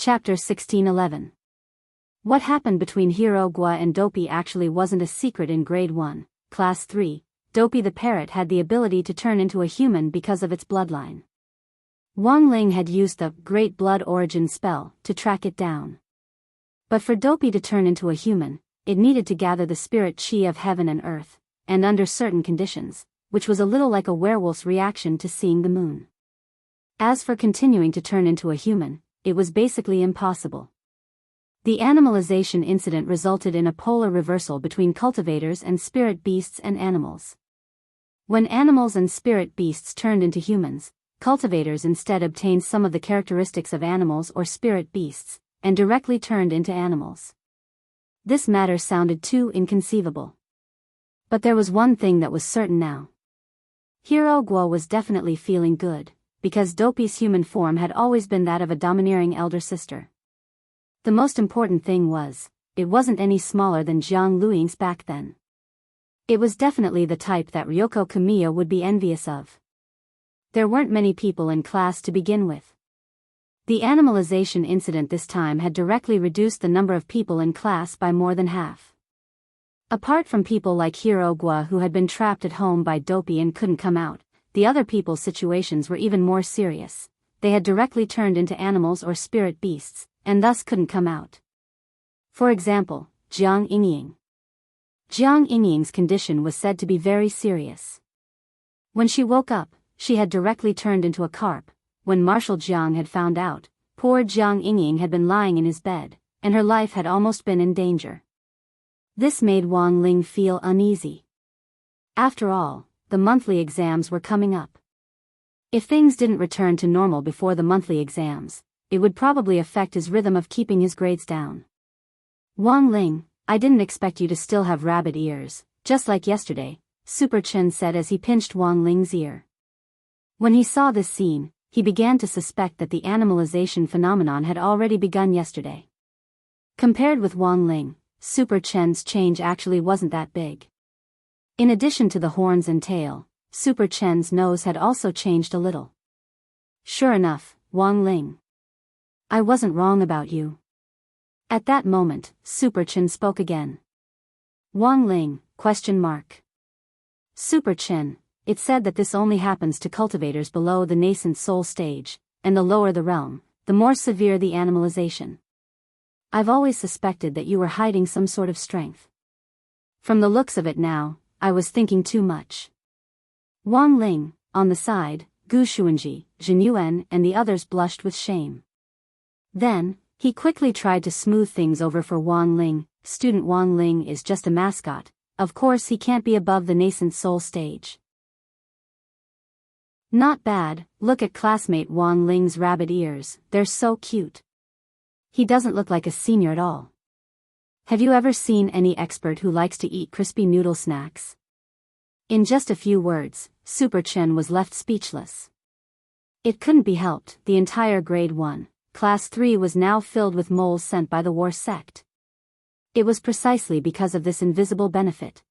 Chapter 1611. What happened between Hero Gua and Dopey actually wasn't a secret in Grade 1, Class 3. Dopey the parrot had the ability to turn into a human because of its bloodline. Wang Ling had used the Great Blood Origin spell to track it down. But for Dopey to turn into a human, it needed to gather the spirit chi of heaven and earth, and under certain conditions, which was a little like a werewolf's reaction to seeing the moon. As for continuing to turn into a human, it was basically impossible. The animalization incident resulted in a polar reversal between cultivators and spirit beasts and animals. When animals and spirit beasts turned into humans, cultivators instead obtained some of the characteristics of animals or spirit beasts, and directly turned into animals. This matter sounded too inconceivable. But there was one thing that was certain now. Hero Guo was definitely feeling good, because Dopey's human form had always been that of a domineering elder sister. The most important thing was, it wasn't any smaller than Jiang Luiying's back then. It was definitely the type that Ryoko Kamiya would be envious of. There weren't many people in class to begin with. The animalization incident this time had directly reduced the number of people in class by more than half. Apart from people like Hero Gua who had been trapped at home by Dopey and couldn't come out, the other people's situations were even more serious. They had directly turned into animals or spirit beasts, and thus couldn't come out. For example, Jiang Yingying. Jiang Yingying's condition was said to be very serious. When she woke up, she had directly turned into a carp. When Marshal Jiang had found out, poor Jiang Yingying had been lying in his bed, and her life had almost been in danger. This made Wang Ling feel uneasy. After all, the monthly exams were coming up. If things didn't return to normal before the monthly exams, it would probably affect his rhythm of keeping his grades down. Wang Ling, I didn't expect you to still have rabbit ears, just like yesterday, Super Chen said as he pinched Wang Ling's ear. When he saw this scene, he began to suspect that the animalization phenomenon had already begun yesterday. Compared with Wang Ling, Super Chen's change actually wasn't that big. In addition to the horns and tail, Super Chen's nose had also changed a little. Sure enough, Wang Ling. I wasn't wrong about you. At that moment, Super Chen spoke again. Wang Ling, ? Super Chen, it said that this only happens to cultivators below the nascent soul stage, and the lower the realm, the more severe the animalization. I've always suspected that you were hiding some sort of strength. From the looks of it now, I was thinking too much. Wang Ling, on the side, Gu Xuanji, Zhen Yuan and the others blushed with shame. Then, he quickly tried to smooth things over for Wang Ling. Student Wang Ling is just a mascot, of course he can't be above the nascent soul stage. Not bad, look at classmate Wang Ling's rabbit ears, they're so cute. He doesn't look like a senior at all. Have you ever seen any expert who likes to eat crispy noodle snacks? In just a few words, Super Chen was left speechless. It couldn't be helped, the entire Grade 1, Class 3 was now filled with moles sent by the war sect. It was precisely because of this invisible benefit.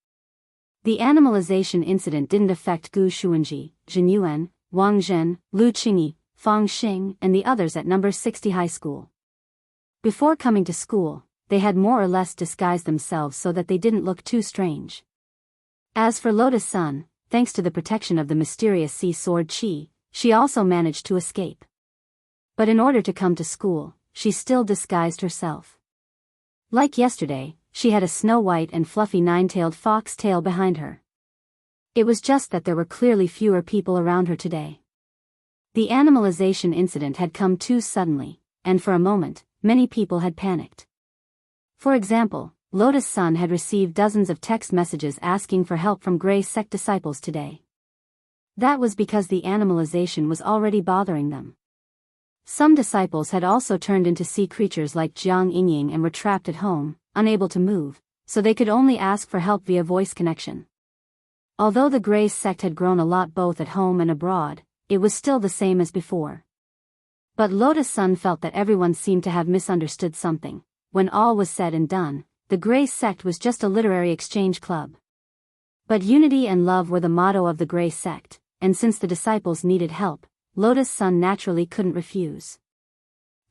The animalization incident didn't affect Gu Xuanji, Zhen Yuan, Wang Zhen, Lu Qingyi, Fang Xing and the others at number 60 high school. Before coming to school, they had more or less disguised themselves so that they didn't look too strange. As for Lotus Sun, thanks to the protection of the mysterious sea sword Qi, she also managed to escape. But in order to come to school, she still disguised herself. Like yesterday, she had a snow-white and fluffy nine-tailed fox tail behind her. It was just that there were clearly fewer people around her today. The animalization incident had come too suddenly, and for a moment, many people had panicked. For example, Lotus Sun had received dozens of text messages asking for help from Grey Sect disciples today. That was because the animalization was already bothering them. Some disciples had also turned into sea creatures like Jiang Yingying and were trapped at home, unable to move, so they could only ask for help via voice connection. Although the Grey Sect had grown a lot both at home and abroad, it was still the same as before. But Lotus Sun felt that everyone seemed to have misunderstood something. When all was said and done, the Grey Sect was just a literary exchange club. But unity and love were the motto of the Grey Sect, and since the disciples needed help, Lotus Sun naturally couldn't refuse.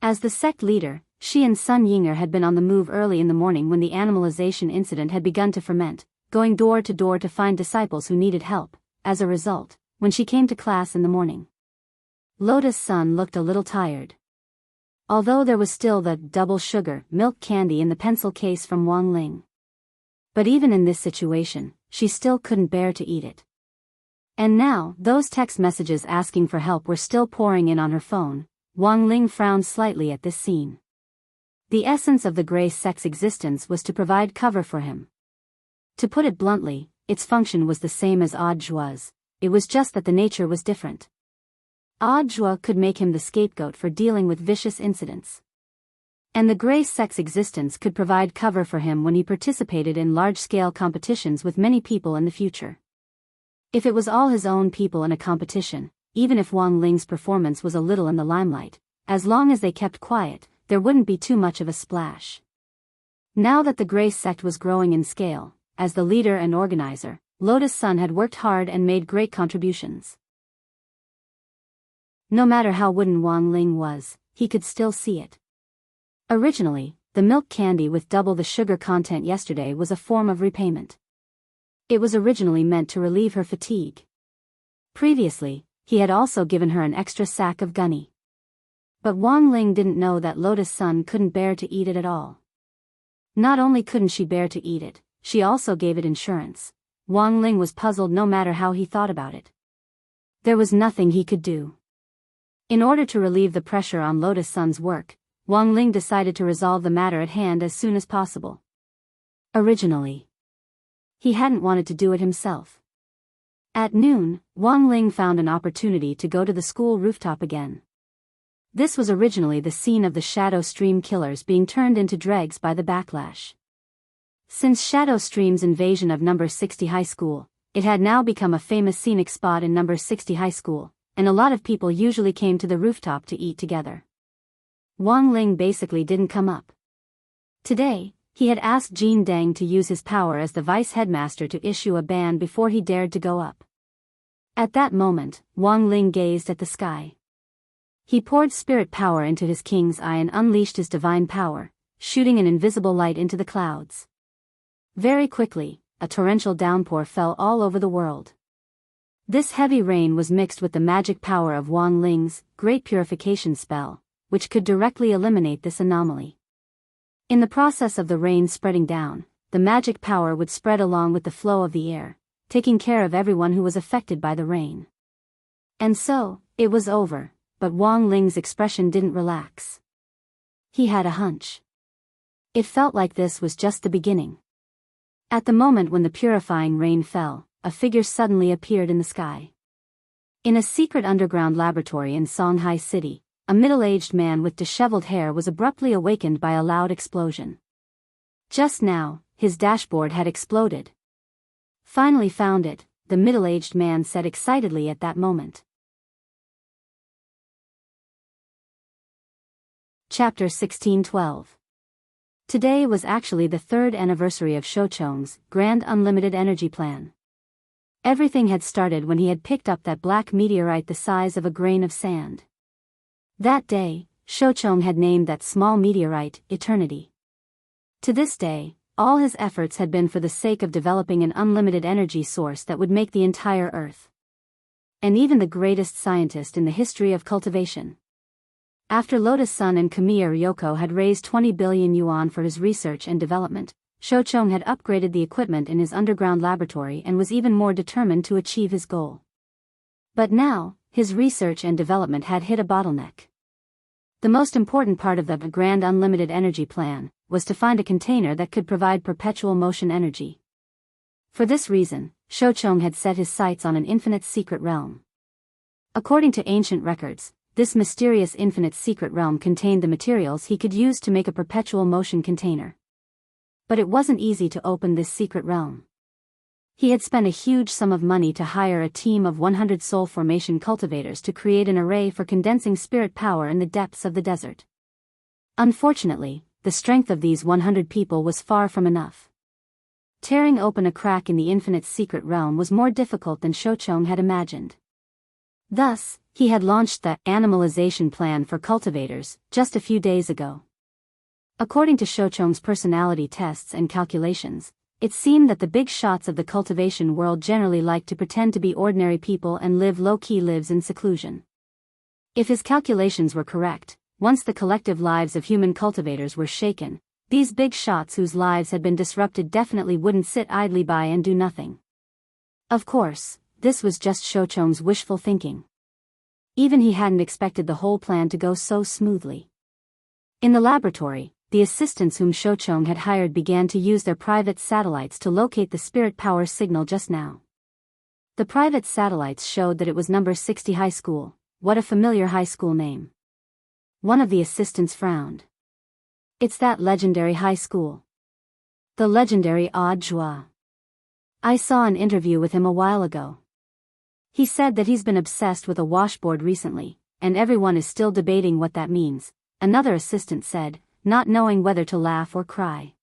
As the sect leader, she and Sun Yinger had been on the move early in the morning when the animalization incident had begun to ferment, going door to door to find disciples who needed help. As a result, when she came to class in the morning, Lotus Sun looked a little tired. Although there was still the double sugar milk candy in the pencil case from Wang Ling. But even in this situation, she still couldn't bear to eat it. And now, those text messages asking for help were still pouring in on her phone. Wang Ling frowned slightly at this scene. The essence of the gray sect's existence was to provide cover for him. To put it bluntly, its function was the same as Odd Zhua's, it was just that the nature was different. Odd Zhua could make him the scapegoat for dealing with vicious incidents. And the gray sect's existence could provide cover for him when he participated in large-scale competitions with many people in the future. If it was all his own people in a competition, even if Wang Ling's performance was a little in the limelight, as long as they kept quiet, there wouldn't be too much of a splash. Now that the gray sect was growing in scale, as the leader and organizer, Lotus Sun had worked hard and made great contributions. No matter how wooden Wang Ling was, he could still see it. Originally, the milk candy with double the sugar content yesterday was a form of repayment. It was originally meant to relieve her fatigue. Previously, he had also given her an extra sack of gunny. But Wang Ling didn't know that Lotus Sun couldn't bear to eat it at all. Not only couldn't she bear to eat it, she also gave it insurance. Wang Ling was puzzled no matter how he thought about it. There was nothing he could do. In order to relieve the pressure on Lotus Sun's work, Wang Ling decided to resolve the matter at hand as soon as possible. Originally, he hadn't wanted to do it himself. At noon, Wang Ling found an opportunity to go to the school rooftop again. This was originally the scene of the Shadow Stream killers being turned into dregs by the backlash. Since Shadow Stream's invasion of No. 60 High School, it had now become a famous scenic spot in No. 60 High School, and a lot of people usually came to the rooftop to eat together. Wang Ling basically didn't come up. Today, he had asked Jin Deng to use his power as the vice headmaster to issue a ban before he dared to go up. At that moment, Wang Ling gazed at the sky. He poured spirit power into his king's eye and unleashed his divine power, shooting an invisible light into the clouds. Very quickly, a torrential downpour fell all over the world. This heavy rain was mixed with the magic power of Wang Ling's great purification spell, which could directly eliminate this anomaly. In the process of the rain spreading down, the magic power would spread along with the flow of the air, taking care of everyone who was affected by the rain. And so, it was over, but Wang Ling's expression didn't relax. He had a hunch. It felt like this was just the beginning. At the moment when the purifying rain fell, a figure suddenly appeared in the sky. In a secret underground laboratory in Songhai City, a middle-aged man with disheveled hair was abruptly awakened by a loud explosion. Just now, his dashboard had exploded. Finally found it, the middle-aged man said excitedly at that moment. Chapter 1612. Today was actually the 3rd anniversary of Shouchong's Grand Unlimited Energy Plan. Everything had started when he had picked up that black meteorite the size of a grain of sand. That day, Shouchong had named that small meteorite Eternity. To this day, all his efforts had been for the sake of developing an unlimited energy source that would make the entire Earth. And even the greatest scientist in the history of cultivation. After Lotus Sun and Kamiya Ryoko had raised 20 billion yuan for his research and development, Shouchong had upgraded the equipment in his underground laboratory and was even more determined to achieve his goal. But now, his research and development had hit a bottleneck. The most important part of the Grand Unlimited Energy Plan was to find a container that could provide perpetual motion energy. For this reason, Shouchong had set his sights on an infinite secret realm. According to ancient records, this mysterious infinite secret realm contained the materials he could use to make a perpetual motion container. But it wasn't easy to open this secret realm. He had spent a huge sum of money to hire a team of 100 soul formation cultivators to create an array for condensing spirit power in the depths of the desert. Unfortunately, the strength of these 100 people was far from enough. Tearing open a crack in the infinite secret realm was more difficult than Shouchong had imagined. Thus, he had launched the animalization plan for cultivators just a few days ago. According to Shochong's personality tests and calculations, it seemed that the big shots of the cultivation world generally like to pretend to be ordinary people and live low-key lives in seclusion. If his calculations were correct, once the collective lives of human cultivators were shaken, these big shots whose lives had been disrupted definitely wouldn't sit idly by and do nothing. Of course, this was just Shochong's wishful thinking. Even he hadn't expected the whole plan to go so smoothly. In the laboratory, the assistants whom Shochong had hired began to use their private satellites to locate the spirit power signal just now. The private satellites showed that it was number 60 high school. What a familiar high school name. One of the assistants frowned. It's that legendary high school. The legendary Audiobook. I saw an interview with him a while ago. He said that he's been obsessed with a washboard recently, and everyone is still debating what that means, another assistant said, not knowing whether to laugh or cry.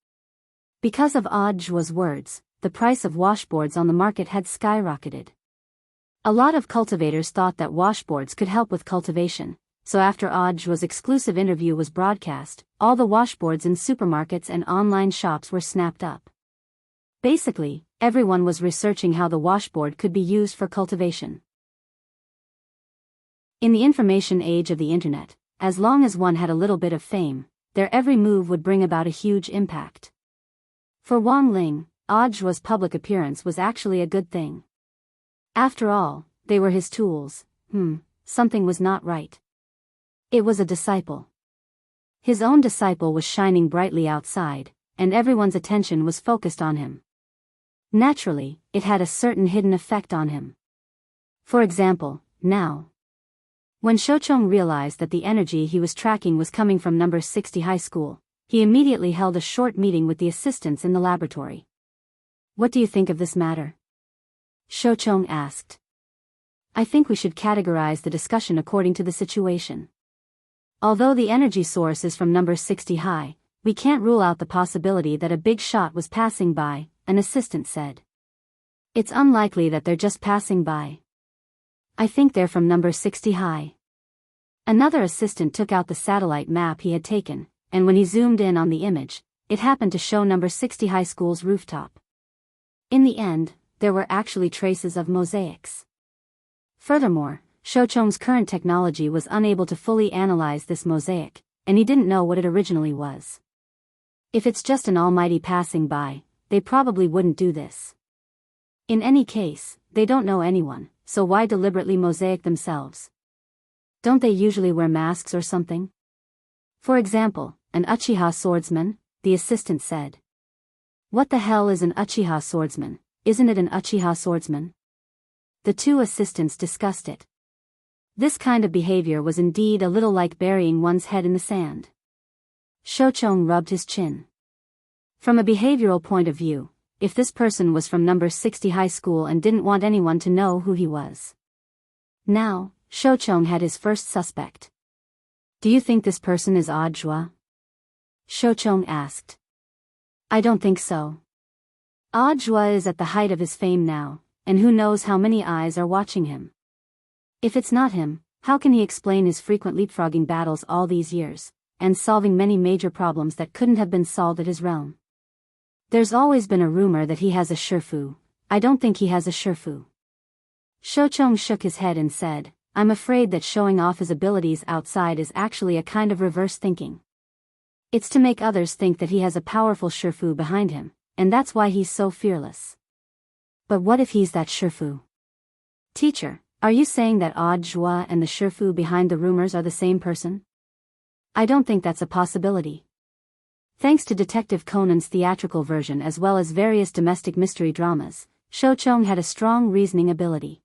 Because of Audiobook's words, the price of washboards on the market had skyrocketed. A lot of cultivators thought that washboards could help with cultivation, so after Audiobook's exclusive interview was broadcast, all the washboards in supermarkets and online shops were snapped up. Basically, everyone was researching how the washboard could be used for cultivation. In the information age of the internet, as long as one had a little bit of fame, their every move would bring about a huge impact. For Wang Ling, Audiobook's public appearance was actually a good thing. After all, they were his tools. Something was not right. It was a disciple. His own disciple was shining brightly outside, and everyone's attention was focused on him. Naturally, it had a certain hidden effect on him. For example, now, when Shochong realized that the energy he was tracking was coming from number 60 high school, he immediately held a short meeting with the assistants in the laboratory. What do you think of this matter? Shochong asked. I think we should categorize the discussion according to the situation. Although the energy source is from number 60 high, we can't rule out the possibility that a big shot was passing by, an assistant said. It's unlikely that they're just passing by. I think they're from number 60 high. Another assistant took out the satellite map he had taken, and when he zoomed in on the image, it happened to show number 60 high school's rooftop. In the end, there were actually traces of mosaics. Furthermore, Shochong's current technology was unable to fully analyze this mosaic, and he didn't know what it originally was. If it's just an almighty passing by, they probably wouldn't do this. In any case, they don't know anyone, so why deliberately mosaic themselves? Don't they usually wear masks or something? For example, an Uchiha swordsman, the assistant said. What the hell is an Uchiha swordsman? Isn't it an Uchiha swordsman? The two assistants discussed it. This kind of behavior was indeed a little like burying one's head in the sand. Shochong rubbed his chin. From a behavioral point of view, if this person was from number 60 high school and didn't want anyone to know who he was. Now, Shochong had his first suspect. Do you think this person is Audiobook? Shochong asked. I don't think so. Audiobook is at the height of his fame now, and who knows how many eyes are watching him. If it's not him, how can he explain his frequent leapfrogging battles all these years, and solving many major problems that couldn't have been solved at his realm? There's always been a rumor that he has a shifu. I don't think he has a shifu. Shochong shook his head and said, I'm afraid that showing off his abilities outside is actually a kind of reverse thinking. It's to make others think that he has a powerful shifu behind him, and that's why he's so fearless. But what if he's that shifu? Teacher, are you saying that Audiobook and the shifu behind the rumors are the same person? I don't think that's a possibility. Thanks to Detective Conan's theatrical version as well as various domestic mystery dramas, Shochong had a strong reasoning ability.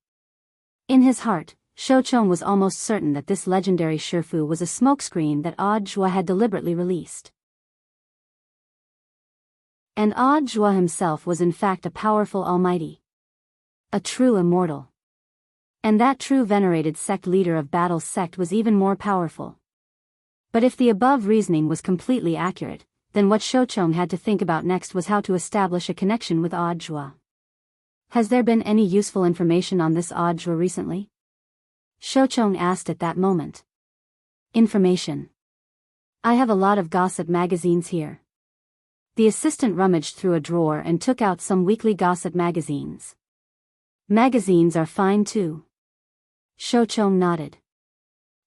In his heart, Shochong was almost certain that this legendary shifu was a smokescreen that Audiobook had deliberately released. And Audiobook himself was in fact a powerful almighty. A true immortal. And that true venerated sect leader of Battle's sect was even more powerful. But if the above reasoning was completely accurate, then what Shochong had to think about next was how to establish a connection with Audiobook. Has there been any useful information on this Audiobook recently? Shochong asked at that moment. Information. I have a lot of gossip magazines here. The assistant rummaged through a drawer and took out some weekly gossip magazines. Magazines are fine too. Shochong nodded.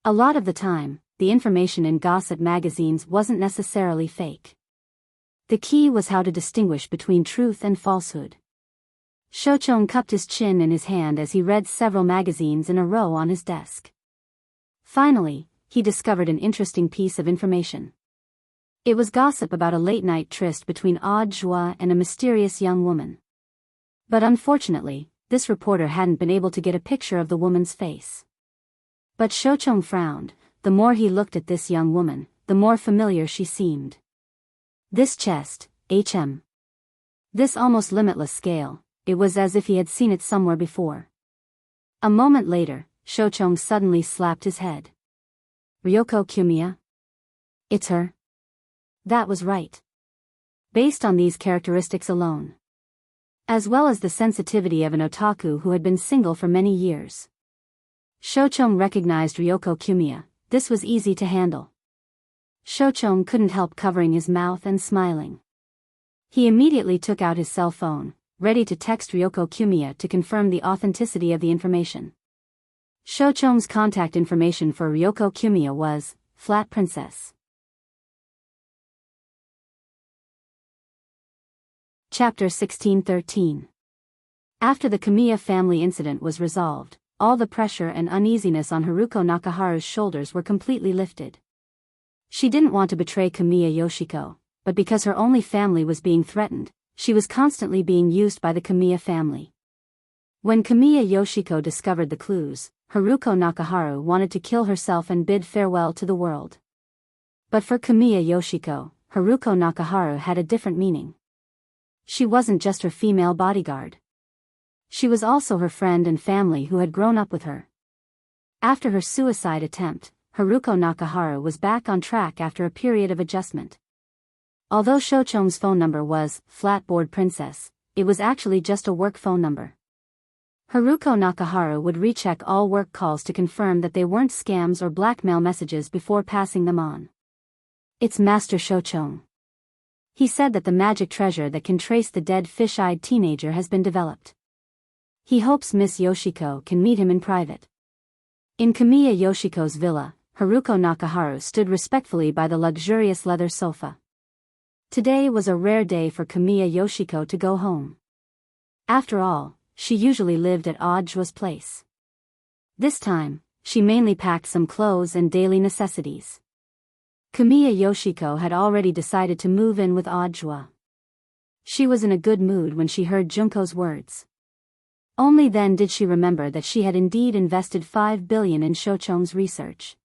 A lot of the time, the information in gossip magazines wasn't necessarily fake. The key was how to distinguish between truth and falsehood. Shochong cupped his chin in his hand as he read several magazines in a row on his desk. Finally, he discovered an interesting piece of information. It was gossip about a late-night tryst between Audiobook and a mysterious young woman. But unfortunately, this reporter hadn't been able to get a picture of the woman's face. But Shochong frowned. The more he looked at this young woman, the more familiar she seemed. This chest, this almost limitless scale, it was as if he had seen it somewhere before. A moment later, Shochong suddenly slapped his head. Ryoko Kumiya? It's her. That was right. Based on these characteristics alone, as well as the sensitivity of an otaku who had been single for many years, Shochong recognized Ryoko Kumiya. This was easy to handle. Shochong couldn't help covering his mouth and smiling. He immediately took out his cell phone, ready to text Ryoko Kumiya to confirm the authenticity of the information. Shochong's contact information for Ryoko Kumiya was, Flat Princess. Chapter 1613. After the Kamiya family incident was resolved, all the pressure and uneasiness on Haruko Nakaharu's shoulders were completely lifted. She didn't want to betray Kamiya Yoshiko, but because her only family was being threatened, she was constantly being used by the Kamiya family. When Kamiya Yoshiko discovered the clues, Haruko Nakaharu wanted to kill herself and bid farewell to the world. But for Kamiya Yoshiko, Haruko Nakaharu had a different meaning. She wasn't just her female bodyguard. She was also her friend and family who had grown up with her. After her suicide attempt, Haruko Nakaharu was back on track after a period of adjustment. Although Shochong's phone number was Flatboard Princess, it was actually just a work phone number. Haruko Nakaharu would recheck all work calls to confirm that they weren't scams or blackmail messages before passing them on. It's Master Shochong. He said that the magic treasure that can trace the dead fish-eyed teenager has been developed. He hopes Miss Yoshiko can meet him in private. In Kamiya Yoshiko's villa, Haruko Nakaharu stood respectfully by the luxurious leather sofa. Today was a rare day for Kamiya Yoshiko to go home. After all, she usually lived at Audiobook's place. This time, she mainly packed some clothes and daily necessities. Kamiya Yoshiko had already decided to move in with Audiobook. She was in a good mood when she heard Junko's words. Only then did she remember that she had indeed invested 5 billion in Shochong's research.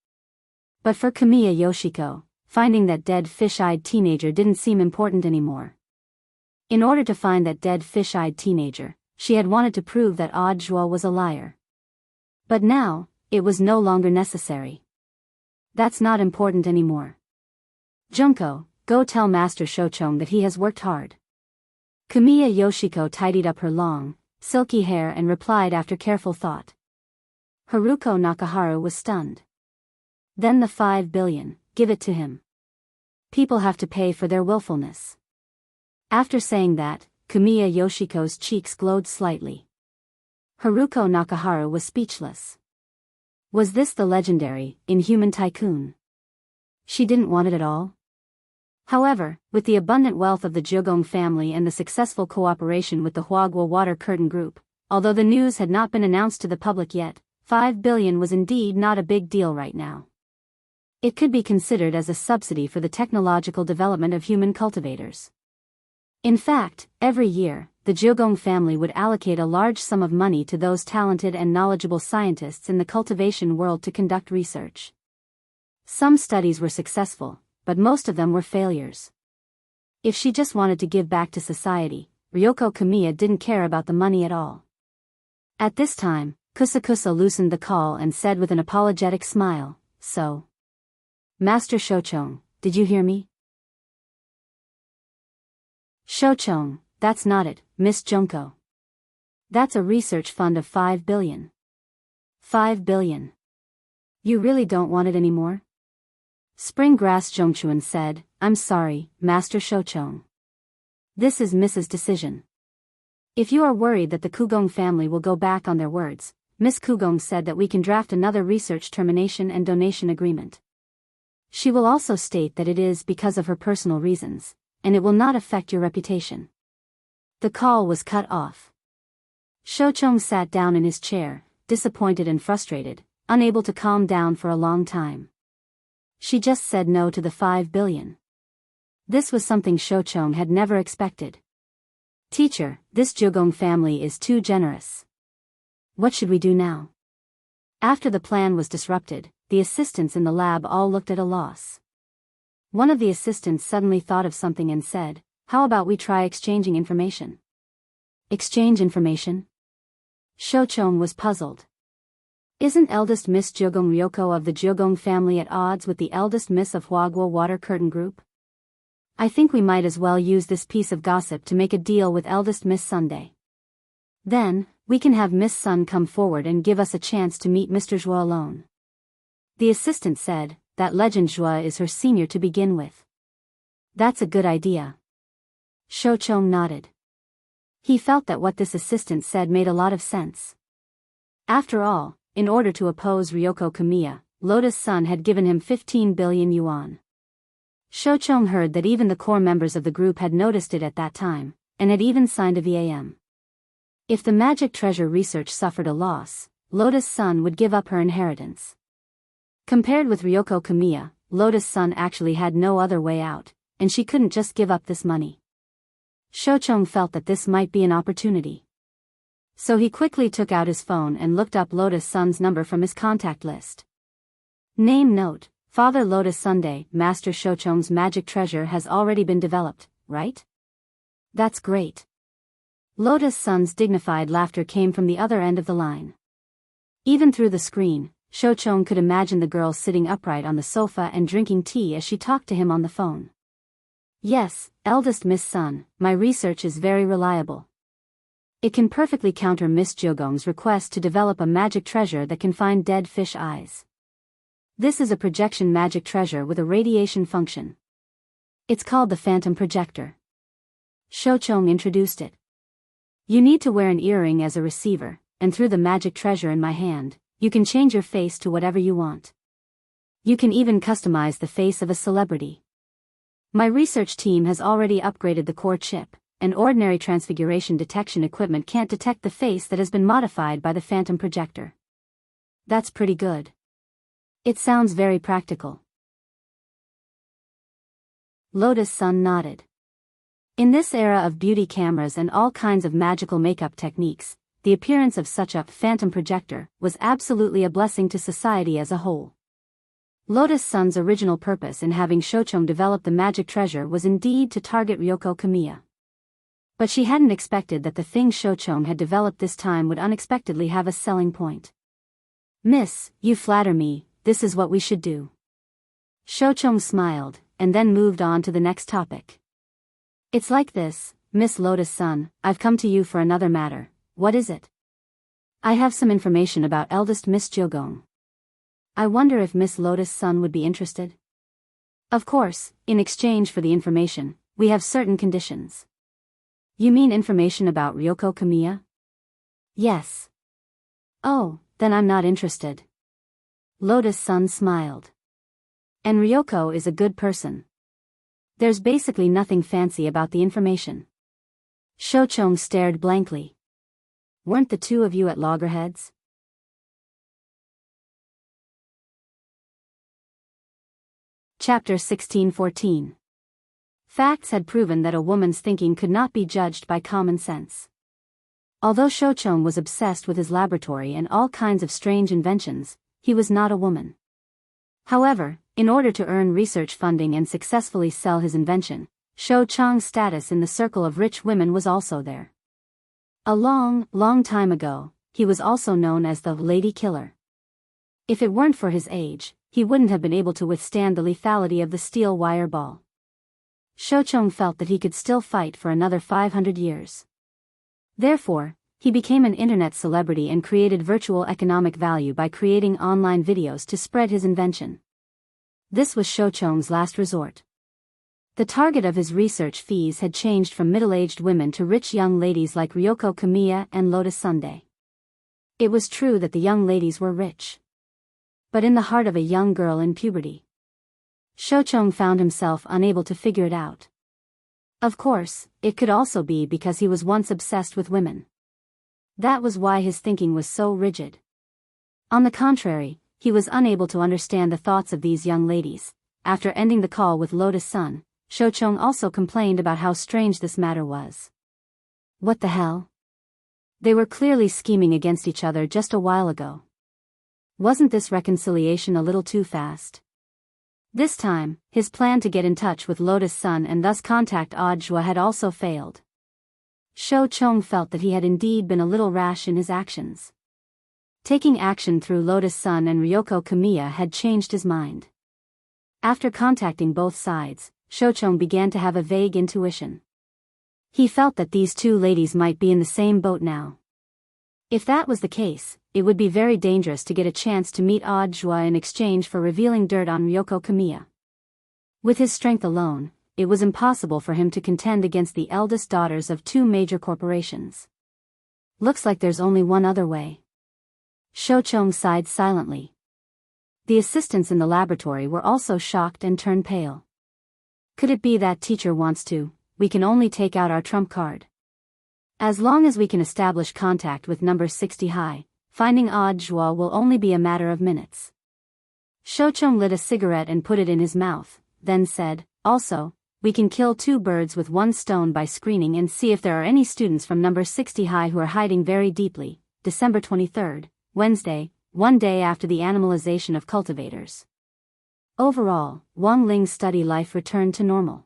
But for Kamiya Yoshiko, finding that dead fish-eyed teenager didn't seem important anymore. In order to find that dead fish-eyed teenager, she had wanted to prove that Audiobook was a liar. But now, it was no longer necessary. That's not important anymore. Junko, go tell Master Shochong that he has worked hard. Kamiya Yoshiko tidied up her long, silky hair and replied after careful thought. Haruko Nakaharu was stunned. Then the 5 billion, give it to him. People have to pay for their willfulness. After saying that, Kamiya Yoshiko's cheeks glowed slightly. Haruko Nakaharu was speechless. Was this the legendary, inhuman tycoon? She didn't want it at all. However, with the abundant wealth of the Jogong family and the successful cooperation with the Huagua Water Curtain Group, although the news had not been announced to the public yet, 5 billion was indeed not a big deal right now. It could be considered as a subsidy for the technological development of human cultivators. In fact, every year, the Jogong family would allocate a large sum of money to those talented and knowledgeable scientists in the cultivation world to conduct research. Some studies were successful, but most of them were failures. If she just wanted to give back to society, Ryoko Kamiya didn't care about the money at all. At this time, Kusakusa loosened the call and said with an apologetic smile, "So, Master Shochong, did you hear me?" Shochong, that's not it, Miss Junko. That's a research fund of 5 billion. 5 billion. You really don't want it anymore? Spring Grass Zhongchuan said, I'm sorry, Master Shouchong. This is Mrs. Decision. If you are worried that the Kugong family will go back on their words, Miss Kugong said that we can draft another research termination and donation agreement. She will also state that it is because of her personal reasons, and it will not affect your reputation. The call was cut off. Shouchong sat down in his chair, disappointed and frustrated, unable to calm down for a long time. She just said no to the 5 billion. This was something Shouchong had never expected. Teacher, this Zhugong family is too generous. What should we do now? After the plan was disrupted, the assistants in the lab all looked at a loss. One of the assistants suddenly thought of something and said, how about we try exchanging information? Exchange information? Shouchong was puzzled. Isn't eldest Miss Zhugong Ryoko of the Zhugong family at odds with the eldest Miss of Huaguo Water Curtain Group? I think we might as well use this piece of gossip to make a deal with eldest Miss Sunday. Then, we can have Miss Sun come forward and give us a chance to meet Mr. Zhua alone. The assistant said, that legend Zhua is her senior to begin with. That's a good idea. Shouchong nodded. He felt that what this assistant said made a lot of sense. After all, in order to oppose Ryoko Kamiya, Lotus Sun had given him 15 billion yuan. Shouchong heard that even the core members of the group had noticed it at that time, and had even signed a VAM. If the magic treasure research suffered a loss, Lotus Sun would give up her inheritance. Compared with Ryoko Kamiya, Lotus Sun actually had no other way out, and she couldn't just give up this money. Shouchong felt that this might be an opportunity. So he quickly took out his phone and looked up Lotus Sun's number from his contact list. Name note, Father Lotus Sunday, Master Shouchong's magic treasure has already been developed, right? That's great. Lotus Sun's dignified laughter came from the other end of the line. Even through the screen, Shouchong could imagine the girl sitting upright on the sofa and drinking tea as she talked to him on the phone. Yes, eldest Miss Sun, my research is very reliable. It can perfectly counter Miss Zhugong's request to develop a magic treasure that can find dead fish eyes. This is a projection magic treasure with a radiation function. It's called the Phantom Projector. Shouchong introduced it. You need to wear an earring as a receiver, and through the magic treasure in my hand, you can change your face to whatever you want. You can even customize the face of a celebrity. My research team has already upgraded the core chip, and ordinary transfiguration detection equipment can't detect the face that has been modified by the Phantom Projector. That's pretty good. It sounds very practical. Lotus Sun nodded. In this era of beauty cameras and all kinds of magical makeup techniques, the appearance of such a phantom projector was absolutely a blessing to society as a whole. Lotus Sun's original purpose in having Shouchong develop the magic treasure was indeed to target Ryoko Kamiya. But she hadn't expected that the thing Shouchong had developed this time would unexpectedly have a selling point. Miss, you flatter me, this is what we should do. Shouchong smiled, and then moved on to the next topic. It's like this, Miss Lotus Sun, I've come to you for another matter. What is it? I have some information about eldest Miss Zhugong. I wonder if Miss Lotus Sun would be interested? Of course, in exchange for the information, we have certain conditions. You mean information about Ryoko Kamiya? Yes. Oh, then I'm not interested. Lotus Sun smiled. And Ryoko is a good person. There's basically nothing fancy about the information. Shouchong stared blankly. Weren't the two of you at loggerheads? Chapter 1614. Facts had proven that a woman's thinking could not be judged by common sense. Although Shouchong was obsessed with his laboratory and all kinds of strange inventions, he was not a woman. However, in order to earn research funding and successfully sell his invention, Shouchong's status in the circle of rich women was also there. A long, long time ago, he was also known as the Lady Killer. If it weren't for his age, he wouldn't have been able to withstand the lethality of the steel wire ball. Shouchong felt that he could still fight for another 500 years. Therefore, He became an internet celebrity and created virtual economic value by creating online videos to spread his invention. This was Shochong's last resort. The target of his research fees had changed from middle-aged women to rich young ladies like Ryoko Kamiya and Lotus Sundae. It was true that the young ladies were rich. But in the heart of a young girl in puberty, Shochong found himself unable to figure it out. Of course, it could also be because he was once obsessed with women. That was why his thinking was so rigid. On the contrary, he was unable to understand the thoughts of these young ladies. After ending the call with Lotus Sun, Shochong also complained about how strange this matter was. What the hell? They were clearly scheming against each other just a while ago. Wasn't this reconciliation a little too fast? This time, his plan to get in touch with Lotus Sun and thus contact Audjua had also failed. Shochong felt that he had indeed been a little rash in his actions. Taking action through Lotus Sun and Ryoko Kamiya had changed his mind. After contacting both sides, Shochong began to have a vague intuition. He felt that these two ladies might be in the same boat now. If that was the case, it would be very dangerous to get a chance to meet Audjua in exchange for revealing dirt on Ryoko Kamiya. With his strength alone, it was impossible for him to contend against the eldest daughters of two major corporations. Looks like there's only one other way. Shochong sighed silently. The assistants in the laboratory were also shocked and turned pale. Could it be that teacher wants to? We can only take out our trump card. As long as we can establish contact with number 60 high, finding Audjua will only be a matter of minutes. Shochong lit a cigarette and put it in his mouth, then said, also, we can kill two birds with one stone by screening and see if there are any students from number 60 high who are hiding very deeply. December 23rd, Wednesday, one day after the animalization of cultivators. Overall, Wang Ling's study life returned to normal.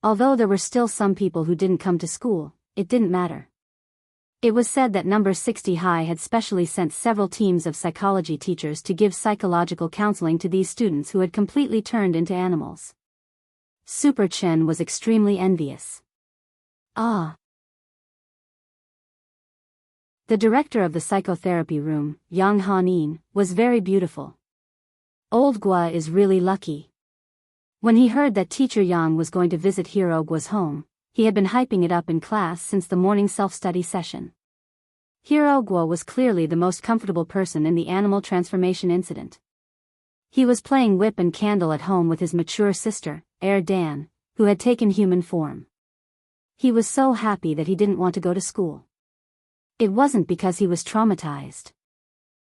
Although there were still some people who didn't come to school, it didn't matter. It was said that number 60 high had specially sent several teams of psychology teachers to give psychological counseling to these students who had completely turned into animals. Super Chen was extremely envious. Ah! The director of the psychotherapy room, Yang Hanin, was very beautiful. Old Gua is really lucky. When he heard that teacher Yang was going to visit Hero Gua's home, he had been hyping it up in class since the morning self-study session. Hero Gua was clearly the most comfortable person in the animal transformation incident. He was playing whip and candle at home with his mature sister, Dan, who had taken human form. He was so happy that he didn't want to go to school. It wasn't because he was traumatized.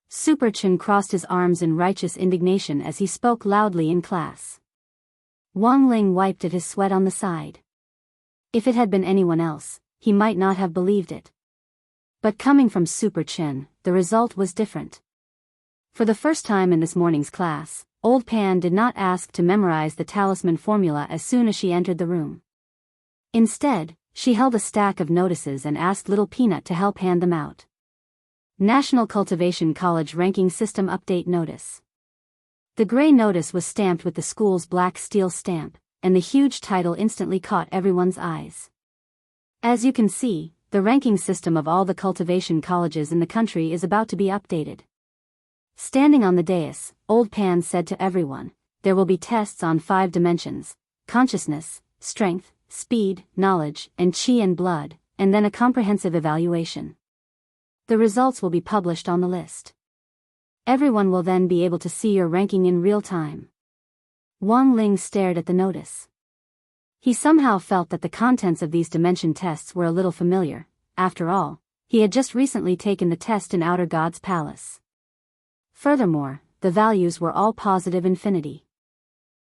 Super Chen crossed his arms in righteous indignation as he spoke loudly in class. Wang Ling wiped at his sweat on the side. If it had been anyone else, he might not have believed it. But coming from Super Chen, the result was different. For the first time in this morning's class, Old Pan did not ask to memorize the talisman formula as soon as she entered the room. Instead, she held a stack of notices and asked Little Peanut to help hand them out. National Cultivation College Ranking System Update Notice. The gray notice was stamped with the school's black steel stamp, and the huge title instantly caught everyone's eyes. As you can see, the ranking system of all the cultivation colleges in the country is about to be updated. Standing on the dais, Old Pan said to everyone, there will be tests on 5 dimensions: consciousness, strength, speed, knowledge, and chi and blood, and then a comprehensive evaluation. The results will be published on the list. Everyone will then be able to see your ranking in real time. Wang Ling stared at the notice. He somehow felt that the contents of these dimension tests were a little familiar. After all, he had just recently taken the test in Outer God's Palace. Furthermore, the values were all positive infinity.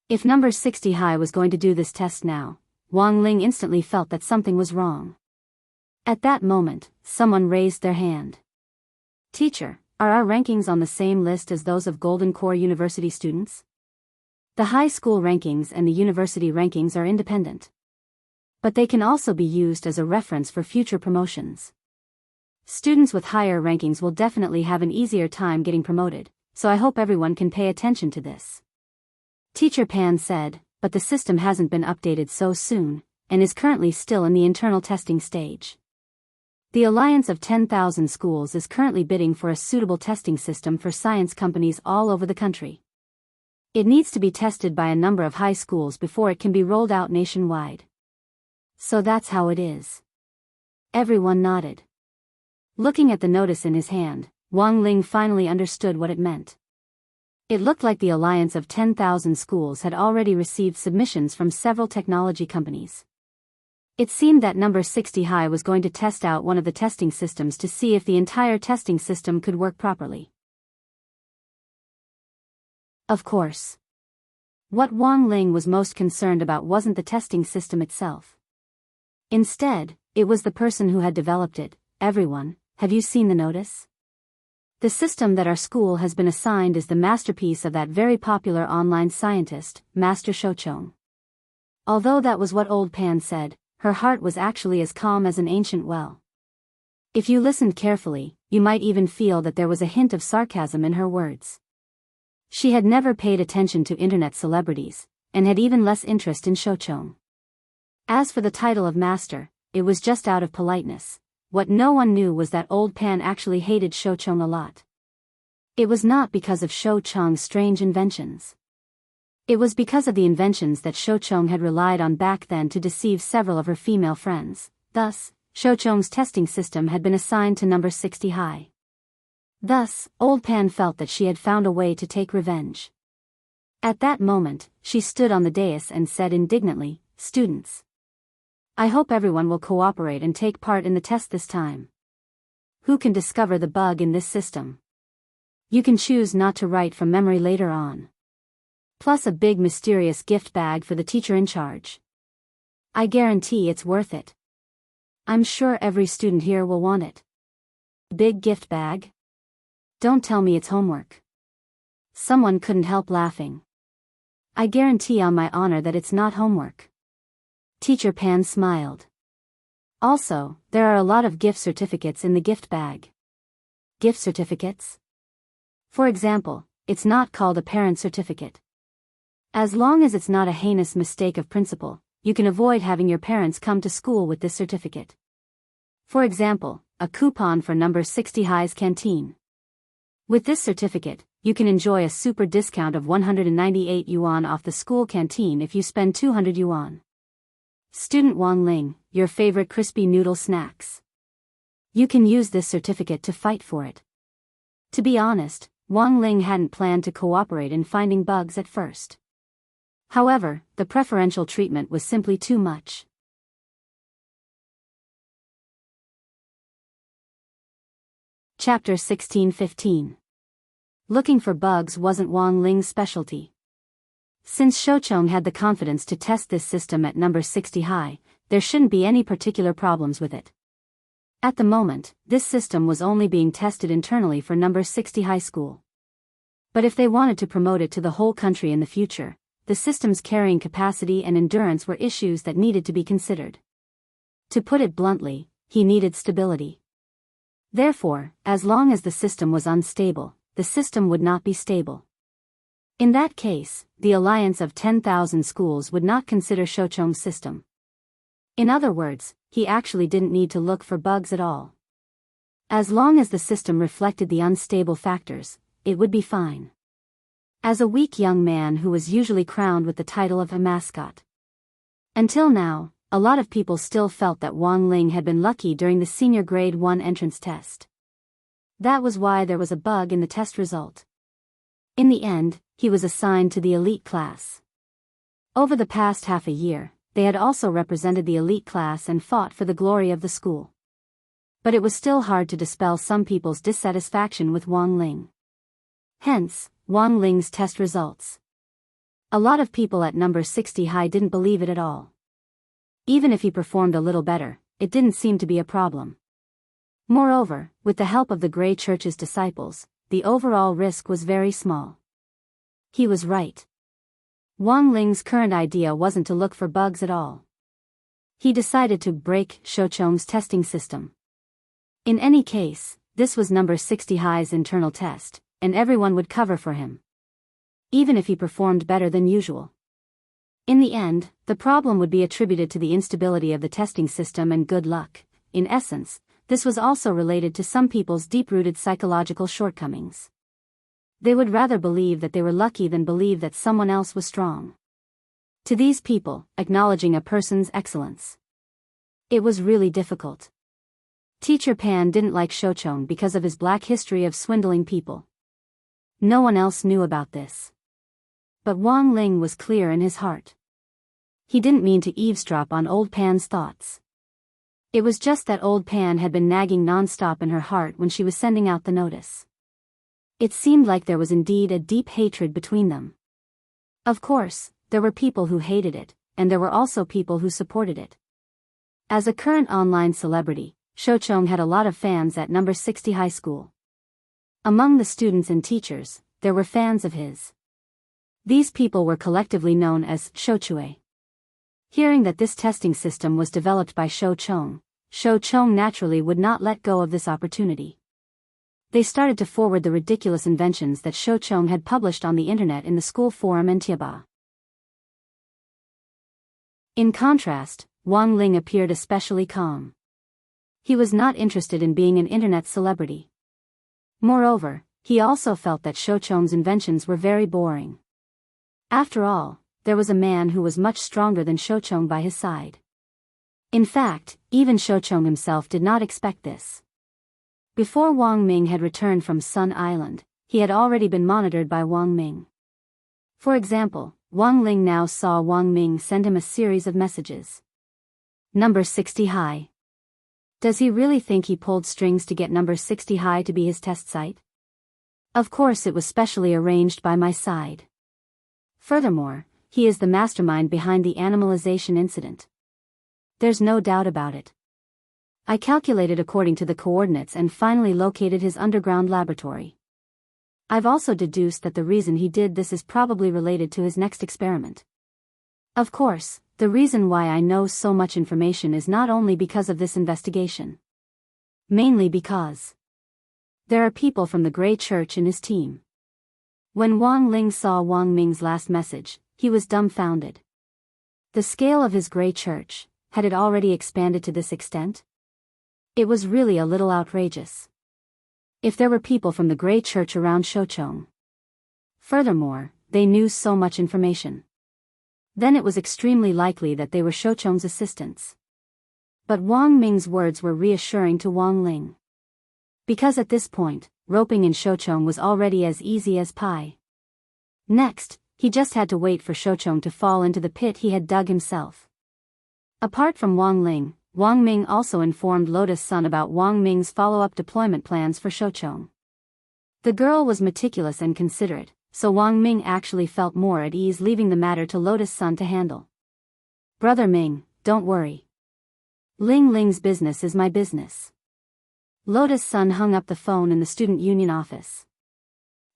If number 60 high was going to do this test now, Wang Ling instantly felt that something was wrong. At that moment, someone raised their hand. Teacher, are our rankings on the same list as those of Golden Core University students? The high school rankings and the university rankings are independent. But they can also be used as a reference for future promotions. Students with higher rankings will definitely have an easier time getting promoted, so I hope everyone can pay attention to this. Teacher Pan said, but the system hasn't been updated so soon, and is currently still in the internal testing stage. The Alliance of 10,000 Schools is currently bidding for a suitable testing system for science companies all over the country. It needs to be tested by a number of high schools before it can be rolled out nationwide. So that's how it is. Everyone nodded. Looking at the notice in his hand, Wang Ling finally understood what it meant. It looked like the Alliance of 10,000 Schools had already received submissions from several technology companies. It seemed that number 60 High was going to test out one of the testing systems to see if the entire testing system could work properly. Of course. What Wang Ling was most concerned about wasn't the testing system itself. Instead, it was the person who had developed it. Everyone, have you seen the notice? The system that our school has been assigned is the masterpiece of that very popular online scientist, Master Shouchong. Although that was what Old Pan said, her heart was actually as calm as an ancient well. If you listened carefully, you might even feel that there was a hint of sarcasm in her words. She had never paid attention to internet celebrities, and had even less interest in Shouchong. As for the title of master, it was just out of politeness. What no one knew was that Old Pan actually hated Shouchong a lot. It was not because of Shouchong's strange inventions. It was because of the inventions that Shouchong had relied on back then to deceive several of her female friends. Thus, Shouchong's testing system had been assigned to number 60 High. Thus, Old Pan felt that she had found a way to take revenge. At that moment, she stood on the dais and said indignantly, "Students, I hope everyone will cooperate and take part in the test this time. Who can discover the bug in this system? You can choose not to write from memory later on. Plus a big mysterious gift bag for the teacher in charge. I guarantee it's worth it. I'm sure every student here will want it." Big gift bag? Don't tell me it's homework. Someone couldn't help laughing. I guarantee on my honor that it's not homework. Teacher Pan smiled. Also, there are a lot of gift certificates in the gift bag. Gift certificates? For example, it's not called a parent certificate. As long as it's not a heinous mistake of principle, you can avoid having your parents come to school with this certificate. For example, a coupon for number 60 High's canteen. With this certificate, you can enjoy a super discount of 198 yuan off the school canteen if you spend 200 yuan. Student Wang Ling, your favorite crispy noodle snacks. You can use this certificate to fight for it. To be honest, Wang Ling hadn't planned to cooperate in finding bugs at first. However, the preferential treatment was simply too much. Chapter 16-15. Looking for bugs wasn't Wang Ling's specialty. Since Shouchong had the confidence to test this system at number 60 High, there shouldn't be any particular problems with it. At the moment, this system was only being tested internally for number 60 High School. But if they wanted to promote it to the whole country in the future, the system's carrying capacity and endurance were issues that needed to be considered. To put it bluntly, he needed stability. Therefore, as long as the system was unstable, the system would not be stable. In that case, the Alliance of 10,000 Schools would not consider Shouchong's system. In other words, he actually didn't need to look for bugs at all. As long as the system reflected the unstable factors, it would be fine. As a weak young man who was usually crowned with the title of a mascot. Until now, a lot of people still felt that Wang Ling had been lucky during the senior grade 1 entrance test. That was why there was a bug in the test result. In the end, he was assigned to the elite class. Over the past half a year, they had also represented the elite class and fought for the glory of the school. But it was still hard to dispel some people's dissatisfaction with Wang Ling. Hence, Wang Ling's test results. A lot of people at number 60 High didn't believe it at all. Even if he performed a little better, it didn't seem to be a problem. Moreover, with the help of the Grey Church's disciples, the overall risk was very small. He was right. Wang Ling's current idea wasn't to look for bugs at all. He decided to break Shouchong's testing system. In any case, this was number 60 High's internal test, and everyone would cover for him. Even if he performed better than usual. In the end, the problem would be attributed to the instability of the testing system and good luck. In essence, this was also related to some people's deep-rooted psychological shortcomings. They would rather believe that they were lucky than believe that someone else was strong. To these people, acknowledging a person's excellence, it was really difficult. Teacher Pan didn't like Shochong because of his black history of swindling people. No one else knew about this. But Wang Ling was clear in his heart. He didn't mean to eavesdrop on old Pan's thoughts. It was just that old Pan had been nagging non-stop in her heart when she was sending out the notice. It seemed like there was indeed a deep hatred between them. Of course, there were people who hated it, and there were also people who supported it. As a current online celebrity, Shochong had a lot of fans at number 60 high school. Among the students and teachers, there were fans of his. These people were collectively known as Shochue. Hearing that this testing system was developed by Shochong naturally would not let go of this opportunity. They started to forward the ridiculous inventions that Shochong had published on the internet in the school forum and Tiaba. In contrast, Wang Ling appeared especially calm. He was not interested in being an internet celebrity. Moreover, he also felt that Shochong's inventions were very boring. After all, there was a man who was much stronger than Shochong by his side. In fact, even Shochong himself did not expect this. Before Wang Ming had returned from Sun Island, he had already been monitored by Wang Ming. For example, Wang Ling now saw Wang Ming send him a series of messages. Number 60 high. Does he really think he pulled strings to get number 60 high to be his test site? Of course it was specially arranged by my side. Furthermore, he is the mastermind behind the animalization incident. There's no doubt about it. I calculated according to the coordinates and finally located his underground laboratory. I've also deduced that the reason he did this is probably related to his next experiment. Of course, the reason why I know so much information is not only because of this investigation. Mainly because there are people from the Grey Church in his team. When Wang Ling saw Wang Ming's last message, he was dumbfounded. The scale of his Grey Church, had it already expanded to this extent? It was really a little outrageous. If there were people from the Grey Church around Shochong. Furthermore, they knew so much information. Then it was extremely likely that they were Shochong's assistants. But Wang Ming's words were reassuring to Wang Ling. Because at this point, roping in Shochong was already as easy as pie. Next, he just had to wait for Shochong to fall into the pit he had dug himself. Apart from Wang Ling, Wang Ming also informed Lotus Sun about Wang Ming's follow-up deployment plans for Shochong. The girl was meticulous and considerate, so Wang Ming actually felt more at ease leaving the matter to Lotus Sun to handle. Brother Ming, don't worry. Ling Ling's business is my business. Lotus Sun hung up the phone in the student union office.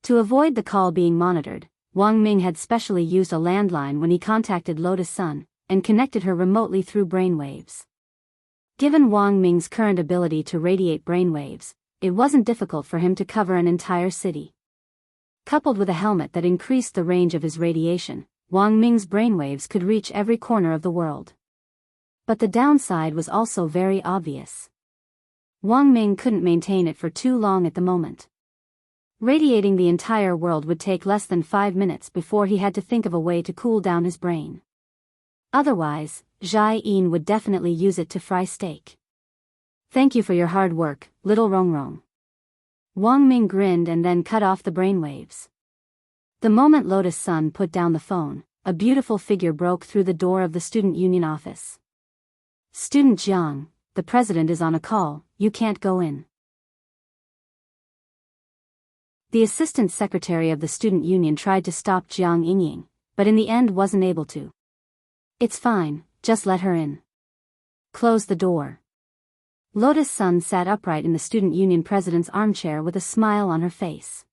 To avoid the call being monitored, Wang Ming had specially used a landline when he contacted Lotus Sun, and connected her remotely through brainwaves. Given Wang Ming's current ability to radiate brainwaves, it wasn't difficult for him to cover an entire city. Coupled with a helmet that increased the range of his radiation, Wang Ming's brainwaves could reach every corner of the world. But the downside was also very obvious. Wang Ming couldn't maintain it for too long at the moment. Radiating the entire world would take less than 5 minutes before he had to think of a way to cool down his brain. Otherwise, Jai Yin would definitely use it to fry steak. Thank you for your hard work, little Rongrong. Wang Ming grinned and then cut off the brainwaves. The moment Lotus Sun put down the phone, a beautiful figure broke through the door of the student union office. Student Jiang, the president is on a call, you can't go in. The assistant secretary of the student union tried to stop Jiang Yingying, but in the end wasn't able to. It's fine, just let her in. Close the door. Lotus Sun sat upright in the student union president's armchair with a smile on her face.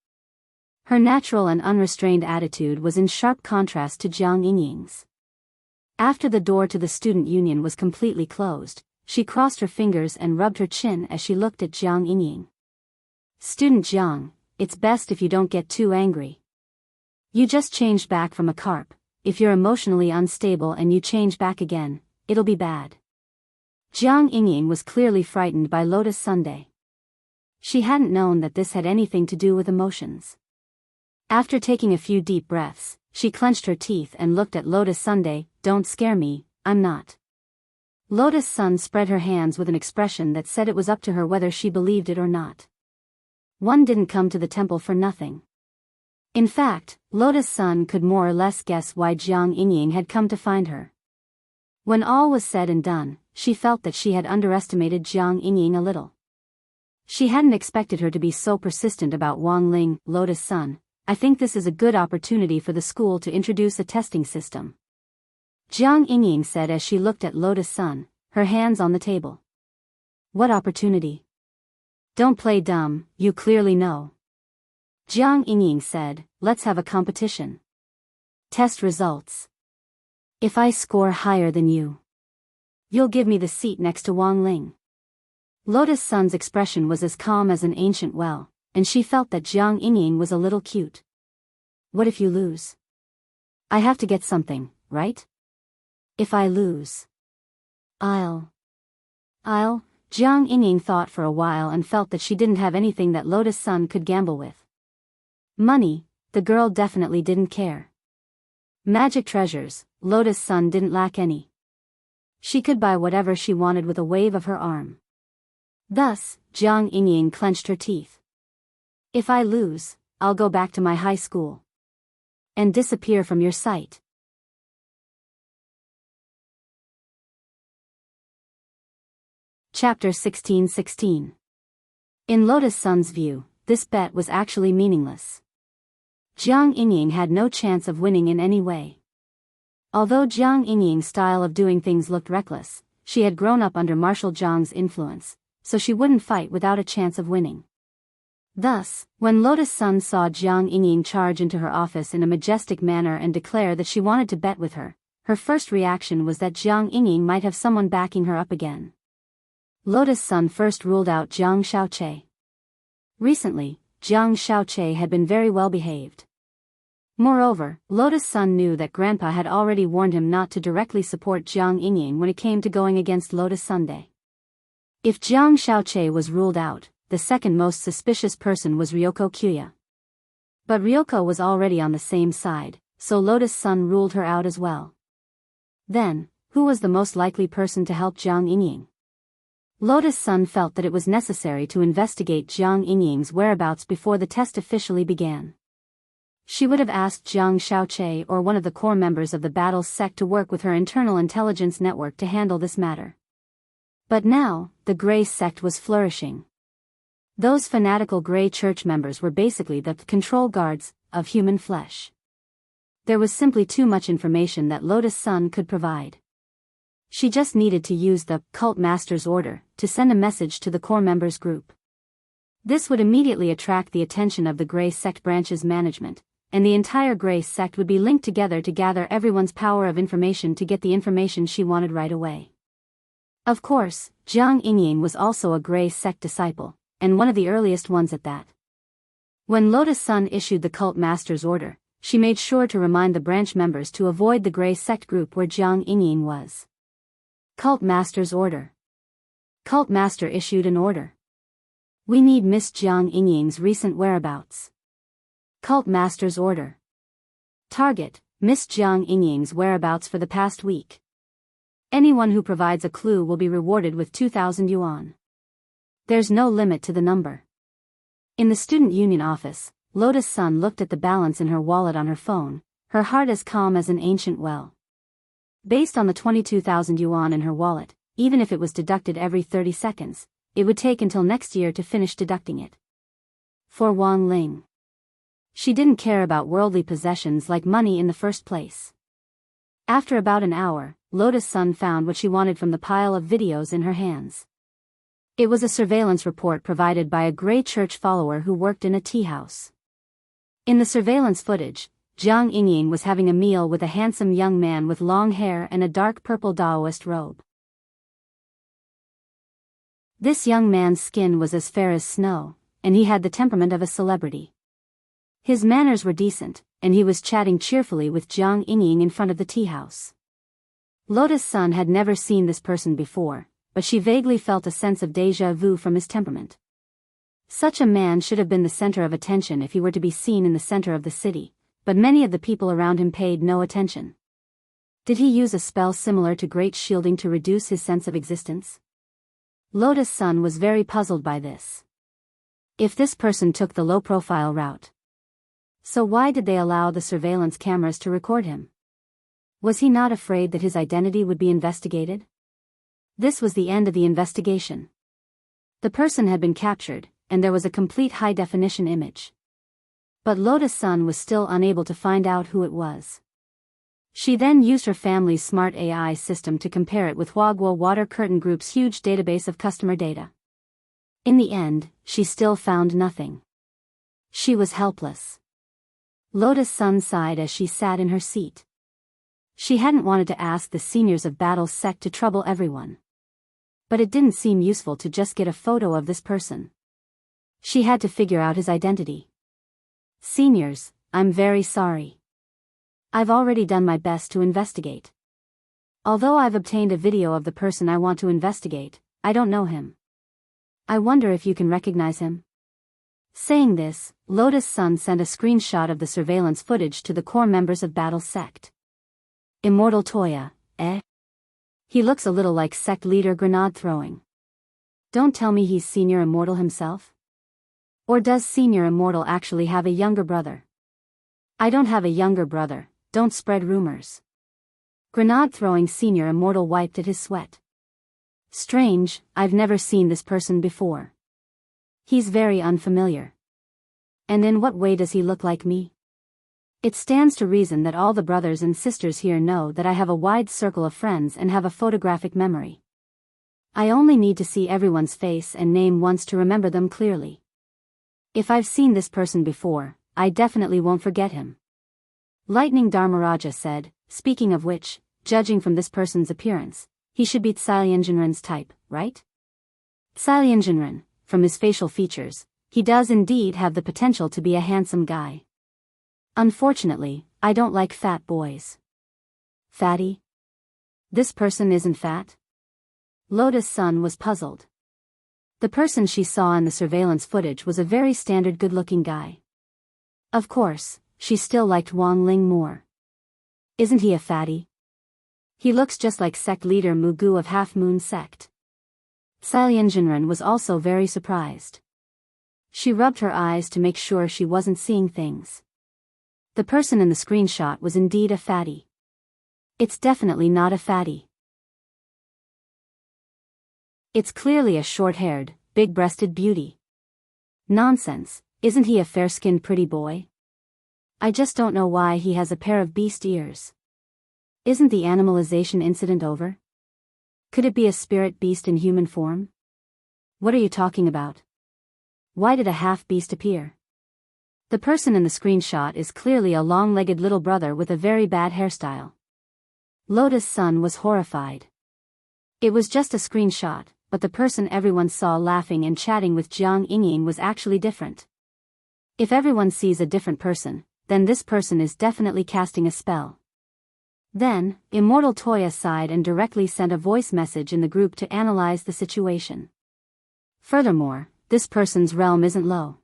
Her natural and unrestrained attitude was in sharp contrast to Jiang Yingying's. After the door to the student union was completely closed, she crossed her fingers and rubbed her chin as she looked at Jiang Yingying. Student Jiang, it's best if you don't get too angry. You just changed back from a carp. If you're emotionally unstable and you change back again, it'll be bad. Jiang Yingying was clearly frightened by Lotus Sunday. She hadn't known that this had anything to do with emotions. After taking a few deep breaths, she clenched her teeth and looked at Lotus Sunday. "Don't scare me, I'm not." Lotus Sun spread her hands with an expression that said it was up to her whether she believed it or not. One didn't come to the temple for nothing. In fact, Lotus Sun could more or less guess why Jiang Yingying had come to find her. When all was said and done, she felt that she had underestimated Jiang Yingying a little. She hadn't expected her to be so persistent about Wang Ling. "Lotus Sun, I think this is a good opportunity for the school to introduce a testing system," Jiang Yingying said as she looked at Lotus Sun, her hands on the table. "What opportunity? Don't play dumb, you clearly know." Jiang Yingying said, "Let's have a competition. Test results. If I score higher than you, you'll give me the seat next to Wang Ling." Lotus Sun's expression was as calm as an ancient well, and she felt that Jiang Yingying was a little cute. "What if you lose? I have to get something, right? If I lose, I'll... Jiang Yingying thought for a while and felt that she didn't have anything that Lotus Sun could gamble with. Money, the girl definitely didn't care. Magic treasures, Lotus Sun didn't lack any. She could buy whatever she wanted with a wave of her arm. Thus, Jiang Yingying clenched her teeth. "If I lose, I'll go back to my high school. And disappear from your sight." Chapter 16:16. In Lotus Sun's view, this bet was actually meaningless. Jiang Yingying had no chance of winning in any way. Although Jiang Yingying's style of doing things looked reckless, she had grown up under Marshal Zhang's influence, so she wouldn't fight without a chance of winning. Thus, when Lotus Sun saw Jiang Yingying charge into her office in a majestic manner and declare that she wanted to bet with her, her first reaction was that Jiang Yingying might have someone backing her up again. Lotus Sun first ruled out Jiang Xiaoqie. Recently, Jiang Xiaoqie had been very well behaved. Moreover, Lotus Sun knew that Grandpa had already warned him not to directly support Jiang Yingying when it came to going against Lotus Sunday. If Jiang Xiaoqie was ruled out, the second most suspicious person was Ryoko Kuya. But Ryoko was already on the same side, so Lotus Sun ruled her out as well. Then, who was the most likely person to help Jiang Yingying? Lotus Sun felt that it was necessary to investigate Jiang Yingying's whereabouts before the test officially began. She would have asked Jiang Xiaoqie or one of the core members of the Battles sect to work with her internal intelligence network to handle this matter. But now, the Grey sect was flourishing. Those fanatical Grey church members were basically the control guards of human flesh. There was simply too much information that Lotus Sun could provide. She just needed to use the cult master's order to send a message to the core members group. This would immediately attract the attention of the Grey sect branch's management, and the entire Grey sect would be linked together to gather everyone's power of information to get the information she wanted right away. Of course, Jiang Yingying was also a Grey sect disciple, and one of the earliest ones at that. When Lotus Sun issued the cult master's order, she made sure to remind the branch members to avoid the Grey sect group where Jiang Yingying was. Cult Master's order. Cult Master issued an order. We need Miss Jiang Yingying's recent whereabouts. Cult Master's order. Target, Miss Jiang Yingying's whereabouts for the past week. Anyone who provides a clue will be rewarded with 2,000 yuan. There's no limit to the number. In the student union office, Lotus Sun looked at the balance in her wallet on her phone, her heart as calm as an ancient well. Based on the 22,000 yuan in her wallet, even if it was deducted every 30 seconds, it would take until next year to finish deducting it. For Wang Ling. She didn't care about worldly possessions like money in the first place. After about an hour, Lotus Sun found what she wanted from the pile of videos in her hands. It was a surveillance report provided by a Grey church follower who worked in a tea house. In the surveillance footage, Jiang Yingying was having a meal with a handsome young man with long hair and a dark purple Daoist robe. This young man's skin was as fair as snow, and he had the temperament of a celebrity. His manners were decent, and he was chatting cheerfully with Jiang Yingying in front of the tea house. Lotus Sun had never seen this person before, but she vaguely felt a sense of déjà vu from his temperament. Such a man should have been the center of attention if he were to be seen in the center of the city, but many of the people around him paid no attention. Did he use a spell similar to Great Shielding to reduce his sense of existence? Lotus Sun was very puzzled by this. If this person took the low-profile route, so why did they allow the surveillance cameras to record him? Was he not afraid that his identity would be investigated? This was the end of the investigation. The person had been captured, and there was a complete high-definition image. But Lotus Sun was still unable to find out who it was. She then used her family's smart AI system to compare it with Huaguo Water Curtain Group's huge database of customer data. In the end, she still found nothing. She was helpless. Lotus Sun sighed as she sat in her seat. She hadn't wanted to ask the seniors of Battle's sect to trouble everyone. But it didn't seem useful to just get a photo of this person. She had to figure out his identity. Seniors, I'm very sorry. I've already done my best to investigate. Although I've obtained a video of the person I want to investigate, I don't know him. I wonder if you can recognize him? Saying this, Lotus Sun sent a screenshot of the surveillance footage to the core members of Battle's sect. Immortal Toya, eh? He looks a little like sect leader Grenade Throwing. Don't tell me he's Senior Immortal himself? Or does Senior Immortal actually have a younger brother? I don't have a younger brother, don't spread rumors. Grenade Throwing Senior Immortal wiped at his sweat. Strange, I've never seen this person before. He's very unfamiliar. And in what way does he look like me? It stands to reason that all the brothers and sisters here know that I have a wide circle of friends and have a photographic memory. I only need to see everyone's face and name once to remember them clearly. If I've seen this person before, I definitely won't forget him. Lightning Dharmaraja said, speaking of which, judging from this person's appearance, he should be Tsalyenjinran's type, right? Tsalyenjinran, from his facial features, he does indeed have the potential to be a handsome guy. Unfortunately, I don't like fat boys. Fatty? This person isn't fat? Lotus Sun was puzzled. The person she saw in the surveillance footage was a very standard good-looking guy. Of course, she still liked Wang Ling more. Isn't he a fatty? He looks just like sect leader Mugu of Half Moon Sect. Tsalyenjinran was also very surprised. She rubbed her eyes to make sure she wasn't seeing things. The person in the screenshot was indeed a fatty. It's definitely not a fatty. It's clearly a short-haired, big-breasted beauty. Nonsense, isn't he a fair-skinned pretty boy? I just don't know why he has a pair of beast ears. Isn't the animalization incident over? Could it be a spirit beast in human form? What are you talking about? Why did a half-beast appear? The person in the screenshot is clearly a long-legged little brother with a very bad hairstyle. Lotus Sun was horrified. It was just a screenshot, but the person everyone saw laughing and chatting with Jiang Yingying was actually different. If everyone sees a different person, then this person is definitely casting a spell. Then, Immortal Toya sighed and directly sent a voice message in the group to analyze the situation. Furthermore, this person's realm isn't low.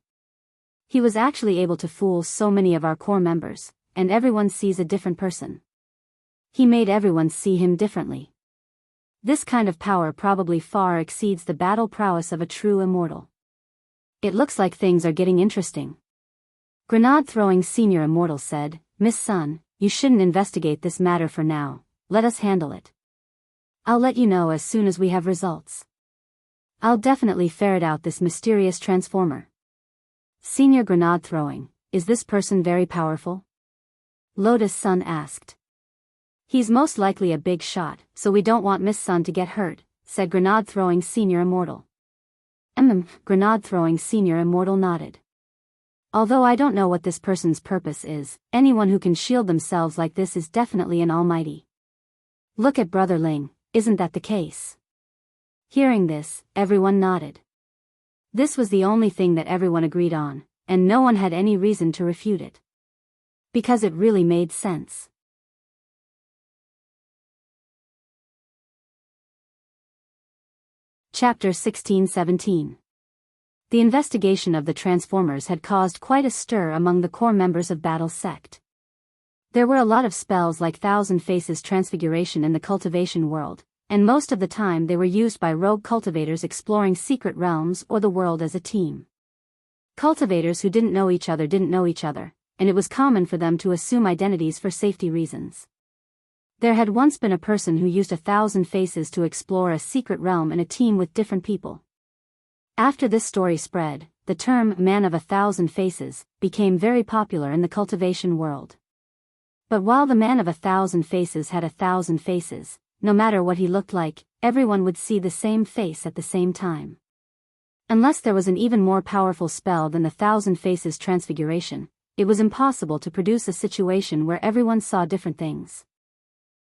He was actually able to fool so many of our core members, and everyone sees a different person. He made everyone see him differently. This kind of power probably far exceeds the battle prowess of a true immortal. It looks like things are getting interesting. Grenade Throwing Senior Immortal said, Miss Sun, you shouldn't investigate this matter for now, let us handle it. I'll let you know as soon as we have results. I'll definitely ferret out this mysterious transformer. Senior Grenade Throwing, is this person very powerful? Lotus Sun asked. He's most likely a big shot, so we don't want Miss Sun to get hurt, said Grenade Throwing Senior Immortal. Grenade Throwing Senior Immortal nodded. Although I don't know what this person's purpose is, anyone who can shield themselves like this is definitely an almighty. Look at Brother Ling, isn't that the case? Hearing this, everyone nodded. This was the only thing that everyone agreed on, and no one had any reason to refute it. Because it really made sense. Chapter 16-17. The investigation of the Transformers had caused quite a stir among the core members of Battle's sect. There were a lot of spells like Thousand Faces Transfiguration in the cultivation world, and most of the time they were used by rogue cultivators exploring secret realms or the world as a team. Cultivators who didn't know each other, and it was common for them to assume identities for safety reasons. There had once been a person who used 1,000 faces to explore a secret realm in a team with different people. After this story spread, the term "man of 1,000 faces" became very popular in the cultivation world. But while the man of 1,000 faces had 1,000 faces, no matter what he looked like, everyone would see the same face at the same time. Unless there was an even more powerful spell than the Thousand Faces Transfiguration, it was impossible to produce a situation where everyone saw different things.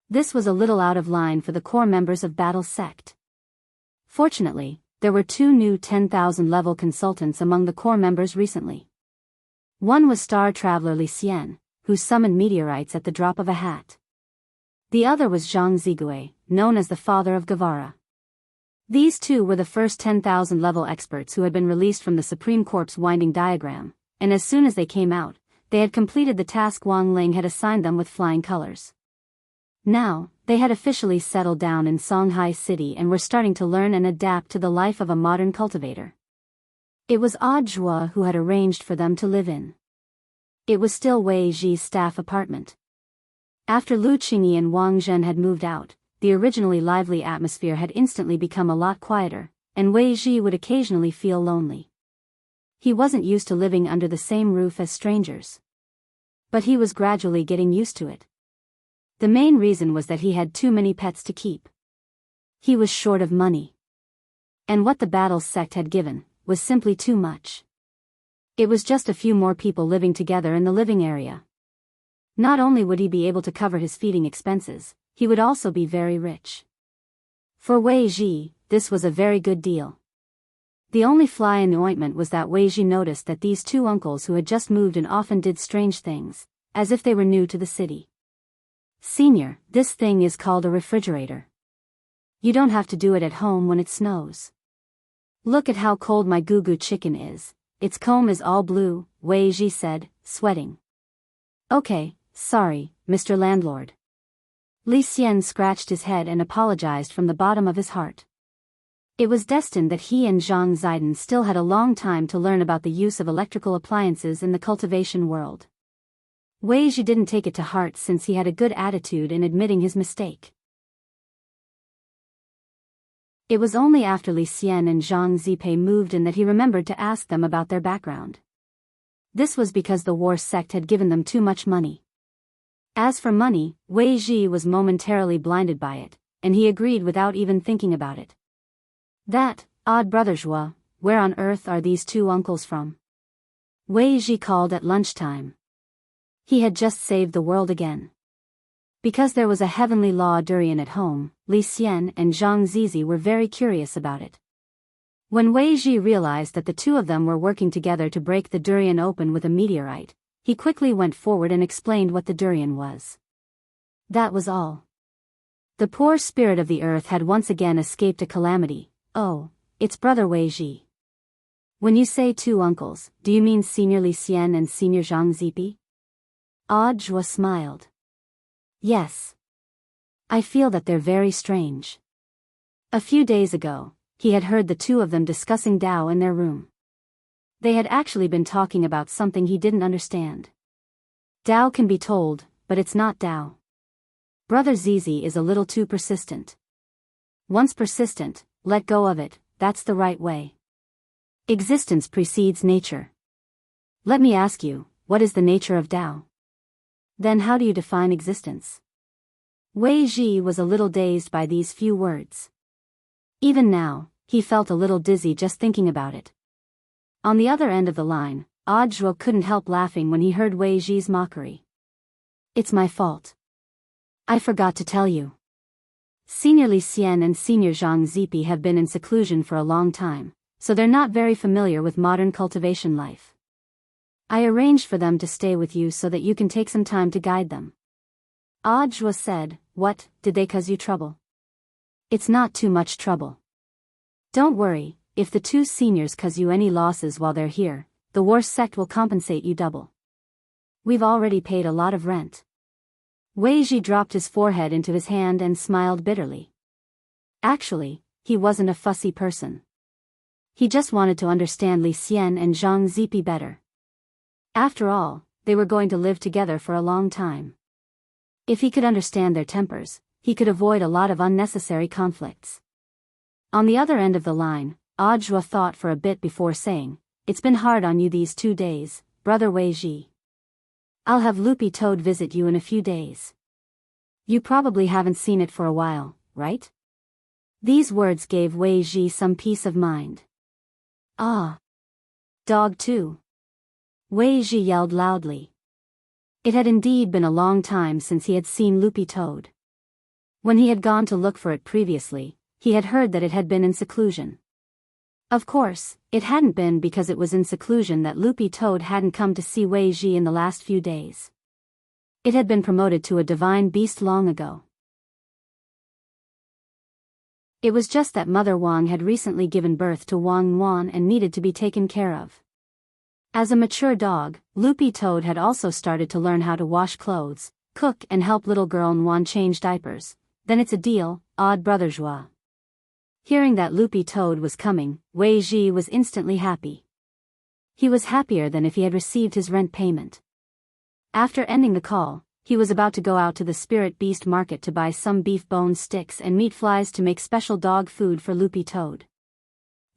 This was a little out of line for the core members of Battle's sect. Fortunately, there were 2 new 10,000 level consultants among the core members recently. One was Star Traveler Li Xian, who summoned meteorites at the drop of a hat. The other was Zhang Zigui, known as the Father of Guevara. These two were the first 10,000 level experts who had been released from the Supreme Corp's winding diagram, and as soon as they came out, they had completed the task Wang Ling had assigned them with flying colors. Now, they had officially settled down in Songhai City and were starting to learn and adapt to the life of a modern cultivator. It was Odd Zhua who had arranged for them to live in. It was still Wei Ji's staff apartment. After Lu Qingyi and Wang Zhen had moved out, the originally lively atmosphere had instantly become a lot quieter, and Wei Ji would occasionally feel lonely. He wasn't used to living under the same roof as strangers. But he was gradually getting used to it. The main reason was that he had too many pets to keep. He was short of money. And what the Battle sect had given was simply too much. It was just a few more people living together in the living area. Not only would he be able to cover his feeding expenses, he would also be very rich. For Wei Ji, this was a very good deal. The only fly in the ointment was that Wei Ji noticed that these 2 uncles who had just moved in often did strange things, as if they were new to the city. "Senior, this thing is called a refrigerator. You don't have to do it at home when it snows. Look at how cold my Gugu chicken is, its comb is all blue," Wei Ji said, sweating. "Okay, sorry, Mr. Landlord." Li Xian scratched his head and apologized from the bottom of his heart. It was destined that he and Zhang Ziden still had a long time to learn about the use of electrical appliances in the cultivation world. Wei Ji didn't take it to heart since he had a good attitude in admitting his mistake. It was only after Li Xian and Zhang Zipei moved in that he remembered to ask them about their background. This was because the war sect had given them too much money. As for money, Wei Ji was momentarily blinded by it, and he agreed without even thinking about it. "That, odd brother Zhua, where on earth are these 2 uncles from?" Wei Ji called at lunchtime. He had just saved the world again. Because there was a heavenly law durian at home, Li Xian and Zhang Zizi were very curious about it. When Wei Ji realized that the 2 of them were working together to break the durian open with a meteorite, he quickly went forward and explained what the durian was. That was all. The poor spirit of the earth had once again escaped a calamity. "Oh, it's brother Wei Ji. When you say 2 uncles, do you mean Senior Li Xian and Senior Zhang Zipi?" Odd Zhua smiled. "Yes. I feel that they're very strange." A few days ago, he had heard the 2 of them discussing Tao in their room. They had actually been talking about something he didn't understand. Tao can be told, but it's not Tao. Brother Zizi is a little too persistent. Once persistent, let go of it, that's the right way. Existence precedes nature. Let me ask you, what is the nature of Tao? Then how do you define existence? Wei Ji was a little dazed by these few words. Even now, he felt a little dizzy just thinking about it. On the other end of the line, Odd Zhuo couldn't help laughing when he heard Wei Ji's mockery. "It's my fault. I forgot to tell you. Senior Li Xian and Senior Zhang Zipi have been in seclusion for a long time, so they're not very familiar with modern cultivation life. I arranged for them to stay with you so that you can take some time to guide them." Odd Zhuo said, "What, did they cause you trouble?" "It's not too much trouble. Don't worry, if the two seniors cause you any losses while they're here, the worst sect will compensate you double. We've already paid a lot of rent. Wei Ji dropped his forehead into his hand and smiled bitterly. Actually, he wasn't a fussy person. He just wanted to understand Li Xian and Zhang Zipi better. After all, they were going to live together for a long time. If he could understand their tempers, he could avoid a lot of unnecessary conflicts. On the other end of the line, Audiobook thought for a bit before saying, "It's been hard on you these 2 days, brother Wei Ji. I'll have Loopy Toad visit you in a few days. You probably haven't seen it for a while, right?" These words gave Wei Ji some peace of mind. "Ah! Dog too!" Wei Ji yelled loudly. It had indeed been a long time since he had seen Loopy Toad. When he had gone to look for it previously, he had heard that it had been in seclusion. Of course, it hadn't been because it was in seclusion that Loopy Toad hadn't come to see Wei Ji in the last few days. It had been promoted to a divine beast long ago. It was just that Mother Wang had recently given birth to Wang Wan and needed to be taken care of. As a mature dog, Loopy Toad had also started to learn how to wash clothes, cook and help little girl Nwan change diapers. Then it's a deal, odd brother Joie. Hearing that Loopy Toad was coming, Wei Ji was instantly happy. He was happier than if he had received his rent payment. After ending the call, he was about to go out to the spirit beast market to buy some beef bone sticks and meat flies to make special dog food for Loopy Toad.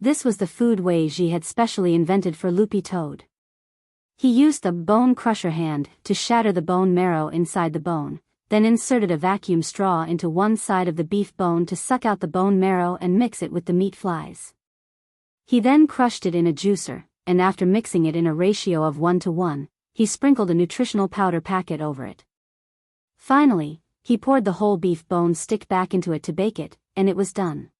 This was the food Wei Ji had specially invented for Loopy Toad. He used the bone crusher hand to shatter the bone marrow inside the bone, then inserted a vacuum straw into one side of the beef bone to suck out the bone marrow and mix it with the meat flies. He then crushed it in a juicer, and after mixing it in a ratio of 1:1, he sprinkled a nutritional powder packet over it. Finally, he poured the whole beef bone stick back into it to bake it, and it was done.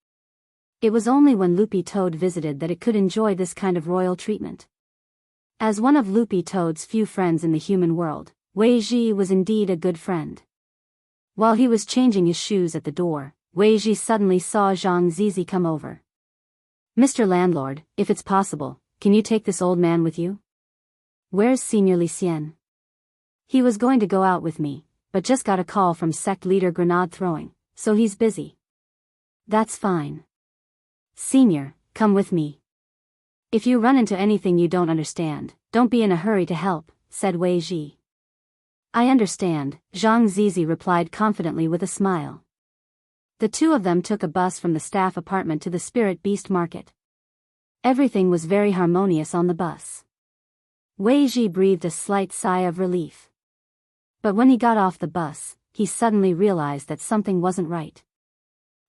It was only when Loopy Toad visited that it could enjoy this kind of royal treatment. As one of Loopy Toad's few friends in the human world, Wei Ji was indeed a good friend. While he was changing his shoes at the door, Wei Ji suddenly saw Zhang Zizi come over. "Mr. Landlord, if it's possible, can you take this old man with you?" "Where's Senior Li Xian?" "He was going to go out with me, but just got a call from sect leader Grenade Throwing, so he's busy." "That's fine. Senior, come with me. If you run into anything you don't understand, don't be in a hurry to help," said Wei Ji. "I understand," Zhang Zizi replied confidently with a smile. The two of them took a bus from the staff apartment to the spirit beast market. Everything was very harmonious on the bus. Wei Ji breathed a slight sigh of relief. But when he got off the bus, he suddenly realized that something wasn't right.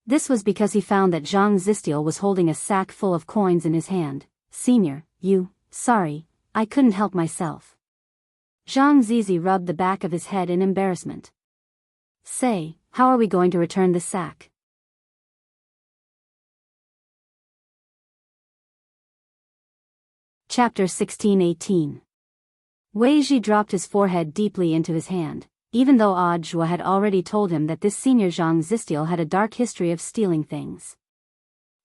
This was because he found that Zhang Zistiel was holding a sack full of coins in his hand. "Senior, sorry, I couldn't help myself." Zhang Zizi rubbed the back of his head in embarrassment. "Say, how are we going to return the sack?" Chapter 16-18. Wei Ji dropped his forehead deeply into his hand, even though Audiobook had already told him that this senior Zhang Zistiel had a dark history of stealing things.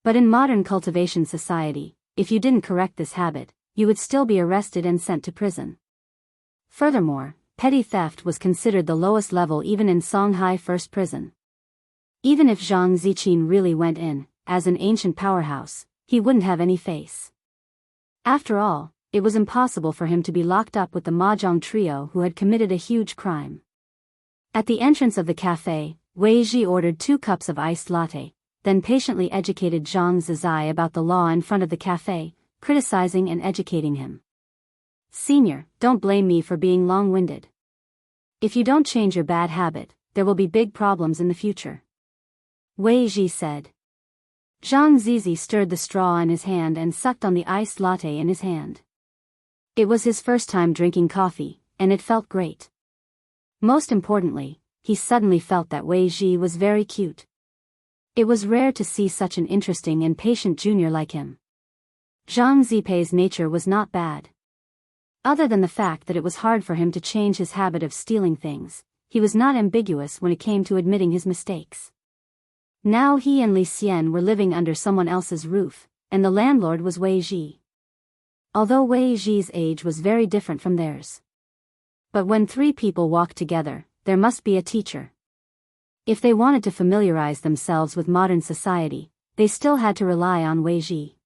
But in modern cultivation society, if you didn't correct this habit, you would still be arrested and sent to prison. Furthermore, petty theft was considered the lowest level even in Songhai First Prison. Even if Zhang Ziqin really went in, as an ancient powerhouse, he wouldn't have any face. After all, it was impossible for him to be locked up with the Mahjong trio who had committed a huge crime. At the entrance of the cafe, Wei Ji ordered 2 cups of iced latte, then patiently educated Zhang Zizai about the law in front of the cafe, criticizing and educating him. "Senior, don't blame me for being long-winded. If you don't change your bad habit, there will be big problems in the future," Wei Ji said. Zhang Zizi stirred the straw in his hand and sucked on the iced latte in his hand. It was his first time drinking coffee, and it felt great. Most importantly, he suddenly felt that Wei Ji was very cute. It was rare to see such an interesting and patient junior like him. Zhang Zipei's nature was not bad. Other than the fact that it was hard for him to change his habit of stealing things, he was not ambiguous when it came to admitting his mistakes. Now he and Li Xian were living under someone else's roof, and the landlord was Wei Ji. Although Wei Ji's age was very different from theirs. But when three people walk together, there must be a teacher. If they wanted to familiarize themselves with modern society, they still had to rely on Wei Ji.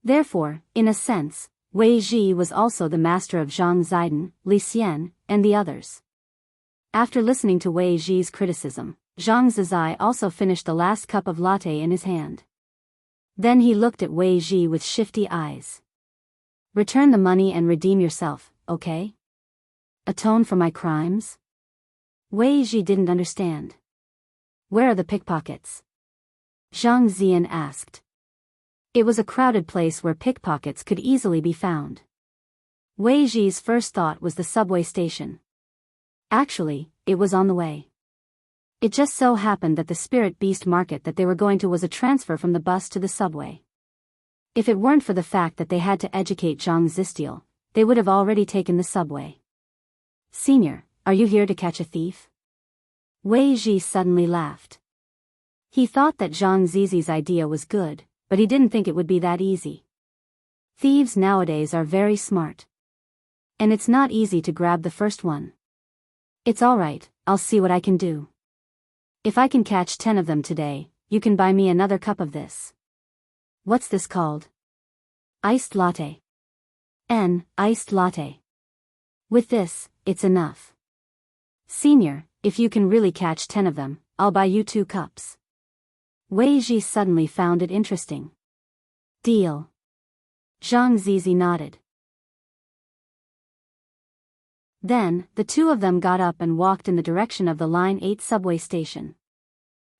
Therefore, in a sense, Wei Ji was also the master of Zhang Ziden, Li Xian, and the others. After listening to Wei Ji's criticism, Zhang Zizai also finished the last cup of latte in his hand. Then he looked at Wei Ji with shifty eyes. Return the money and redeem yourself, okay? Atone for my crimes? Wei Ji didn't understand. Where are the pickpockets? Zhang Ziyan asked. It was a crowded place where pickpockets could easily be found. Wei Ji's first thought was the subway station. Actually, it was on the way. It just so happened that the spirit beast market that they were going to was a transfer from the bus to the subway. If it weren't for the fact that they had to educate Zhang Zistiel, they would have already taken the subway. Senior, are you here to catch a thief? Wei Ji suddenly laughed. He thought that Zhang Zizi's idea was good, but he didn't think it would be that easy. Thieves nowadays are very smart. And it's not easy to grab the first one. It's alright, I'll see what I can do. If I can catch 10 of them today, you can buy me another cup of this. What's this called? Iced latte. Iced latte. With this, it's enough. Senior, if you can really catch 10 of them, I'll buy you 2 cups. Wei Ji suddenly found it interesting. Deal. Zhang Zizi nodded. Then, the two of them got up and walked in the direction of the Line 8 subway station.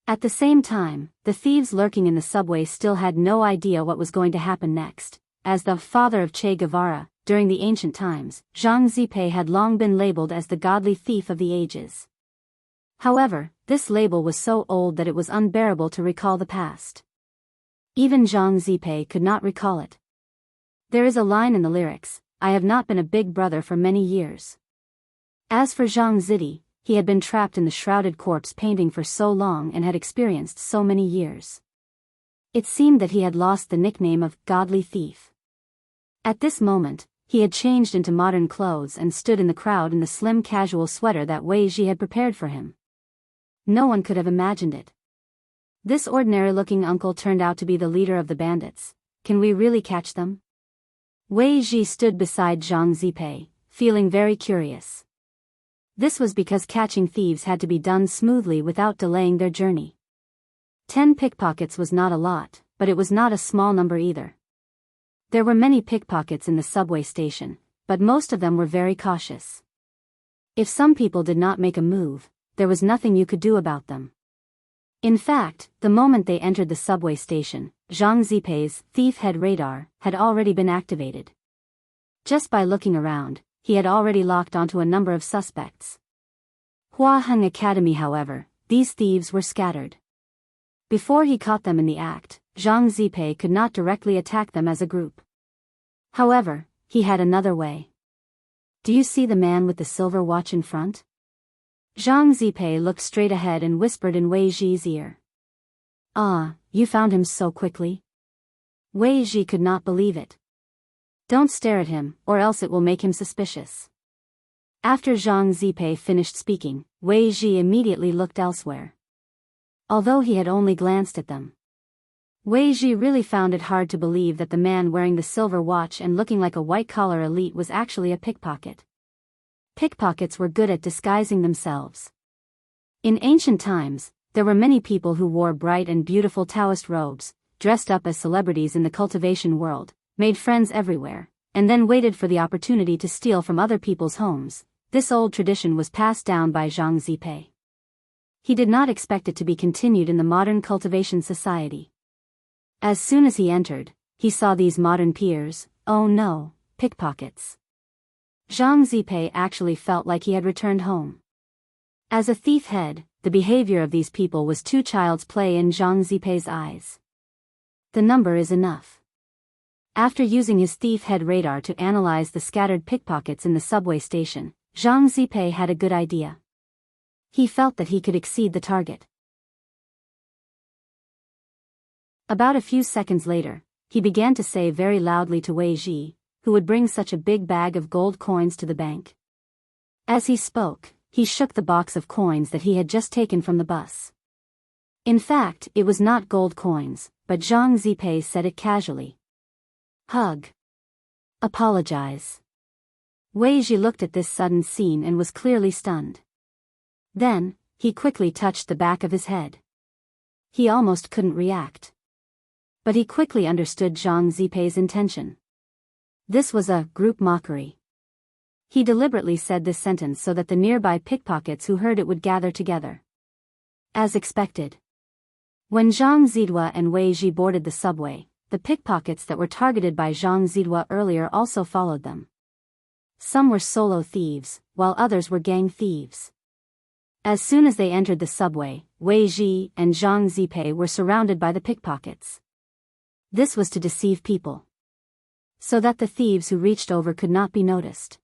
At the same time, the thieves lurking in the subway still had no idea what was going to happen next. As the father of Che Guevara, during the ancient times, Zhang Zipei had long been labeled as the godly thief of the ages. However, this label was so old that it was unbearable to recall the past. Even Zhang Zipei could not recall it. There is a line in the lyrics, "I have not been a big brother for many years." As for Zhang Zidi, he had been trapped in the shrouded corpse painting for so long and had experienced so many years. It seemed that he had lost the nickname of godly thief. At this moment, he had changed into modern clothes and stood in the crowd in the slim casual sweater that Wei Ji had prepared for him. No one could have imagined it. This ordinary-looking uncle turned out to be the leader of the bandits. Can we really catch them? Wei Ji stood beside Zhang Zipei, feeling very curious. This was because catching thieves had to be done smoothly without delaying their journey. 10 pickpockets was not a lot, but it was not a small number either. There were many pickpockets in the subway station, but most of them were very cautious. If some people did not make a move, there was nothing you could do about them. In fact, the moment they entered the subway station, Zhang Zipei's thief head radar had already been activated. Just by looking around, he had already locked onto a number of suspects. Hua Heng Academy, however, these thieves were scattered. Before he caught them in the act, Zhang Zipei could not directly attack them as a group. However, he had another way. Do you see the man with the silver watch in front? Zhang Zipei looked straight ahead and whispered in Wei Ji's ear. Ah, you found him so quickly? Wei Ji could not believe it. Don't stare at him, or else it will make him suspicious. After Zhang Zipei finished speaking, Wei Ji immediately looked elsewhere. Although he had only glanced at them, Wei Ji really found it hard to believe that the man wearing the silver watch and looking like a white-collar elite was actually a pickpocket. Pickpockets were good at disguising themselves. In ancient times, there were many people who wore bright and beautiful Taoist robes, dressed up as celebrities in the cultivation world, made friends everywhere, and then waited for the opportunity to steal from other people's homes. This old tradition was passed down by Zhang Zipei. He did not expect it to be continued in the modern cultivation society. As soon as he entered, he saw these modern peers, oh no, pickpockets. Zhang Zipei actually felt like he had returned home. As a thief head, the behavior of these people was too child's play in Zhang Zipei's eyes. The number is enough. After using his thief head radar to analyze the scattered pickpockets in the subway station, Zhang Zipei had a good idea. He felt that he could exceed the target. About a few seconds later, he began to say very loudly to Wei Ji, who would bring such a big bag of gold coins to the bank. As he spoke, he shook the box of coins that he had just taken from the bus. In fact, it was not gold coins, but Zhang Zipei said it casually. Hug. Apologize. Wei Ji looked at this sudden scene and was clearly stunned. Then, he quickly touched the back of his head. He almost couldn't react. But he quickly understood Zhang Zipei's intention. This was a group mockery. He deliberately said this sentence so that the nearby pickpockets who heard it would gather together. As expected. When Zhang Zidua and Wei Ji boarded the subway, the pickpockets that were targeted by Zhang Zidua earlier also followed them. Some were solo thieves, while others were gang thieves. As soon as they entered the subway, Wei Ji and Zhang Zipei were surrounded by the pickpockets. This was to deceive people, so that the thieves who reached over could not be noticed.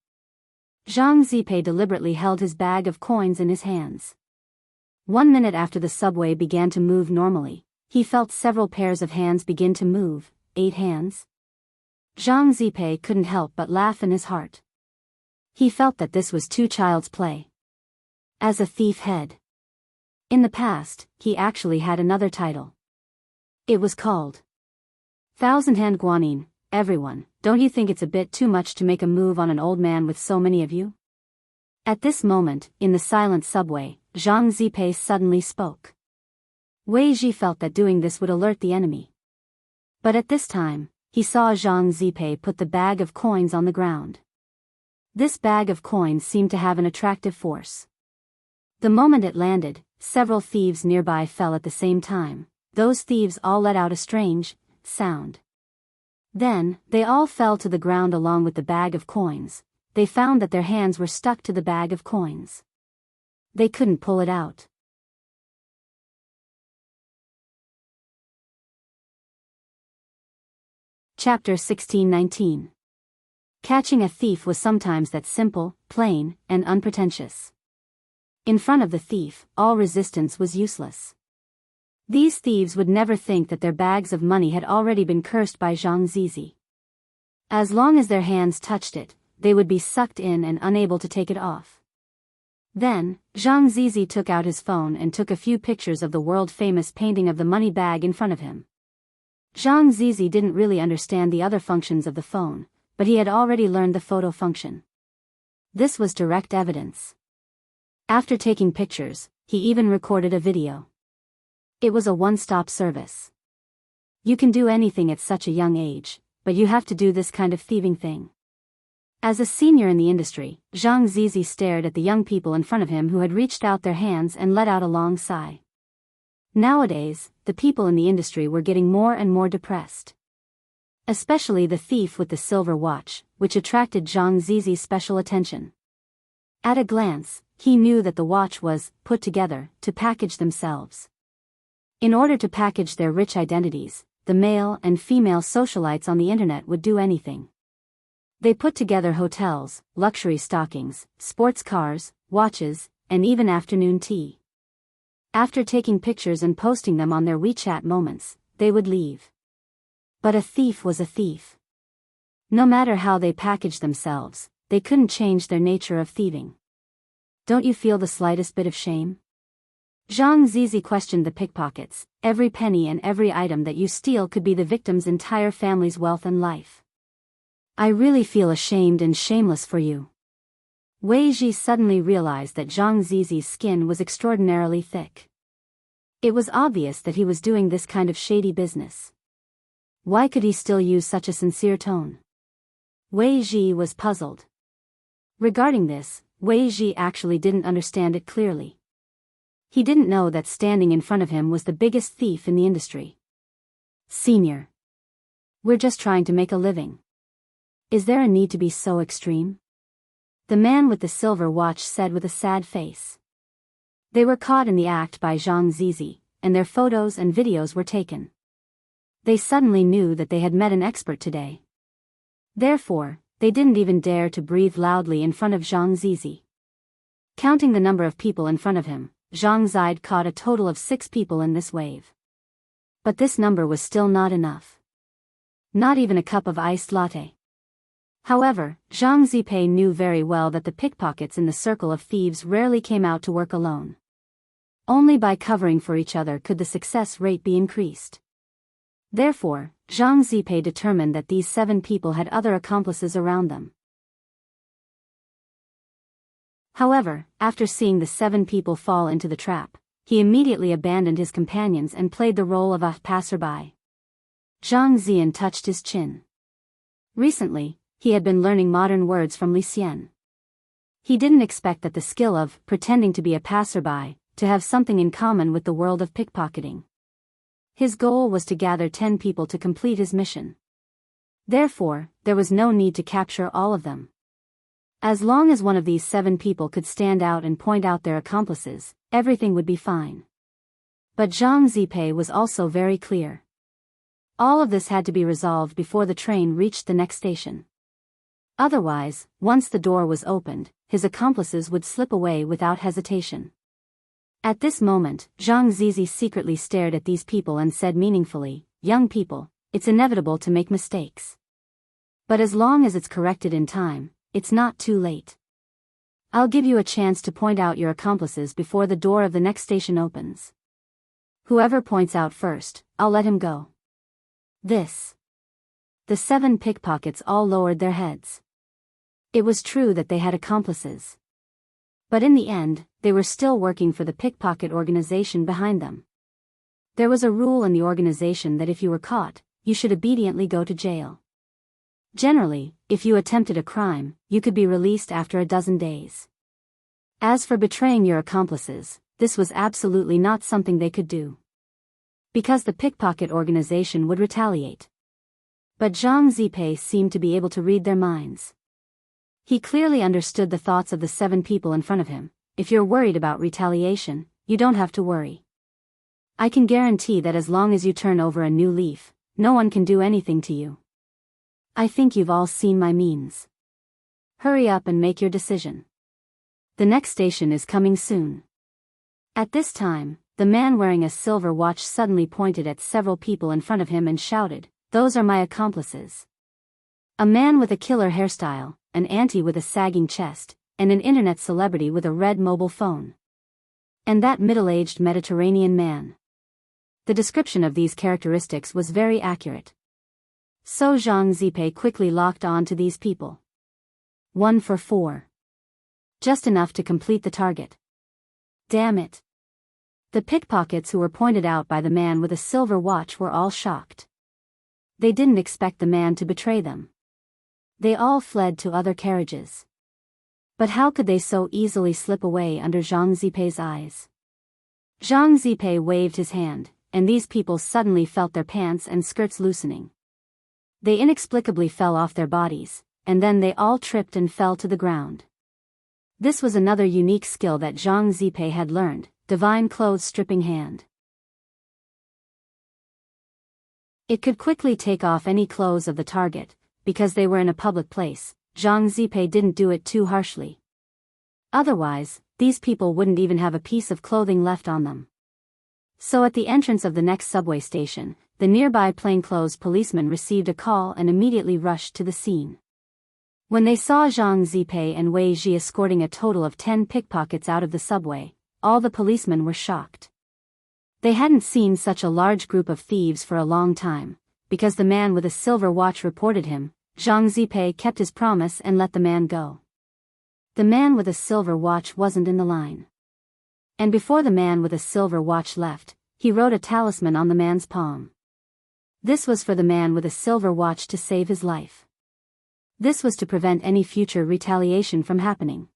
Zhang Zipei deliberately held his bag of coins in his hands. 1 minute after the subway began to move normally, he felt several pairs of hands begin to move. 8 hands? Zhang Zipei couldn't help but laugh in his heart. He felt that this was too child's play. As a thief head. In the past, he actually had another title. It was called Thousand-Hand Guanyin. Everyone, don't you think it's a bit too much to make a move on an old man with so many of you? At this moment, in the silent subway, Zhang Zipei suddenly spoke. Wei Ji felt that doing this would alert the enemy. But at this time, he saw Zhang Zipei put the bag of coins on the ground. This bag of coins seemed to have an attractive force. The moment it landed, several thieves nearby fell at the same time. Those thieves all let out a strange sound. Then, they all fell to the ground along with the bag of coins. They found that their hands were stuck to the bag of coins. They couldn't pull it out. Chapter 16-19. Catching a thief was sometimes that simple, plain, and unpretentious. In front of the thief, all resistance was useless. These thieves would never think that their bags of money had already been cursed by Zhang Zizi. As long as their hands touched it, they would be sucked in and unable to take it off. Then, Zhang Zizi took out his phone and took a few pictures of the world-famous painting of the money bag in front of him. Zhang Zizi didn't really understand the other functions of the phone, but he had already learned the photo function. This was direct evidence. After taking pictures, he even recorded a video. It was a one-stop service. You can do anything at such a young age, but you have to do this kind of thieving thing. As a senior in the industry, Zhang Zizi stared at the young people in front of him who had reached out their hands and let out a long sigh. Nowadays, the people in the industry were getting more and more depressed. Especially the thief with the silver watch, which attracted Zhang Zizi's special attention. At a glance, he knew that the watch was put together to package themselves. In order to package their rich identities, the male and female socialites on the internet would do anything. They put together hotels, luxury stockings, sports cars, watches, and even afternoon tea. After taking pictures and posting them on their WeChat moments, they would leave. But a thief was a thief. No matter how they packaged themselves, they couldn't change their nature of thieving. Don't you feel the slightest bit of shame? Zhang Zizi questioned the pickpockets. Every penny and every item that you steal could be the victim's entire family's wealth and life. I really feel ashamed and shameless for you. Wei Ji suddenly realized that Zhang Zizi's skin was extraordinarily thick. It was obvious that he was doing this kind of shady business. Why could he still use such a sincere tone? Wei Ji was puzzled. Regarding this, Wei Ji actually didn't understand it clearly. He didn't know that standing in front of him was the biggest thief in the industry. Senior. We're just trying to make a living. Is there a need to be so extreme? The man with the silver watch said with a sad face. They were caught in the act by Zhang Zizi, and their photos and videos were taken. They suddenly knew that they had met an expert today. Therefore, they didn't even dare to breathe loudly in front of Zhang Zizi. Counting the number of people in front of him, Zhang Zide caught a total of 6 people in this wave. But this number was still not enough. Not even a cup of iced latte. However, Zhang Zipei knew very well that the pickpockets in the circle of thieves rarely came out to work alone. Only by covering for each other could the success rate be increased. Therefore, Zhang Zipei determined that these 7 people had other accomplices around them. However, after seeing the 7 people fall into the trap, he immediately abandoned his companions and played the role of a passerby. Zhang Zian touched his chin. Recently, he had been learning modern words from Li Xian. He didn't expect that the skill of pretending to be a passerby to have something in common with the world of pickpocketing. His goal was to gather 10 people to complete his mission. Therefore, there was no need to capture all of them. As long as one of these 7 people could stand out and point out their accomplices, everything would be fine. But Zhang Zipei was also very clear. All of this had to be resolved before the train reached the next station. Otherwise, once the door was opened, his accomplices would slip away without hesitation. At this moment, Zhang Zizi secretly stared at these people and said meaningfully, "Young people, it's inevitable to make mistakes. But as long as it's corrected in time, it's not too late. I'll give you a chance to point out your accomplices before the door of the next station opens. Whoever points out first, I'll let him go." This. The 7 pickpockets all lowered their heads. It was true that they had accomplices. But in the end, they were still working for the pickpocket organization behind them. There was a rule in the organization that if you were caught, you should obediently go to jail. Generally, if you attempted a crime, you could be released after a dozen days. As for betraying your accomplices, this was absolutely not something they could do. Because the pickpocket organization would retaliate. But Zhang Zipei seemed to be able to read their minds. He clearly understood the thoughts of the 7 people in front of him. If you're worried about retaliation, you don't have to worry. I can guarantee that as long as you turn over a new leaf, no one can do anything to you. I think you've all seen my means. Hurry up and make your decision. The next station is coming soon. At this time, the man wearing a silver watch suddenly pointed at several people in front of him and shouted, "Those are my accomplices." A man with a killer hairstyle, an auntie with a sagging chest, and an internet celebrity with a red mobile phone. And that middle-aged Mediterranean man. The description of these characteristics was very accurate. So Zhang Zipei quickly locked on to these people. 1 for 4. Just enough to complete the target. Damn it. The pickpockets who were pointed out by the man with a silver watch were all shocked. They didn't expect the man to betray them. They all fled to other carriages. But how could they so easily slip away under Zhang Zipei's eyes? Zhang Zipei waved his hand, and these people suddenly felt their pants and skirts loosening. They inexplicably fell off their bodies, and then they all tripped and fell to the ground. This was another unique skill that Zhang Zipei had learned, divine clothes stripping hand. It could quickly take off any clothes of the target. Because they were in a public place, Zhang Zipei didn't do it too harshly. Otherwise, these people wouldn't even have a piece of clothing left on them. So at the entrance of the next subway station, the nearby plainclothes policeman received a call and immediately rushed to the scene. When they saw Zhang Zipei and Wei Ji escorting a total of 10 pickpockets out of the subway, all the policemen were shocked. They hadn't seen such a large group of thieves for a long time. Because the man with a silver watch reported him, Zhang Zipei kept his promise and let the man go. The man with a silver watch wasn't in the line. And before the man with a silver watch left, he wrote a talisman on the man's palm. This was for the man with a silver watch to save his life. This was to prevent any future retaliation from happening.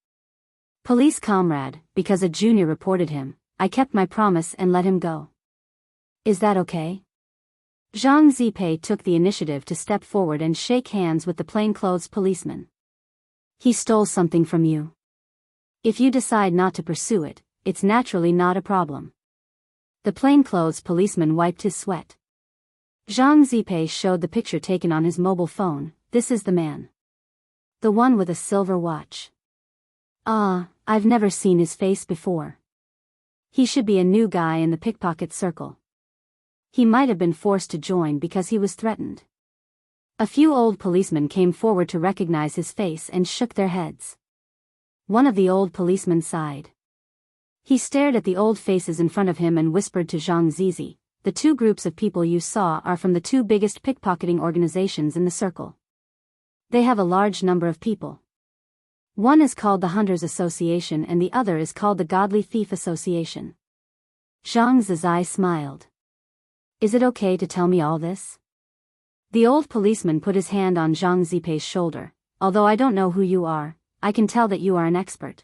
"Police comrade, because a junior reported him, I kept my promise and let him go. Is that okay?" Zhang Zipei took the initiative to step forward and shake hands with the plainclothes policeman. "He stole something from you. If you decide not to pursue it, it's naturally not a problem." The plainclothes policeman wiped his sweat. Zhang Zipei showed the picture taken on his mobile phone. "This is the man. The one with a silver watch. Ah, I've never seen his face before. He should be a new guy in the pickpocket circle. He might have been forced to join because he was threatened. A few old policemen came forward to recognize his face and shook their heads. One of the old policemen sighed. He stared at the old faces in front of him and whispered to Zhang Zizi, "The two groups of people you saw are from the two biggest pickpocketing organizations in the circle. They have a large number of people. One is called the Hunters Association and the other is called the Godly Thief Association." Zhang Zizi smiled. "Is it okay to tell me all this?" The old policeman put his hand on Zhang Zipei's shoulder. "Although I don't know who you are, I can tell that you are an expert.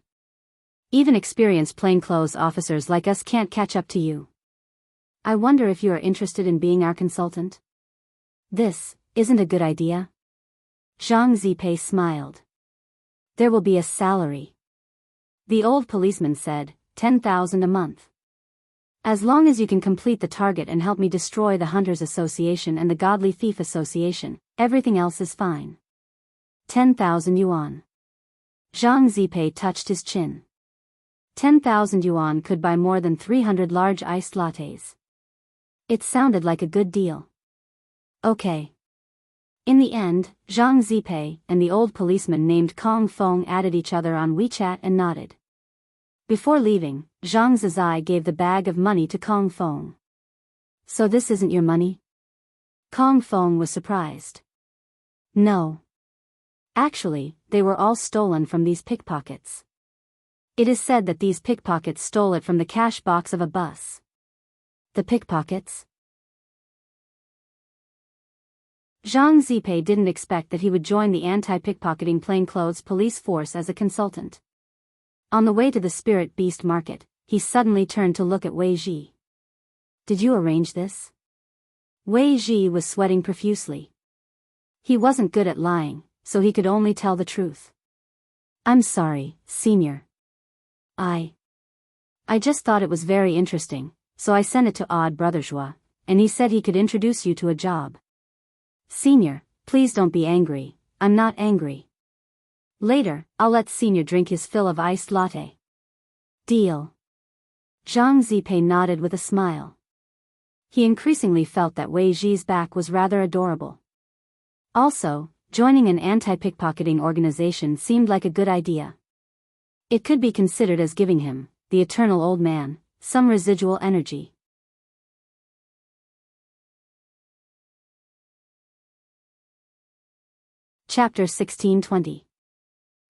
Even experienced plainclothes officers like us can't catch up to you. I wonder if you are interested in being our consultant?" "This isn't a good idea." Zhang Zipei smiled. "There will be a salary." The old policeman said, 10,000 a month. "As long as you can complete the target and help me destroy the Hunters Association and the Godly Thief Association, everything else is fine." 10,000 yuan. Zhang Zipei touched his chin. 10,000 yuan could buy more than 300 large iced lattes. It sounded like a good deal. Okay. In the end, Zhang Zipei and the old policeman named Kong Feng added each other on WeChat and nodded. Before leaving, Zhang Zizi gave the bag of money to Kong Feng. "So this isn't your money?" Kong Feng was surprised. "No. Actually, they were all stolen from these pickpockets. It is said that these pickpockets stole it from the cash box of a bus." "The pickpockets?" Zhang Zipei didn't expect that he would join the anti-pickpocketing plainclothes police force as a consultant. On the way to the spirit beast market, he suddenly turned to look at Wei Ji. "Did you arrange this?" Wei Ji was sweating profusely. He wasn't good at lying, so he could only tell the truth. "I'm sorry, Senior. I just thought it was very interesting, so I sent it to Odd Brotherjois, and he said he could introduce you to a job." "Senior, please don't be angry, I'm not angry. Later, I'll let Senior drink his fill of iced latte." "Deal." Zhang Zipei nodded with a smile. He increasingly felt that Wei Ji's back was rather adorable. Also, joining an anti-pickpocketing organization seemed like a good idea. It could be considered as giving him, the eternal old man, some residual energy. Chapter 1620.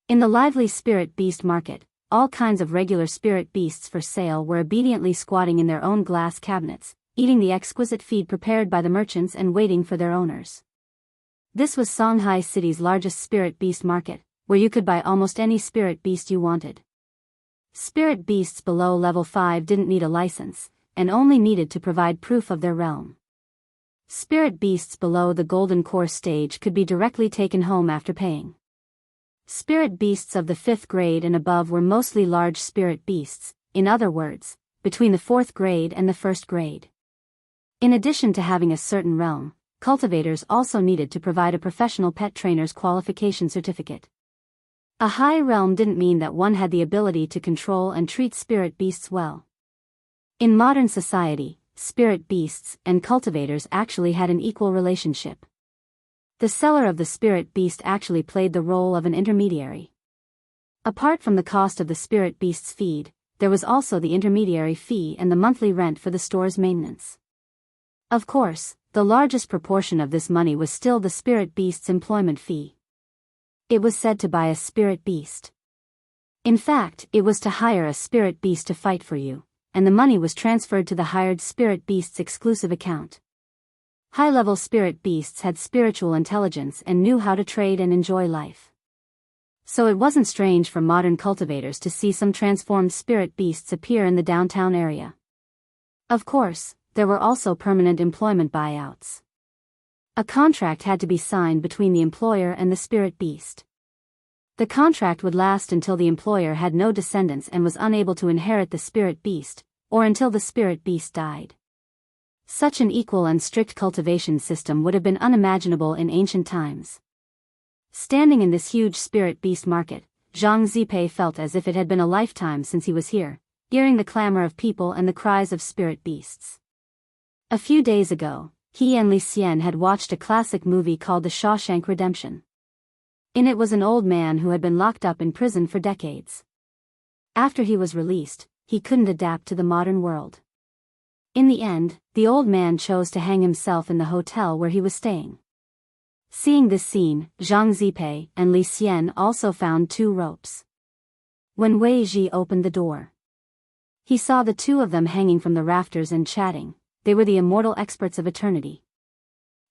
In the lively spirit beast market, all kinds of regular spirit beasts for sale were obediently squatting in their own glass cabinets, eating the exquisite feed prepared by the merchants and waiting for their owners. This was Shanghai City's largest spirit beast market, where you could buy almost any spirit beast you wanted. Spirit beasts below level 5 didn't need a license, and only needed to provide proof of their realm. Spirit beasts below the Golden Core stage could be directly taken home after paying. Spirit beasts of the 5th grade and above were mostly large spirit beasts, in other words, between the 4th grade and the 1st grade. In addition to having a certain realm, cultivators also needed to provide a professional pet trainer's qualification certificate. A high realm didn't mean that one had the ability to control and treat spirit beasts well. In modern society, spirit beasts and cultivators actually had an equal relationship. The seller of the spirit beast actually played the role of an intermediary. Apart from the cost of the spirit beast's feed, there was also the intermediary fee and the monthly rent for the store's maintenance. Of course, the largest proportion of this money was still the spirit beast's employment fee. It was said to buy a spirit beast. In fact, it was to hire a spirit beast to fight for you, and the money was transferred to the hired spirit beast's exclusive account. High-level spirit beasts had spiritual intelligence and knew how to trade and enjoy life. So it wasn't strange for modern cultivators to see some transformed spirit beasts appear in the downtown area. Of course, there were also permanent employment buyouts. A contract had to be signed between the employer and the spirit beast. The contract would last until the employer had no descendants and was unable to inherit the spirit beast, or until the spirit beast died. Such an equal and strict cultivation system would have been unimaginable in ancient times. Standing in this huge spirit beast market, Zhang Zipei felt as if it had been a lifetime since he was here, hearing the clamor of people and the cries of spirit beasts. A few days ago, he and Li Xian had watched a classic movie called The Shawshank Redemption. In it was an old man who had been locked up in prison for decades. After he was released, he couldn't adapt to the modern world. In the end, the old man chose to hang himself in the hotel where he was staying. Seeing this scene, Zhang Zipei and Li Xian also found 2 ropes. When Wei Ji opened the door, he saw the 2 of them hanging from the rafters and chatting. They were the immortal experts of eternity.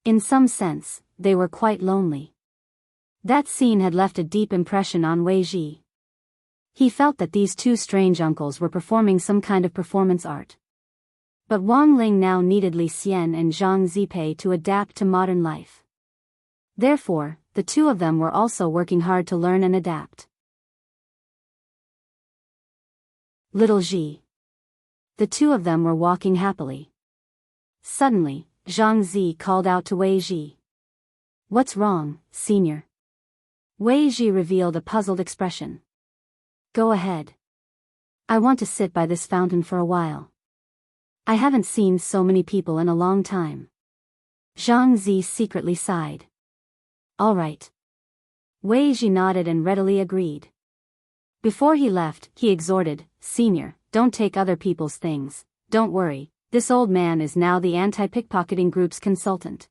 In some sense, they were quite lonely. That scene had left a deep impression on Wei Ji. He felt that these 2 strange uncles were performing some kind of performance art. But Wang Ling now needed Li Xian and Zhang Zipei to adapt to modern life. Therefore, the 2 of them were also working hard to learn and adapt. Little Ji. The 2 of them were walking happily. Suddenly, Zhang Zi called out to Wei Ji. "What's wrong, senior?" Wei Ji revealed a puzzled expression. "Go ahead. I want to sit by this fountain for a while. I haven't seen so many people in a long time." Zhang Zi secretly sighed. "All right." Wei Ji nodded and readily agreed. Before he left, he exhorted, "Senior, don't take other people's things. Don't worry, this old man is now the anti-pickpocketing group's consultant."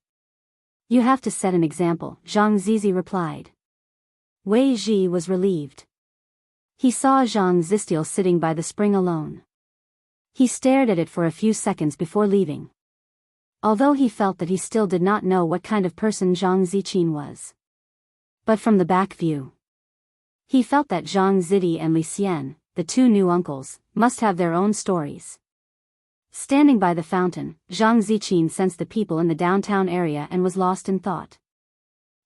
"You have to set an example," Zhang Zizi replied. Wei Ji was relieved. He saw Zhang Zistil sitting by the spring alone. He stared at it for a few seconds before leaving. Although he felt that he still did not know what kind of person Zhang Ziqin was. But from the back view, he felt that Zhang Zidi and Li Xian, the 2 new uncles, must have their own stories. Standing by the fountain, Zhang Ziqin sensed the people in the downtown area and was lost in thought.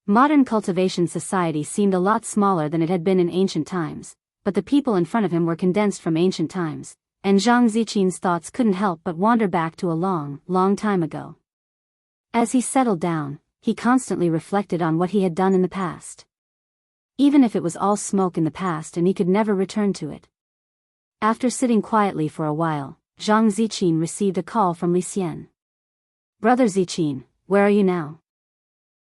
Modern cultivation society seemed a lot smaller than it had been in ancient times, but the people in front of him were condensed from ancient times, and Zhang Ziqin's thoughts couldn't help but wander back to a long, long time ago. As he settled down, he constantly reflected on what he had done in the past. Even if it was all smoke in the past and he could never return to it. After sitting quietly for a while, Zhang Ziqin received a call from Li Xian. "Brother Ziqin, where are you now?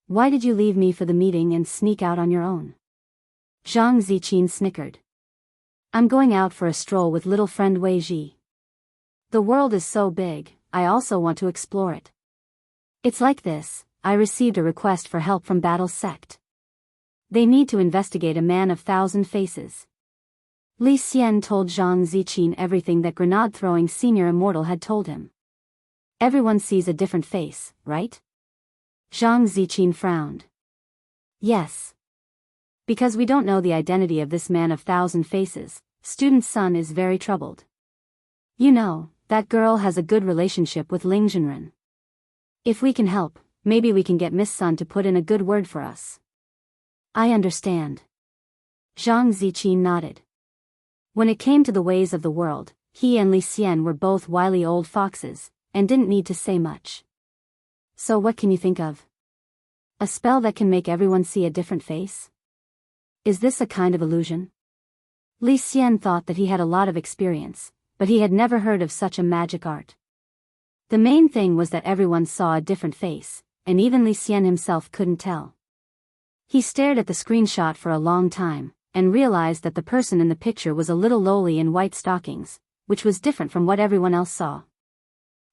Why did you leave me for the meeting and sneak out on your own?" Zhang Ziqin snickered. "I'm going out for a stroll with little friend Wei Ji. The world is so big, I also want to explore it. It's like this, I received a request for help from Battle's sect. They need to investigate a man of 1,000 faces." Li Xian told Zhang Ziqin everything that grenade-throwing senior immortal had told him. "Everyone sees a different face, right?" Zhang Ziqin frowned. "Yes. Because we don't know the identity of this man of 1,000 faces, student Sun is very troubled. You know, that girl has a good relationship with Ling Zhenren. If we can help, maybe we can get Miss Sun to put in a good word for us." "I understand." Zhang Ziqin nodded. When it came to the ways of the world, he and Li Xian were both wily old foxes, and didn't need to say much. "So what can you think of? A spell that can make everyone see a different face? Is this a kind of illusion?" Li Xian thought that he had a lot of experience, but he had never heard of such a magic art. The main thing was that everyone saw a different face, and even Li Xian himself couldn't tell. He stared at the screenshot for a long time, and realized that the person in the picture was a little lowly in white stockings, which was different from what everyone else saw.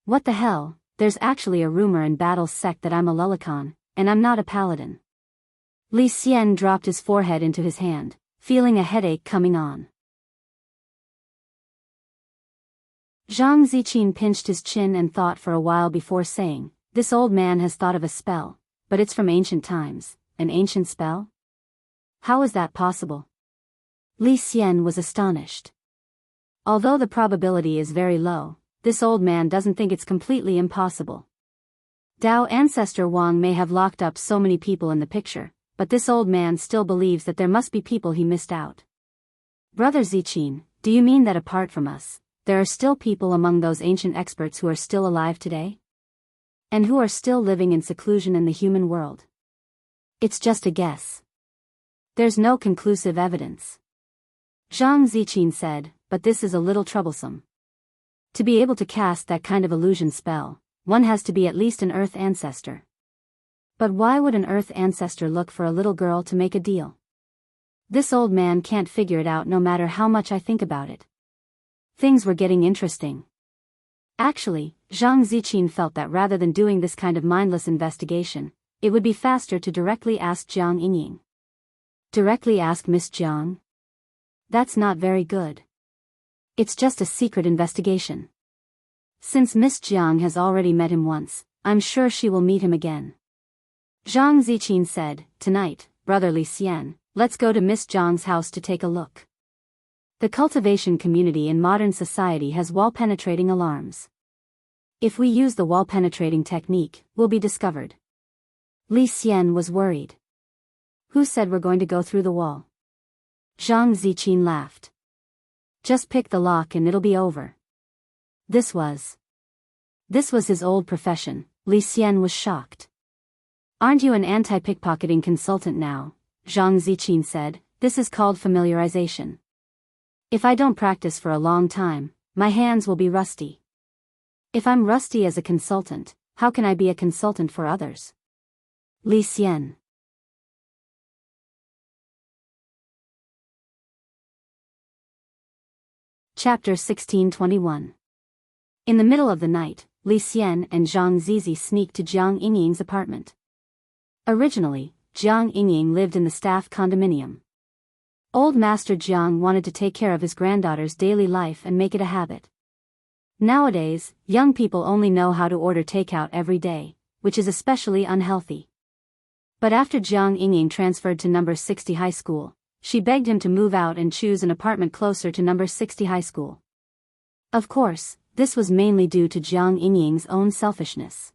"What the hell, there's actually a rumor in Battle's sect that I'm a Lullicon, and I'm not a paladin." Li Xian dropped his forehead into his hand, feeling a headache coming on. Zhang Ziqin pinched his chin and thought for a while before saying, "This old man has thought of a spell, but it's from ancient times. An ancient spell? How is that possible?" Li Xian was astonished. Although the probability is very low, this old man doesn't think it's completely impossible. Dao ancestor Wang may have locked up so many people in the picture, but this old man still believes that there must be people he missed out. "Brother Ziqin, do you mean that apart from us, there are still people among those ancient experts who are still alive today? And who are still living in seclusion in the human world?" "It's just a guess. There's no conclusive evidence," Zhang Ziqin said, "but this is a little troublesome. To be able to cast that kind of illusion spell, one has to be at least an Earth ancestor. But why would an Earth ancestor look for a little girl to make a deal? This old man can't figure it out no matter how much I think about it. Things were getting interesting. Actually, Zhang Ziqin felt that rather than doing this kind of mindless investigation, it would be faster to directly ask Jiang Yingying. Directly ask Miss Jiang? That's not very good. It's just a secret investigation. Since Miss Jiang has already met him once, I'm sure she will meet him again. Zhang Ziqin said, "Tonight, Brother Li Xian, let's go to Miss Jiang's house to take a look." The cultivation community in modern society has wall-penetrating alarms. If we use the wall-penetrating technique, we'll be discovered. Li Xian was worried. Who said we're going to go through the wall? Zhang Ziqin laughed. Just pick the lock and it'll be over. This was his old profession. Li Xian was shocked. Aren't you an anti-pickpocketing consultant now? Zhang Ziqin said, "This is called familiarization. If I don't practice for a long time, my hands will be rusty. If I'm rusty as a consultant, how can I be a consultant for others?" Li Xian. Chapter 1621. In the middle of the night, Li Xian and Zhang Zizi sneaked to Jiang Yingying's apartment. Originally, Jiang Yingying lived in the staff condominium. Old Master Jiang wanted to take care of his granddaughter's daily life and make it a habit. Nowadays, young people only know how to order takeout every day, which is especially unhealthy. But after Jiang Yingying transferred to number 60 high school, she begged him to move out and choose an apartment closer to number 60 high school. Of course, this was mainly due to Jiang Yingying's own selfishness.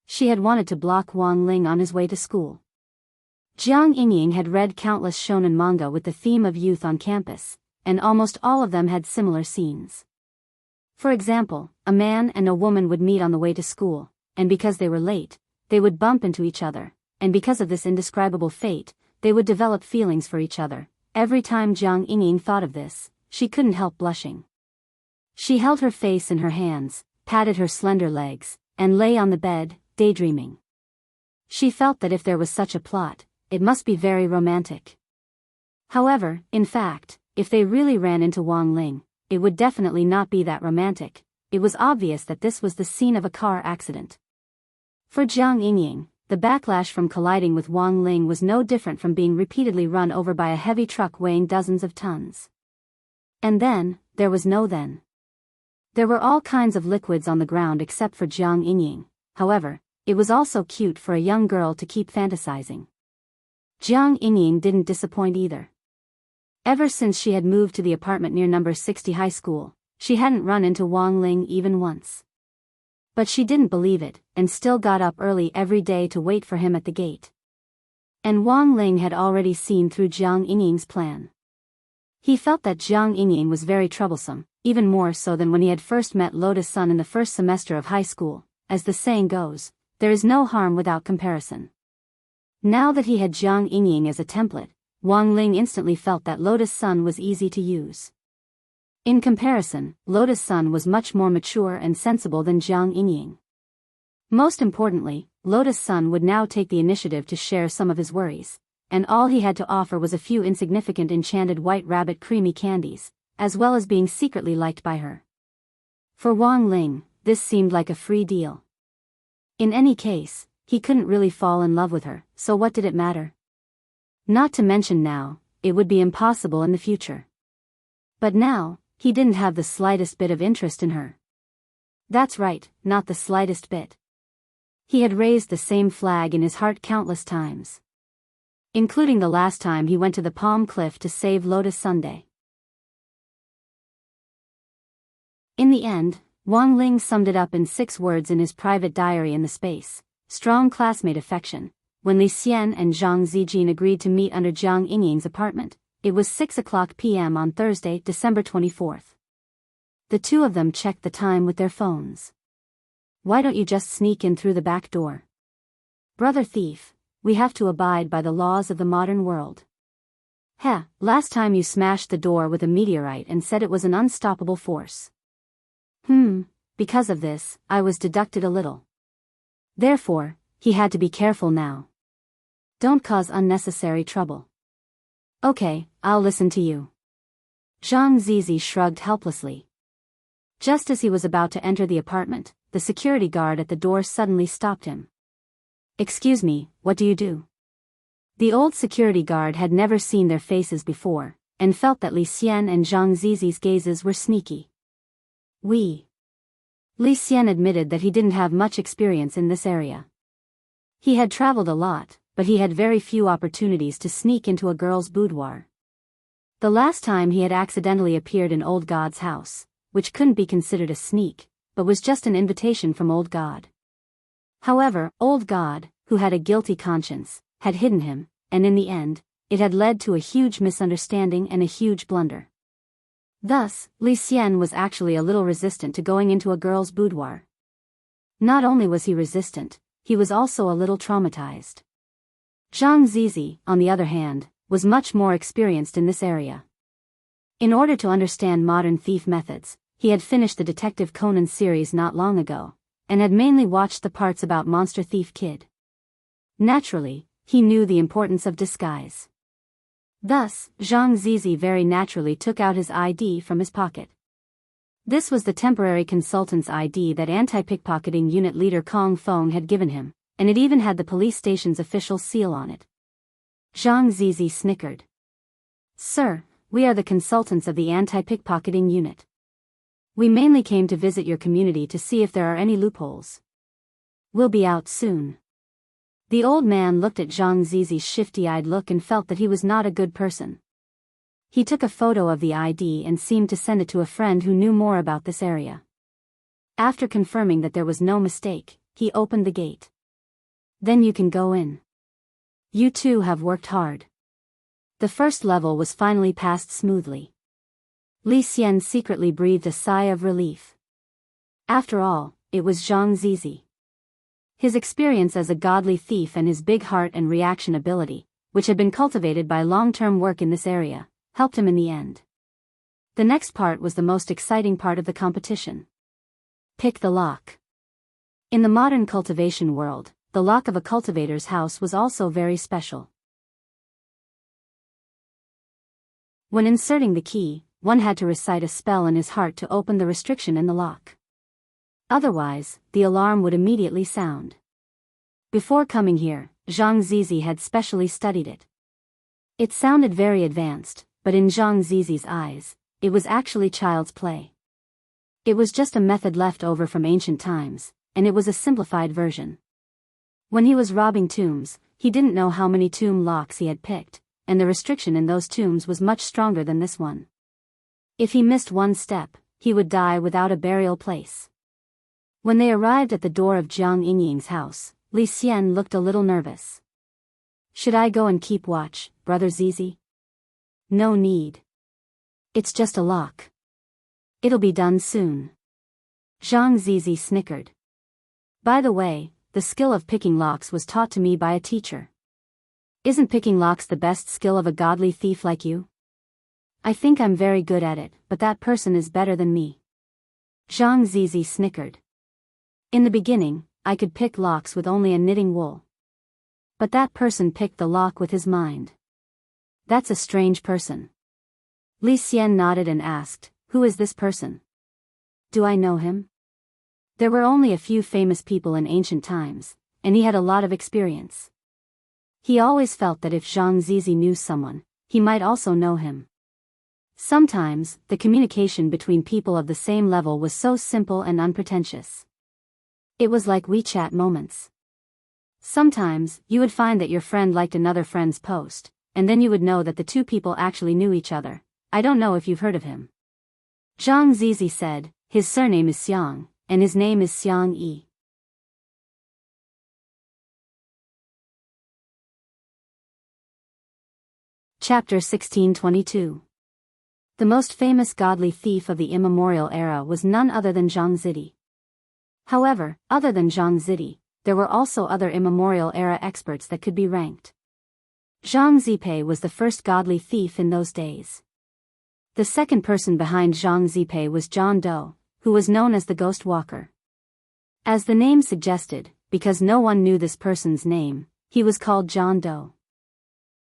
She had wanted to block Wang Ling on his way to school. Jiang Yingying had read countless shonen manga with the theme of youth on campus, and almost all of them had similar scenes. For example, a man and a woman would meet on the way to school, and because they were late, they would bump into each other, and because of this indescribable fate, they would develop feelings for each other. Every time Jiang Yingying thought of this, she couldn't help blushing. She held her face in her hands, patted her slender legs, and lay on the bed, daydreaming. She felt that if there was such a plot, it must be very romantic. However, in fact, if they really ran into Wang Ling, it would definitely not be that romantic. It was obvious that this was the scene of a car accident. For Jiang Yingying, the backlash from colliding with Wang Ling was no different from being repeatedly run over by a heavy truck weighing dozens of tons. And then, there was no then. There were all kinds of liquids on the ground except for Jiang Yingying. However, it was also cute for a young girl to keep fantasizing. Jiang Yingying didn't disappoint either. Ever since she had moved to the apartment near number 60 high school, she hadn't run into Wang Ling even once. But she didn't believe it, and still got up early every day to wait for him at the gate. And Wang Ling had already seen through Jiang Yingying's plan. He felt that Jiang Yingying was very troublesome, even more so than when he had first met Lotus Sun in the first semester of high school. As the saying goes, there is no harm without comparison. Now that he had Jiang Yingying as a template, Wang Ling instantly felt that Lotus Sun was easy to use. In comparison, Lotus Sun was much more mature and sensible than Jiang Yingying. Most importantly, Lotus Sun would now take the initiative to share some of his worries, and all he had to offer was a few insignificant enchanted white rabbit creamy candies, as well as being secretly liked by her. For Wang Ling, this seemed like a free deal. In any case, he couldn't really fall in love with her, so what did it matter? Not to mention now, it would be impossible in the future. But now, he didn't have the slightest bit of interest in her. That's right, not the slightest bit. He had raised the same flag in his heart countless times. Including the last time he went to the Palm Cliff to save Lotus Sunday. In the end, Wang Ling summed it up in 6 words in his private diary in the space: strong classmate affection. When Li Xian and Zhang Zijin agreed to meet under Jiang Yingying's apartment, it was 6:00 p.m. on Thursday, December 24th. The two of them checked the time with their phones. "Why don't you just sneak in through the back door? Brother thief, we have to abide by the laws of the modern world. Heh, last time you smashed the door with a meteorite and said it was an unstoppable force." because of this, I was deducted a little. Therefore, he had to be careful now. Don't cause unnecessary trouble. Okay, I'll listen to you. Zhang Zizi shrugged helplessly. Just as he was about to enter the apartment, the security guard at the door suddenly stopped him. Excuse me, what do you do? The old security guard had never seen their faces before, and felt that Li Xian and Zhang Zizi's gazes were sneaky. Li Xian admitted that he didn't have much experience in this area. He had traveled a lot, but he had very few opportunities to sneak into a girl's boudoir. The last time he had accidentally appeared in Old God's house, which couldn't be considered a sneak, but was just an invitation from Old God. However, Old God, who had a guilty conscience, had hidden him, and in the end, it had led to a huge misunderstanding and a huge blunder. Thus, Li Xian was actually a little resistant to going into a girl's boudoir. Not only was he resistant, he was also a little traumatized. Zhang Zizi, on the other hand, was much more experienced in this area. In order to understand modern thief methods, he had finished the Detective Conan series not long ago, and had mainly watched the parts about Monster Thief Kid. Naturally, he knew the importance of disguise. Thus, Zhang Zizi very naturally took out his ID from his pocket. This was the temporary consultant's ID that anti-pickpocketing unit leader Kong Feng had given him, and it even had the police station's official seal on it. Zhang Zizi snickered. Sir, we are the consultants of the anti-pickpocketing unit. We mainly came to visit your community to see if there are any loopholes. We'll be out soon. The old man looked at Zhang Zizi's shifty-eyed look and felt that he was not a good person. He took a photo of the ID and seemed to send it to a friend who knew more about this area. After confirming that there was no mistake, he opened the gate. Then you can go in. You two have worked hard. The first level was finally passed smoothly. Li Xian secretly breathed a sigh of relief. After all, it was Zhang Zizi. His experience as a godly thief and his big heart and reaction ability, which had been cultivated by long-term work in this area, helped him in the end. The next part was the most exciting part of the competition. Pick the lock. In the modern cultivation world, the lock of a cultivator's house was also very special. When inserting the key, one had to recite a spell in his heart to open the restriction in the lock. Otherwise, the alarm would immediately sound. Before coming here, Zhang Zizi had specially studied it. It sounded very advanced, but in Zhang Zizi's eyes, it was actually child's play. It was just a method left over from ancient times, and it was a simplified version. When he was robbing tombs, he didn't know how many tomb locks he had picked, and the restriction in those tombs was much stronger than this one. If he missed one step, he would die without a burial place. When they arrived at the door of Jiang Yingying's house, Li Xian looked a little nervous. Should I go and keep watch, Brother Zizi? No need. It's just a lock. It'll be done soon. Zhang Zizi snickered. By the way, the skill of picking locks was taught to me by a teacher. Isn't picking locks the best skill of a godly thief like you? I think I'm very good at it, but that person is better than me. Zhang Zizi snickered. In the beginning, I could pick locks with only a knitting wool. But that person picked the lock with his mind. That's a strange person. Li Xian nodded and asked, who is this person? Do I know him? There were only a few famous people in ancient times, and he had a lot of experience. He always felt that if Zhang Zizi knew someone, he might also know him. Sometimes, the communication between people of the same level was so simple and unpretentious. It was like WeChat moments. Sometimes, you would find that your friend liked another friend's post, and then you would know that the two people actually knew each other. I don't know if you've heard of him. Zhang Zizi said, his surname is Xiang, and his name is Xiang Yi. Chapter 1622. The most famous godly thief of the immemorial era was none other than Zhang Zizi. However, other than Zhang Zizi, there were also other immemorial era experts that could be ranked. Zhang Zipei was the first godly thief in those days. The second person behind Zhang Zipei was John Doe, who was known as the Ghost Walker. As the name suggested, because no one knew this person's name, he was called John Doe.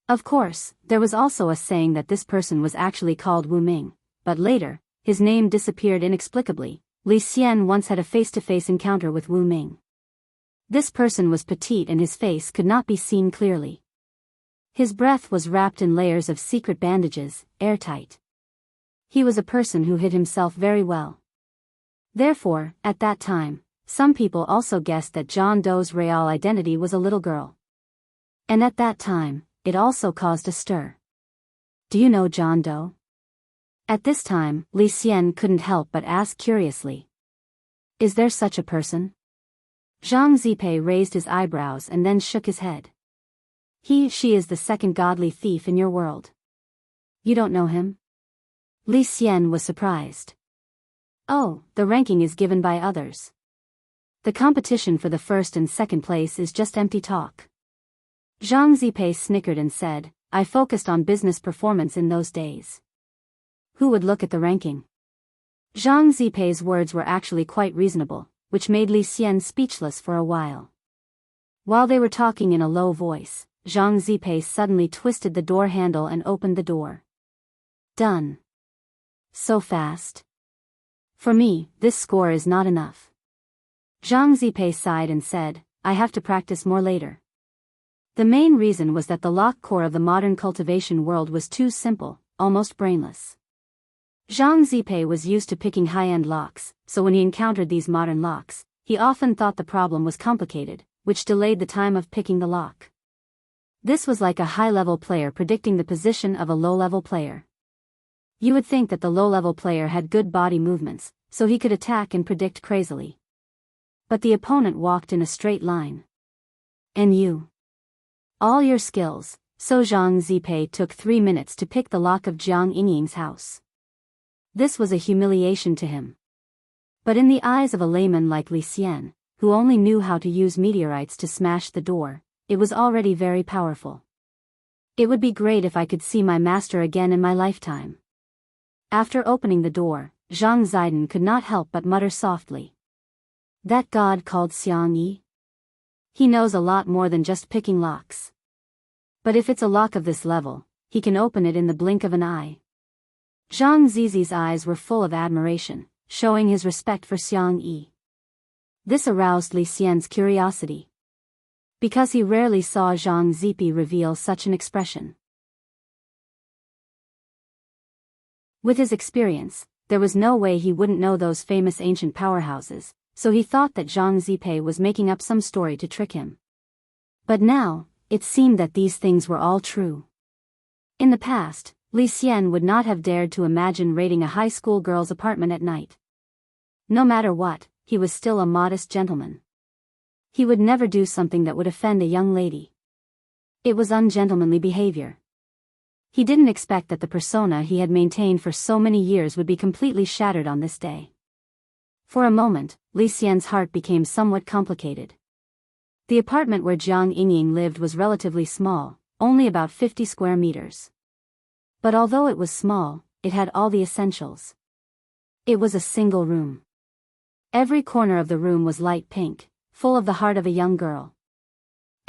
Of course, there was also a saying that this person was actually called Wu Ming, but later, his name disappeared inexplicably. Li Xian once had a face-to-face encounter with Wu Ming. This person was petite and his face could not be seen clearly. His breath was wrapped in layers of secret bandages, airtight. He was a person who hid himself very well. Therefore, at that time, some people also guessed that John Doe's real identity was a little girl. And at that time, it also caused a stir. Do you know John Doe? At this time, Li Xian couldn't help but ask curiously. Is there such a person? Zhang Zipei raised his eyebrows and then shook his head. She is the second godly thief in your world. You don't know him? Li Xian was surprised. Oh, the ranking is given by others. The competition for the first and second place is just empty talk. Zhang Zipei snickered and said, I focused on business performance in those days. Who would look at the ranking? Zhang Zipei's words were actually quite reasonable, which made Li Xian speechless for a while. While they were talking in a low voice, Zhang Zipei suddenly twisted the door handle and opened the door. Done. So fast. For me, this score is not enough. Zhang Zipei sighed and said, I have to practice more later. The main reason was that the lock core of the modern cultivation world was too simple, almost brainless. Zhang Zipei was used to picking high-end locks, so when he encountered these modern locks, he often thought the problem was complicated, which delayed the time of picking the lock. This was like a high-level player predicting the position of a low-level player. You would think that the low-level player had good body movements, so he could attack and predict crazily. But the opponent walked in a straight line. And you? All your skills, so Zhang Zipei took 3 minutes to pick the lock of Jiang Yingying's house. This was a humiliation to him. But in the eyes of a layman like Li Xian, who only knew how to use meteorites to smash the door, it was already very powerful. It would be great if I could see my master again in my lifetime. After opening the door, Zhang Ziden could not help but mutter softly. That god called Xiang Yi? He knows a lot more than just picking locks. But if it's a lock of this level, he can open it in the blink of an eye. Zhang Zizi's eyes were full of admiration, showing his respect for Xiang Yi. This aroused Li Xian's curiosity. Because he rarely saw Zhang Zipi reveal such an expression. With his experience, there was no way he wouldn't know those famous ancient powerhouses, so he thought that Zhang Zipei was making up some story to trick him. But now, it seemed that these things were all true. In the past, Li Xian would not have dared to imagine raiding a high school girl's apartment at night. No matter what, he was still a modest gentleman. He would never do something that would offend a young lady. It was ungentlemanly behavior. He didn't expect that the persona he had maintained for so many years would be completely shattered on this day. For a moment, Li Xian's heart became somewhat complicated. The apartment where Jiang Yingying lived was relatively small, only about 50 square meters. But although it was small, it had all the essentials. It was a single room. Every corner of the room was light pink, full of the heart of a young girl.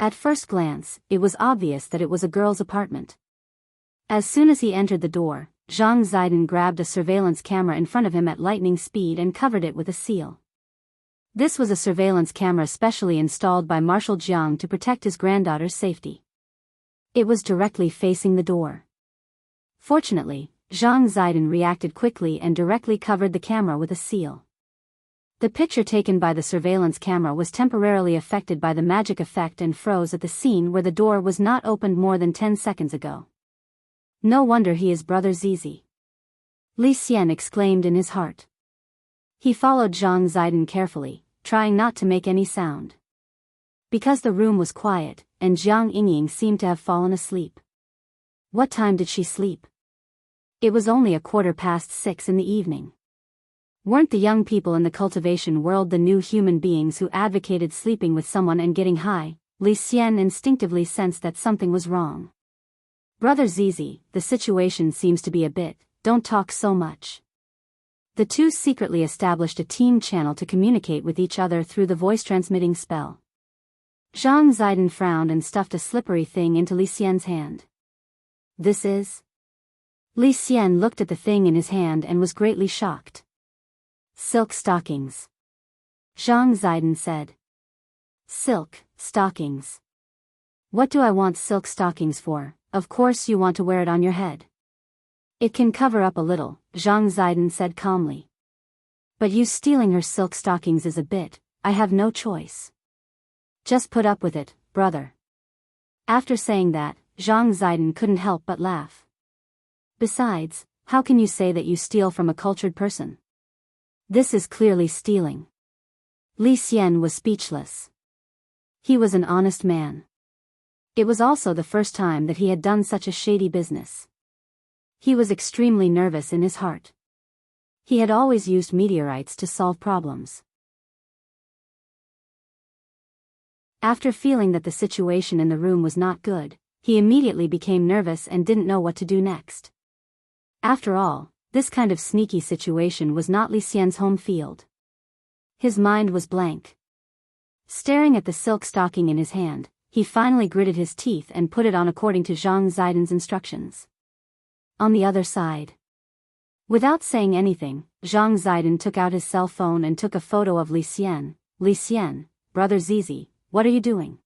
At first glance, it was obvious that it was a girl's apartment. As soon as he entered the door, Zhang Ziden grabbed a surveillance camera in front of him at lightning speed and covered it with a seal. This was a surveillance camera specially installed by Marshal Jiang to protect his granddaughter's safety. It was directly facing the door. Fortunately, Zhang Ziden reacted quickly and directly covered the camera with a seal. The picture taken by the surveillance camera was temporarily affected by the magic effect and froze at the scene where the door was not opened more than 10 seconds ago. No wonder he is Brother Zizi. Li Xian exclaimed in his heart. He followed Zhang Ziden carefully, trying not to make any sound. Because the room was quiet, and Jiang Yingying seemed to have fallen asleep. What time did she sleep? It was only 6:15 in the evening. Weren't the young people in the cultivation world the new human beings who advocated sleeping with someone and getting high? Li Xian instinctively sensed that something was wrong. Brother Zizi, the situation seems to be a bit, don't talk so much. The two secretly established a team channel to communicate with each other through the voice-transmitting spell. Zhang Ziden frowned and stuffed a slippery thing into Li Xian's hand. This is? Li Xian looked at the thing in his hand and was greatly shocked. Silk stockings. Zhang Ziden said. Silk stockings. What do I want silk stockings for? Of course you want to wear it on your head. It can cover up a little, Zhang Ziden said calmly. But you stealing her silk stockings is a bit, I have no choice. Just put up with it, brother. After saying that, Zhang Ziden couldn't help but laugh. Besides, how can you say that you steal from a cultured person? This is clearly stealing. Li Xian was speechless. He was an honest man. It was also the first time that he had done such a shady business. He was extremely nervous in his heart. He had always used meteorites to solve problems. After feeling that the situation in the room was not good, he immediately became nervous and didn't know what to do next. After all, this kind of sneaky situation was not Li Xian's home field. His mind was blank. Staring at the silk stocking in his hand, he finally gritted his teeth and put it on according to Zhang Ziden's instructions. On the other side. Without saying anything, Zhang Ziden took out his cell phone and took a photo of Li Xian. Li Xian, brother Zizi, what are you doing?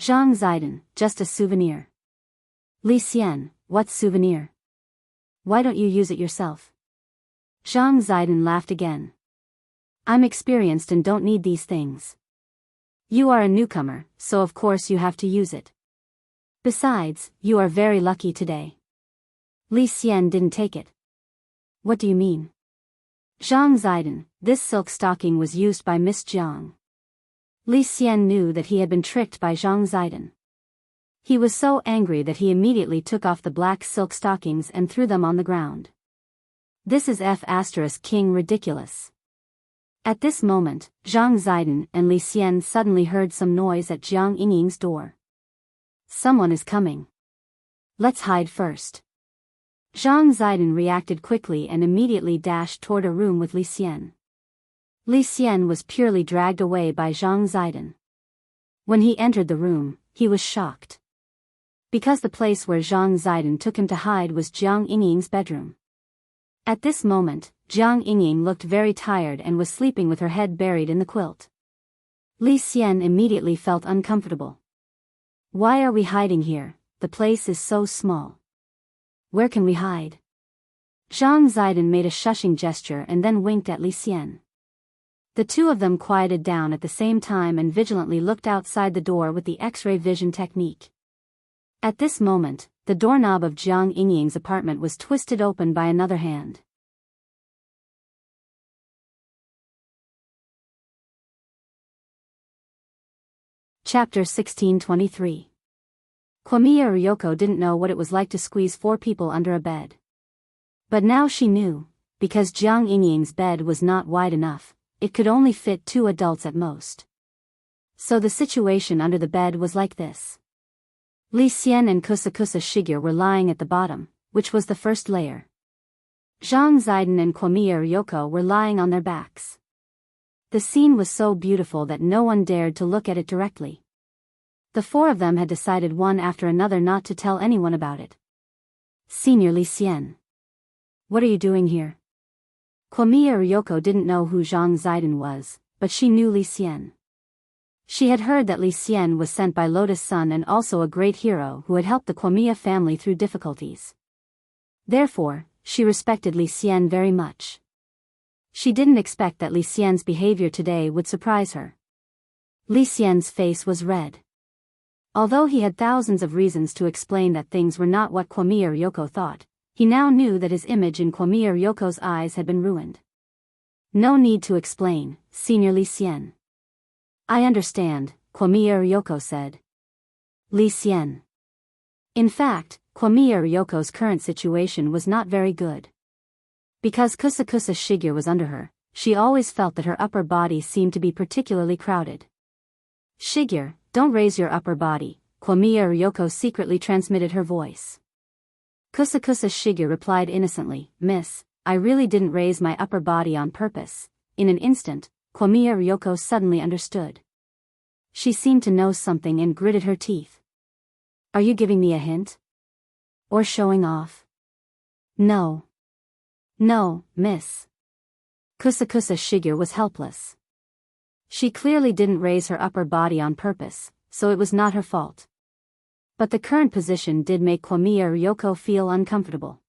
Zhang Ziden, just a souvenir. Li Xian, what souvenir? Why don't you use it yourself? Zhang Ziden laughed again. I'm experienced and don't need these things. You are a newcomer, so of course you have to use it. Besides, you are very lucky today. Li Xian didn't take it. What do you mean? Zhang Ziden, this silk stocking was used by Miss Jiang. Li Xian knew that he had been tricked by Zhang Ziden. He was so angry that he immediately took off the black silk stockings and threw them on the ground. This is King ridiculous. At this moment, Zhang Ziden and Li Xian suddenly heard some noise at Jiang Yingying's door. Someone is coming. Let's hide first. Zhang Ziden reacted quickly and immediately dashed toward a room with Li Xian. Li Xian was purely dragged away by Zhang Ziden. When he entered the room, he was shocked. Because the place where Zhang Ziden took him to hide was Jiang Yingying's bedroom. At this moment, Jiang Yingying looked very tired and was sleeping with her head buried in the quilt. Li Xian immediately felt uncomfortable. Why are we hiding here? The place is so small. Where can we hide? Zhang Ziden made a shushing gesture and then winked at Li Xian. The two of them quieted down at the same time and vigilantly looked outside the door with the X-ray vision technique. At this moment, the doorknob of Jiang Yingying's apartment was twisted open by another hand. Chapter 1623. Kwamiya Ryoko didn't know what it was like to squeeze 4 people under a bed. But now she knew, because Jiang Yingying's bed was not wide enough, it could only fit 2 adults at most. So the situation under the bed was like this. Li Xian and Kusakusa Shigeru were lying at the bottom, which was the first layer. Zhang Ziden and Kwamiya Ryoko were lying on their backs. The scene was so beautiful that no one dared to look at it directly. The 4 of them had decided one after another not to tell anyone about it. Senior Li Xian. What are you doing here? Kwamiya Ryoko didn't know who Zhang Ziden was, but she knew Li Xian. She had heard that Li Xian was sent by Lotus Sun and also a great hero who had helped the Kwamiya family through difficulties. Therefore, she respected Li Xian very much. She didn't expect that Li Xian's behavior today would surprise her. Li Xian's face was red. Although he had thousands of reasons to explain that things were not what Kwamiya Ryoko thought, he now knew that his image in Kwamiya Ryoko's eyes had been ruined. No need to explain, Senior Li Xian. I understand, Kwamiya Ryoko said. Li Xian. In fact, Kwamiya Ryoko's current situation was not very good. Because Kusakusa Shigeru was under her, she always felt that her upper body seemed to be particularly crowded. Shigeru, don't raise your upper body, Kwamiya Ryoko secretly transmitted her voice. Kusakusa Shigeru replied innocently, Miss, I really didn't raise my upper body on purpose." In an instant, Komiya Ryoko suddenly understood. She seemed to know something and gritted her teeth. "Are you giving me a hint? Or showing off?" "No. No, miss." Kusakusa Shigure was helpless. She clearly didn't raise her upper body on purpose, so it was not her fault. But the current position did make Komiya Ryoko feel uncomfortable.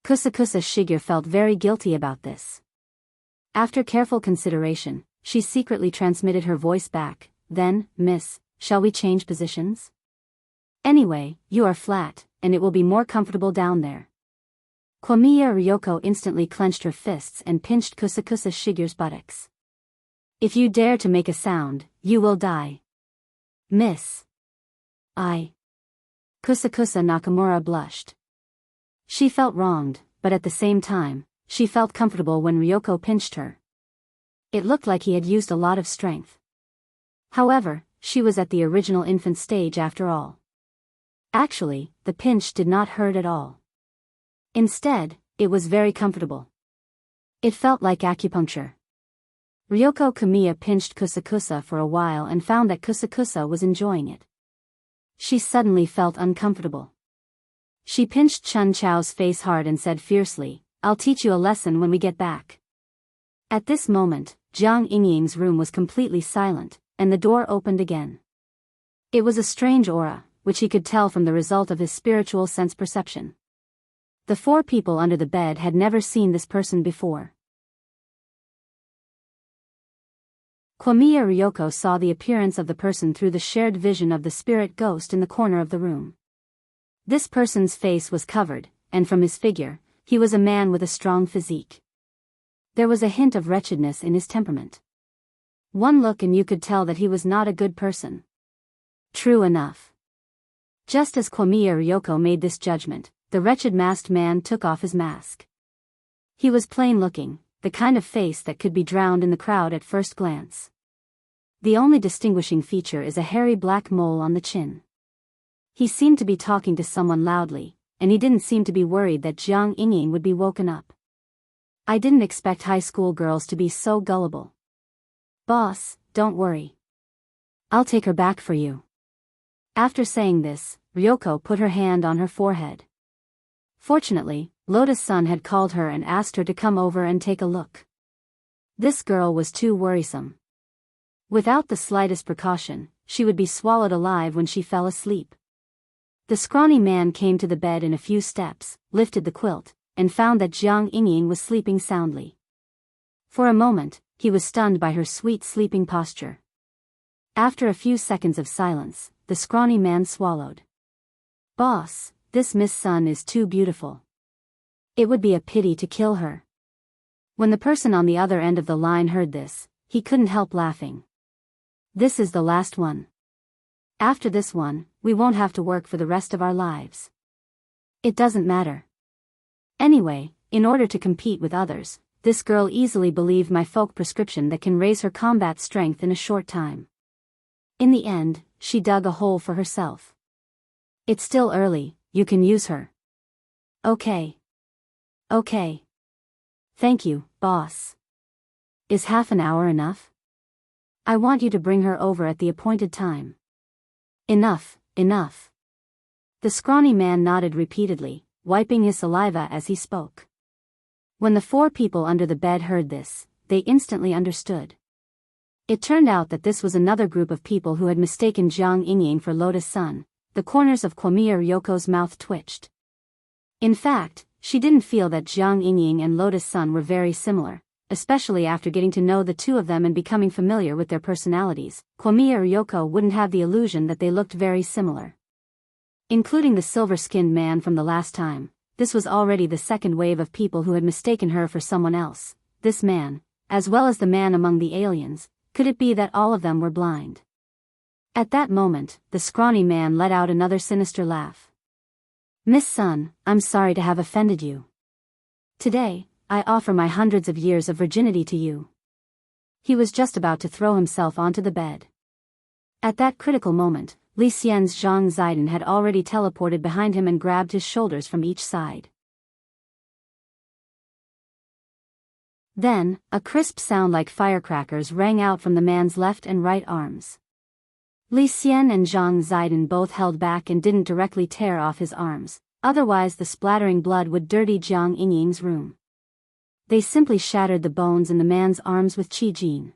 Kusakusa Shigure felt very guilty about this. After careful consideration, she secretly transmitted her voice back. "Then, miss, shall we change positions? Anyway, you are flat, and it will be more comfortable down there." Komiya Ryoko instantly clenched her fists and pinched Kusakusa Shigure's buttocks. "If you dare to make a sound, you will die." "Miss." Kusakusa Nakamura blushed. She felt wronged, but at the same time, she felt comfortable when Ryoko pinched her. It looked like he had used a lot of strength. However, she was at the original infant stage after all. Actually, the pinch did not hurt at all. Instead, it was very comfortable. It felt like acupuncture. Ryoko Komiya pinched Kusakusa for a while and found that Kusakusa was enjoying it. She suddenly felt uncomfortable. She pinched Chun Chao's face hard and said fiercely, "I'll teach you a lesson when we get back." At this moment, Jiang Yingying's room was completely silent, and the door opened again. It was a strange aura, which he could tell from the result of his spiritual sense perception. The four people under the bed had never seen this person before. Komiya Ryoko saw the appearance of the person through the shared vision of the spirit ghost in the corner of the room. This person's face was covered, and from his figure, he was a man with a strong physique. There was a hint of wretchedness in his temperament. One look and you could tell that he was not a good person. True enough. Just as Komiya Ryoko made this judgment, the wretched masked man took off his mask. He was plain-looking, the kind of face that could be drowned in the crowd at first glance. The only distinguishing feature is a hairy black mole on the chin. He seemed to be talking to someone loudly, and he didn't seem to be worried that Jiang Yingying would be woken up. I didn't expect high school girls to be so gullible. "Boss, don't worry. I'll take her back for you." After saying this, Ryoko put her hand on her forehead. Fortunately, Lotus-san had called her and asked her to come over and take a look. This girl was too worrisome. Without the slightest precaution, she would be swallowed alive when she fell asleep. The scrawny man came to the bed in a few steps, lifted the quilt, and found that Jiang Yingying was sleeping soundly. For a moment, he was stunned by her sweet sleeping posture. After a few seconds of silence, the scrawny man swallowed. "Boss, this Miss Sun is too beautiful. It would be a pity to kill her." When the person on the other end of the line heard this, he couldn't help laughing. "This is the last one. After this one, we won't have to work for the rest of our lives. It doesn't matter. Anyway, in order to compete with others, this girl easily believed my folk prescription that can raise her combat strength in a short time. In the end, she dug a hole for herself. It's still early, you can use her." Okay. Thank you, boss. Is half an hour enough? I want you to bring her over at the appointed time." Enough. The scrawny man nodded repeatedly, wiping his saliva as he spoke. When the four people under the bed heard this, they instantly understood. It turned out that this was another group of people who had mistaken Jiang Yingying for Lotus-san. The corners of Komiya Ryoko's mouth twitched. In fact, she didn't feel that Jiang Yingying and Lotus-san were very similar, especially after getting to know the two of them and becoming familiar with their personalities. Komiya Ryoko wouldn't have the illusion that they looked very similar. Including the silver-skinned man from the last time, this was already the second wave of people who had mistaken her for someone else. This man, as well as the man among the aliens, could it be that all of them were blind? At that moment, the scrawny man let out another sinister laugh. "Miss Sun, I'm sorry to have offended you. Today, I offer my hundreds of years of virginity to you." He was just about to throw himself onto the bed. At that critical moment, Li Xian's Zhang Zidong had already teleported behind him and grabbed his shoulders from each side. Then, a crisp sound like firecrackers rang out from the man's left and right arms. Li Xian and Zhang Zidong both held back and didn't directly tear off his arms, otherwise the splattering blood would dirty Jiang Yingying's room. They simply shattered the bones in the man's arms with qi jin.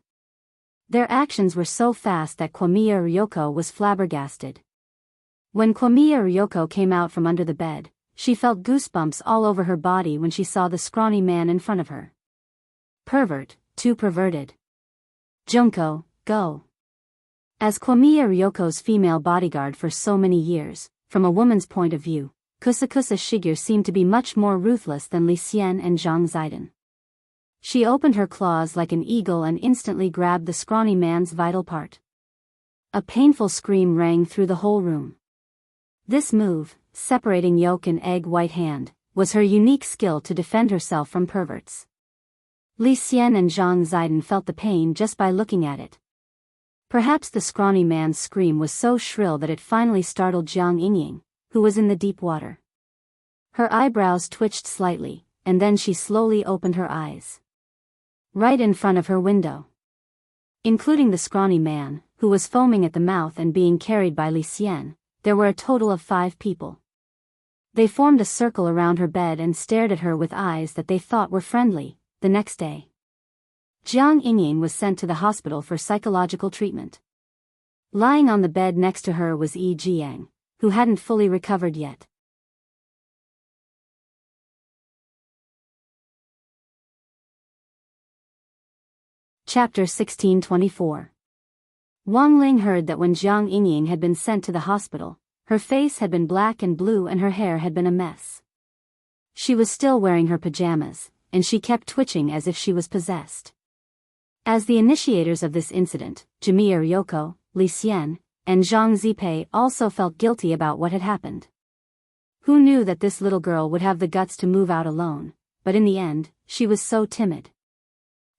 Their actions were so fast that Kwamiya Ryoko was flabbergasted. When Kwamiya Ryoko came out from under the bed, she felt goosebumps all over her body when she saw the scrawny man in front of her. Pervert, too perverted. Junko, go. As Kwamiya Ryoko's female bodyguard for so many years, from a woman's point of view, Kusakusa Shigeru seemed to be much more ruthless than Li Xian and Zhang Zidong. She opened her claws like an eagle and instantly grabbed the scrawny man's vital part. A painful scream rang through the whole room. This move, separating yolk and egg white hand, was her unique skill to defend herself from perverts. Li Xian and Zhang Zidong felt the pain just by looking at it. Perhaps the scrawny man's scream was so shrill that it finally startled Jiang Yingying, who was in the deep water. Her eyebrows twitched slightly, and then she slowly opened her eyes. Right in front of her window, including the scrawny man, who was foaming at the mouth and being carried by Li Xian, there were a total of 5 people. They formed a circle around her bed and stared at her with eyes that they thought were friendly. The next day, Jiang Yingying was sent to the hospital for psychological treatment. Lying on the bed next to her was Yi Jiang, who hadn't fully recovered yet. Chapter 1624. Wang Ling heard that when Jiang Yingying had been sent to the hospital, her face had been black and blue and her hair had been a mess. She was still wearing her pajamas, and she kept twitching as if she was possessed. As the initiators of this incident, Kwamiya Ryoko, Li Xian, and Zhang Zipei also felt guilty about what had happened. Who knew that this little girl would have the guts to move out alone, but in the end, she was so timid.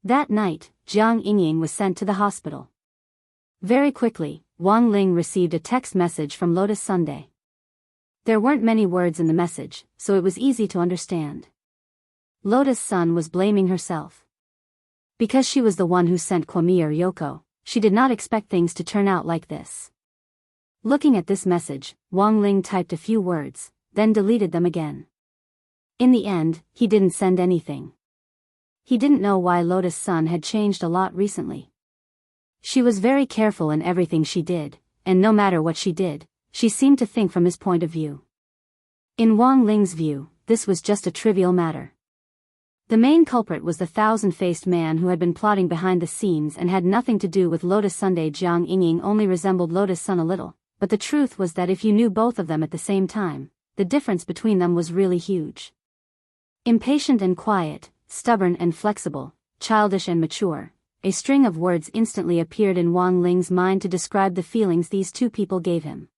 That night, Jiang Yingying was sent to the hospital. Very quickly, Wang Ling received a text message from Lotus Sunday. There weren't many words in the message, so it was easy to understand. Lotus Sun was blaming herself. Because she was the one who sent Kwamiya Ryoko, she did not expect things to turn out like this. Looking at this message, Wang Ling typed a few words, then deleted them again. In the end, he didn't send anything. He didn't know why Lotus Sun had changed a lot recently. She was very careful in everything she did, and no matter what she did, she seemed to think from his point of view. In Wang Ling's view, this was just a trivial matter. The main culprit was the thousand-faced man who had been plotting behind the scenes and had nothing to do with Lotus Sunday. Jiang Yingying only resembled Lotus Sun a little, but the truth was that if you knew both of them at the same time, the difference between them was really huge. Impatient and quiet, stubborn and flexible, childish and mature, a string of words instantly appeared in Wang Ling's mind to describe the feelings these two people gave him.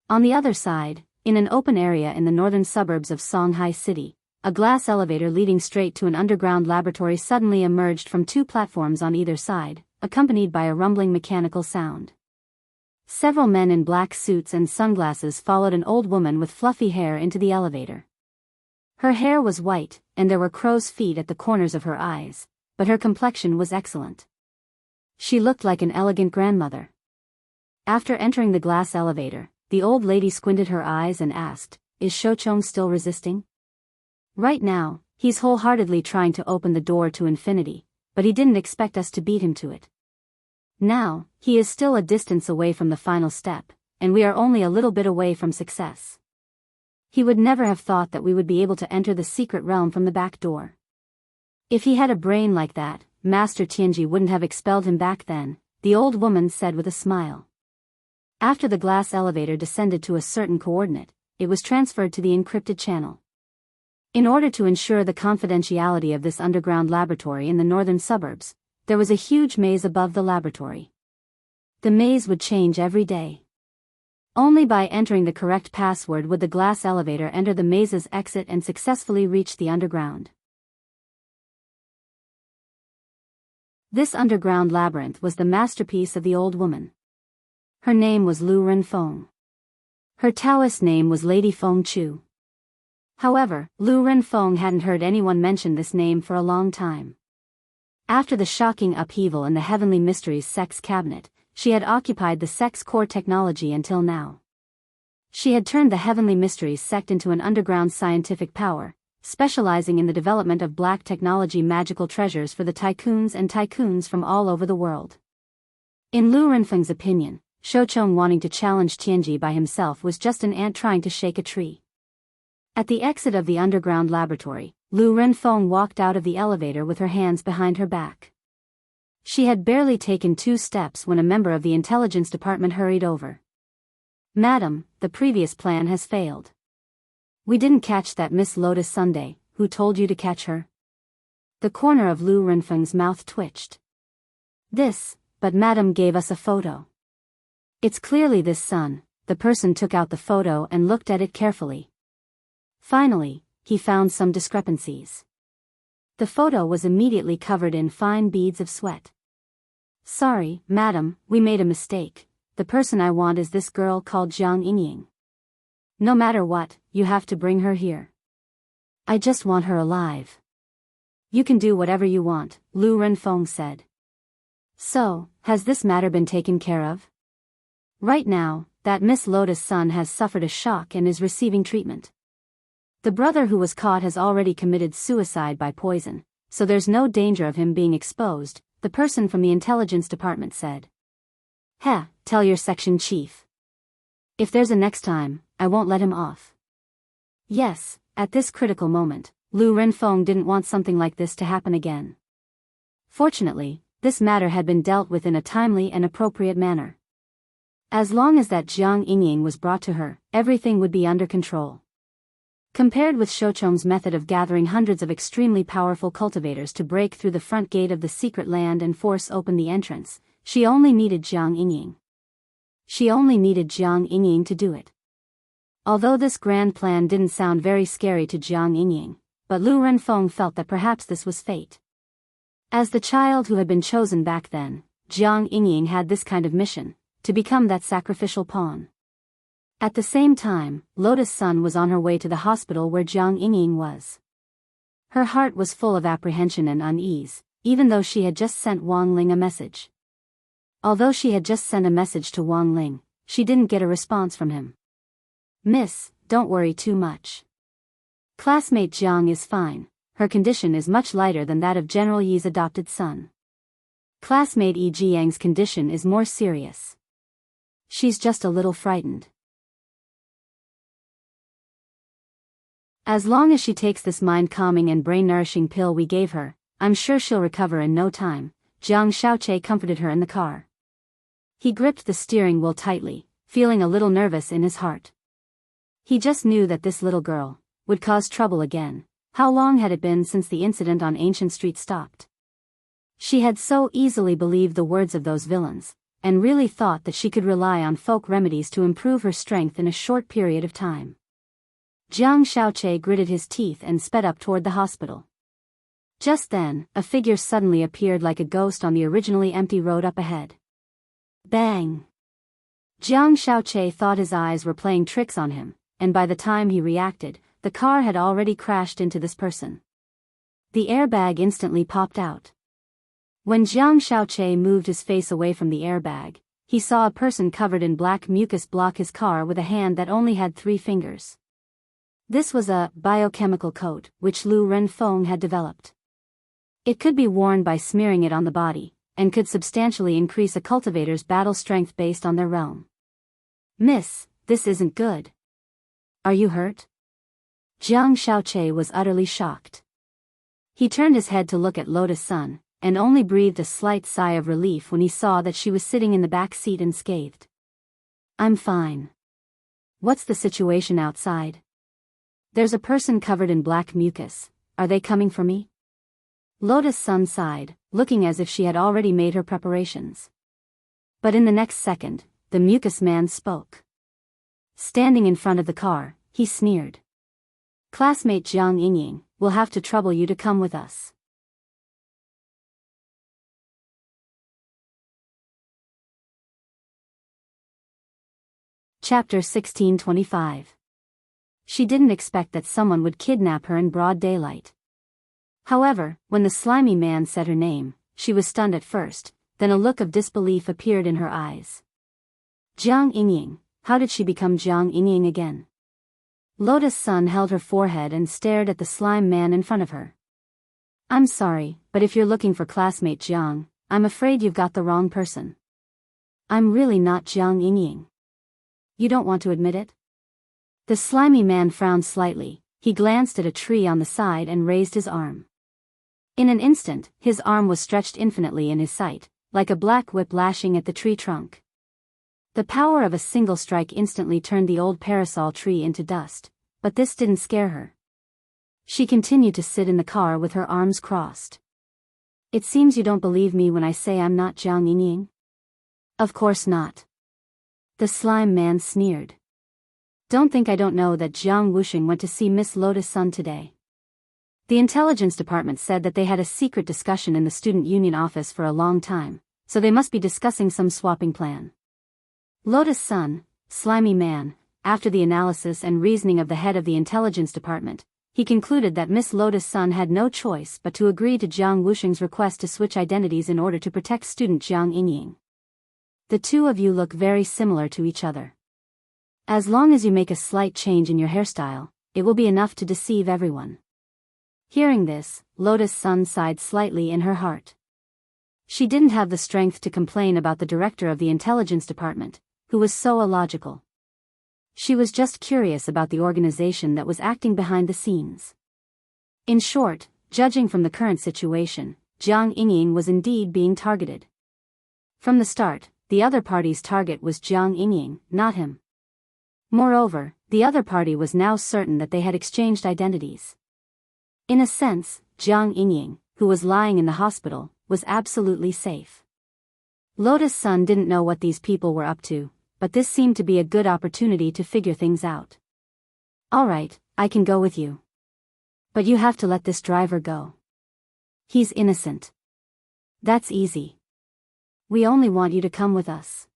On the other side, in an open area in the northern suburbs of Songhai City, a glass elevator leading straight to an underground laboratory suddenly emerged from 2 platforms on either side, accompanied by a rumbling mechanical sound. Several men in black suits and sunglasses followed an old woman with fluffy hair into the elevator. Her hair was white, and there were crow's feet at the corners of her eyes, but her complexion was excellent. She looked like an elegant grandmother. After entering the glass elevator, the old lady squinted her eyes and asked, "Is Shochong still resisting?" "Right now, he's wholeheartedly trying to open the door to infinity, but he didn't expect us to beat him to it. Now, he is still a distance away from the final step, and we are only a little bit away from success. He would never have thought that we would be able to enter the secret realm from the back door. If he had a brain like that, Master Tianji wouldn't have expelled him back then," the old woman said with a smile. After the glass elevator descended to a certain coordinate, it was transferred to the encrypted channel. In order to ensure the confidentiality of this underground laboratory in the northern suburbs, there was a huge maze above the laboratory. The maze would change every day. Only by entering the correct password would the glass elevator enter the maze's exit and successfully reach the underground. This underground labyrinth was the masterpiece of the old woman. Her name was Lu Renfeng. Her Taoist name was Lady Feng Chu. However, Lu Renfeng hadn't heard anyone mention this name for a long time. After the shocking upheaval in the Heavenly Mysteries sex cabinet, she had occupied the sex core technology until now. She had turned the Heavenly Mysteries sect into an underground scientific power, specializing in the development of black technology magical treasures for the tycoons from all over the world. In Lu Renfeng's opinion, Shoucheng wanting to challenge Tianji by himself was just an ant trying to shake a tree. At the exit of the underground laboratory, Lu Renfeng walked out of the elevator with her hands behind her back. She had barely taken 2 steps when a member of the intelligence department hurried over. "Madam, the previous plan has failed. We didn't catch that Miss Lotus Sunday. Who told you to catch her?" The corner of Lu Renfeng's mouth twitched. But Madam gave us a photo. It's clearly this son." The person took out the photo and looked at it carefully. Finally, he found some discrepancies. The photo was immediately covered in fine beads of sweat. "Sorry, madam, we made a mistake. The person I want is this girl called Jiang Yingying. No matter what, you have to bring her here. I just want her alive." "You can do whatever you want," Lu Renfeng said. "So, has this matter been taken care of?" "Right now, that Miss Lotus' son has suffered a shock and is receiving treatment. The brother who was caught has already committed suicide by poison, so there's no danger of him being exposed," the person from the intelligence department said. Tell your section chief. If there's a next time, I won't let him off." Yes, at this critical moment, Lu Renfeng didn't want something like this to happen again. Fortunately, this matter had been dealt with in a timely and appropriate manner. As long as that Jiang Yingying was brought to her, everything would be under control. Compared with Shoucheng's method of gathering hundreds of extremely powerful cultivators to break through the front gate of the secret land and force open the entrance, she only needed Jiang Yingying. She only needed Jiang Yingying to do it. Although this grand plan didn't sound very scary to Jiang Yingying, but Lu Renfeng felt that perhaps this was fate. As the child who had been chosen back then, Jiang Yingying had this kind of mission, to become that sacrificial pawn. At the same time, Lotus' son was on her way to the hospital where Jiang Yingying was. Her heart was full of apprehension and unease, even though she had just sent Wang Ling a message. Although she had just sent a message to Wang Ling, she didn't get a response from him. "Miss, don't worry too much. Classmate Jiang is fine. Her condition is much lighter than that of General Yi's adopted son. Classmate Yi Jiang's condition is more serious. She's just a little frightened. As long as she takes this mind-calming and brain-nourishing pill we gave her, I'm sure she'll recover in no time," Jiang Xiaoche comforted her in the car. He gripped the steering wheel tightly, feeling a little nervous in his heart. He just knew that this little girl would cause trouble again. How long had it been since the incident on Ancient Street stopped? She had so easily believed the words of those villains, and really thought that she could rely on folk remedies to improve her strength in a short period of time. Jiang Xiaoche gritted his teeth and sped up toward the hospital. Just then, a figure suddenly appeared like a ghost on the originally empty road up ahead. Bang! Jiang Xiaoche thought his eyes were playing tricks on him, and by the time he reacted, the car had already crashed into this person. The airbag instantly popped out. When Jiang Xiaoche moved his face away from the airbag, he saw a person covered in black mucus block his car with a hand that only had 3 fingers. This was a biochemical coat, which Lu Renfeng had developed. It could be worn by smearing it on the body, and could substantially increase a cultivator's battle strength based on their realm. "Miss, this isn't good. Are you hurt?" Jiang Xiaoche was utterly shocked. He turned his head to look at Lotus' son, and only breathed a slight sigh of relief when he saw that she was sitting in the back seat unscathed. "I'm fine. What's the situation outside?" "There's a person covered in black mucus. Are they coming for me?" Lotus' son sighed, looking as if she had already made her preparations. But in the next second, the mucus man spoke. Standing in front of the car, he sneered. "Classmate Jiang Yingying, we'll have to trouble you to come with us." Chapter 1625. She didn't expect that someone would kidnap her in broad daylight. However, when the slimy man said her name, she was stunned at first, then a look of disbelief appeared in her eyes. Jiang Yingying, how did she become Jiang Yingying again? Lotus Sun held her forehead and stared at the slime man in front of her. I'm sorry, but if you're looking for classmate Jiang, I'm afraid you've got the wrong person. I'm really not Jiang Yingying. You don't want to admit it? The slimy man frowned slightly. He glanced at a tree on the side and raised his arm. In an instant, his arm was stretched infinitely in his sight, like a black whip lashing at the tree trunk. The power of a single strike instantly turned the old parasol tree into dust, but this didn't scare her. She continued to sit in the car with her arms crossed. It seems you don't believe me when I say I'm not Jiang Yingying? Of course not. The slime man sneered. Don't think I don't know that Jiang Wuxing went to see Miss Lotus Sun today. The intelligence department said that they had a secret discussion in the student union office for a long time, so they must be discussing some swapping plan. Lotus Sun, slimy man, after the analysis and reasoning of the head of the intelligence department, he concluded that Miss Lotus Sun had no choice but to agree to Jiang Wuxing's request to switch identities in order to protect student Jiang Yingying. The two of you look very similar to each other. As long as you make a slight change in your hairstyle, it will be enough to deceive everyone. Hearing this, Lotus Sun sighed slightly in her heart. She didn't have the strength to complain about the director of the intelligence department, who was so illogical. She was just curious about the organization that was acting behind the scenes. In short, judging from the current situation, Jiang Yingying was indeed being targeted. From the start, the other party's target was Jiang Yingying, not him. Moreover, the other party was now certain that they had exchanged identities. In a sense, Jiang Yingying, who was lying in the hospital, was absolutely safe. Lotus Sun didn't know what these people were up to, but this seemed to be a good opportunity to figure things out. Alright, I can go with you. But you have to let this driver go. He's innocent. That's easy. We only want you to come with us.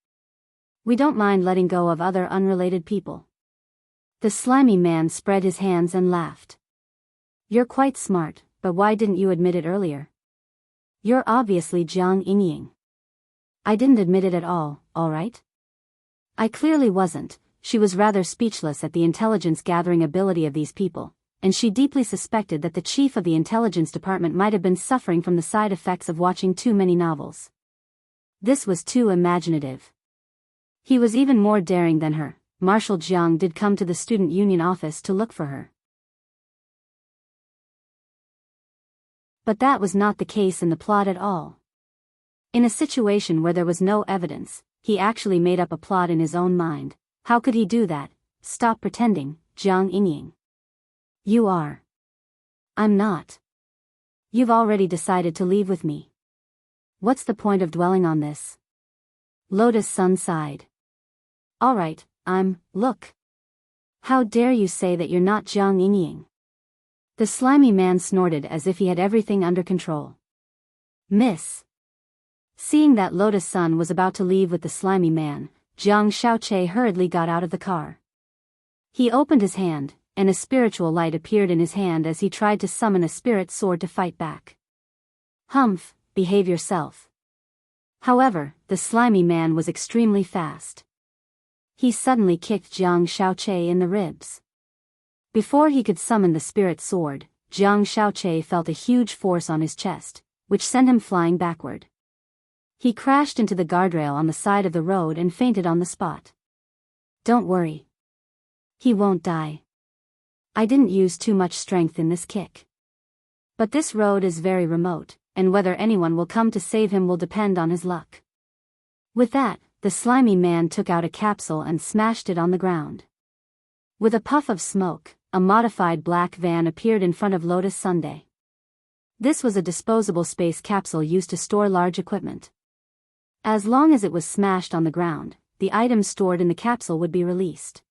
We don't mind letting go of other unrelated people. The slimy man spread his hands and laughed. You're quite smart, but why didn't you admit it earlier? You're obviously Jiang Yingying. I didn't admit it at all right? I clearly wasn't. She was rather speechless at the intelligence-gathering ability of these people, and she deeply suspected that the chief of the intelligence department might have been suffering from the side effects of watching too many novels. This was too imaginative. He was even more daring than her. Marshal Jiang did come to the student union office to look for her. But that was not the case in the plot at all. In a situation where there was no evidence, he actually made up a plot in his own mind. How could he do that? Stop pretending, Jiang Yingying. You are. I'm not. You've already decided to leave with me. What's the point of dwelling on this? Lotus Sun sighed. Alright, look. How dare you say that you're not Jiang Yingying? The slimy man snorted as if he had everything under control. Miss. Seeing that Lotus Sun was about to leave with the slimy man, Jiang Xiaoqie hurriedly got out of the car. He opened his hand, and a spiritual light appeared in his hand as he tried to summon a spirit sword to fight back. Humph, behave yourself. However, the slimy man was extremely fast. He suddenly kicked Jiang Xiaoqie in the ribs. Before he could summon the spirit sword, Jiang Xiaoqie felt a huge force on his chest, which sent him flying backward. He crashed into the guardrail on the side of the road and fainted on the spot. Don't worry. He won't die. I didn't use too much strength in this kick. But this road is very remote, and whether anyone will come to save him will depend on his luck. With that, the slimy man took out a capsule and smashed it on the ground. With a puff of smoke, a modified black van appeared in front of Lotus Sunday. This was a disposable space capsule used to store large equipment. As long as it was smashed on the ground, the items stored in the capsule would be released.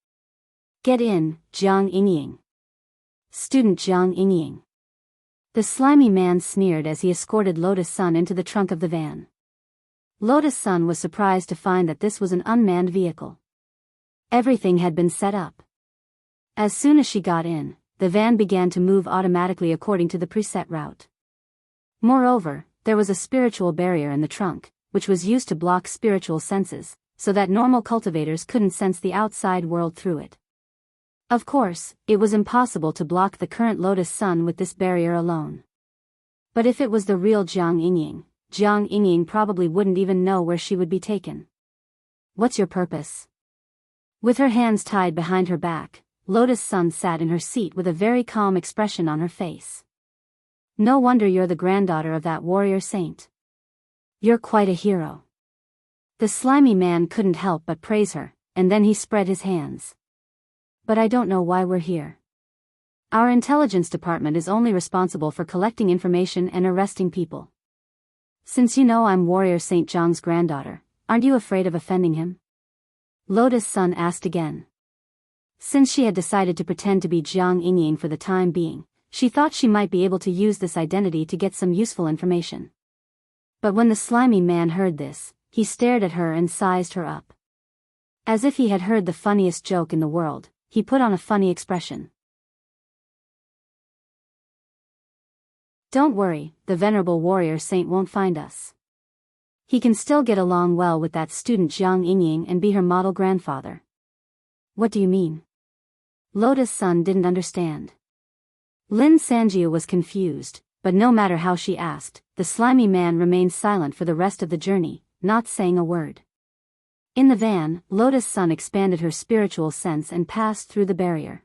Get in, Jiang Yingying. Student Jiang Yingying. The slimy man sneered as he escorted Lotus Sun into the trunk of the van. Lotus Sun was surprised to find that this was an unmanned vehicle. Everything had been set up. As soon as she got in, the van began to move automatically according to the preset route. Moreover, there was a spiritual barrier in the trunk, which was used to block spiritual senses, so that normal cultivators couldn't sense the outside world through it. Of course, it was impossible to block the current lotus sun with this barrier alone. But if it was the real Jiang Yingying probably wouldn't even know where she would be taken. What's your purpose? With her hands tied behind her back, Lotus Sun sat in her seat with a very calm expression on her face. No wonder you're the granddaughter of that warrior saint. You're quite a hero. The slimy man couldn't help but praise her, and then he spread his hands. But I don't know why we're here. Our intelligence department is only responsible for collecting information and arresting people. Since you know I'm Warrior Saint Zhang's granddaughter, aren't you afraid of offending him? Lotus Sun asked again. Since she had decided to pretend to be Jiang Yingying for the time being, she thought she might be able to use this identity to get some useful information. But when the slimy man heard this, he stared at her and sized her up. As if he had heard the funniest joke in the world, he put on a funny expression. Don't worry, the venerable warrior saint won't find us. He can still get along well with that student Jiang Yingying and be her model grandfather. What do you mean? Lotus Sun didn't understand. Lin Sanjia was confused, but no matter how she asked, the slimy man remained silent for the rest of the journey, not saying a word. In the van, Lotus Sun expanded her spiritual sense and passed through the barrier.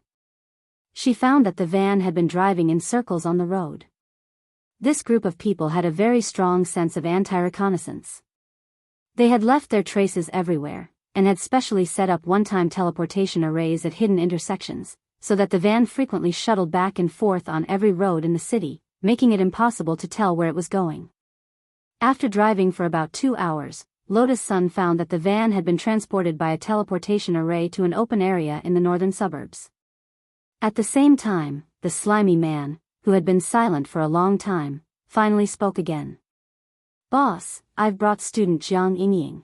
She found that the van had been driving in circles on the road. This group of people had a very strong sense of anti-reconnaissance. They had left their traces everywhere, and had specially set up one-time teleportation arrays at hidden intersections, so that the van frequently shuttled back and forth on every road in the city, making it impossible to tell where it was going. After driving for about 2 hours, Lotus Sun found that the van had been transported by a teleportation array to an open area in the northern suburbs. At the same time, the slimy man, who had been silent for a long time, finally spoke again. Boss, I've brought student Jiang Yingying.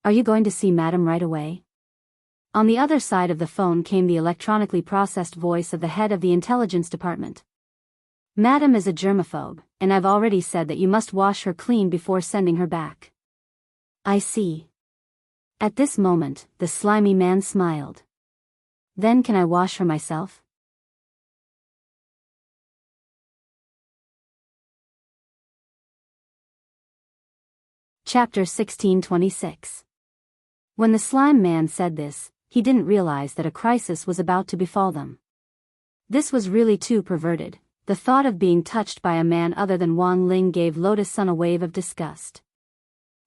Are you going to see Madam right away? On the other side of the phone came the electronically processed voice of the head of the intelligence department. Madam is a germaphobe, and I've already said that you must wash her clean before sending her back. I see. At this moment, the slimy man smiled. Then can I wash her myself? Chapter 1626. When the slime man said this, he didn't realize that a crisis was about to befall them. This was really too perverted. The thought of being touched by a man other than Wang Ling gave Lotus Sun a wave of disgust.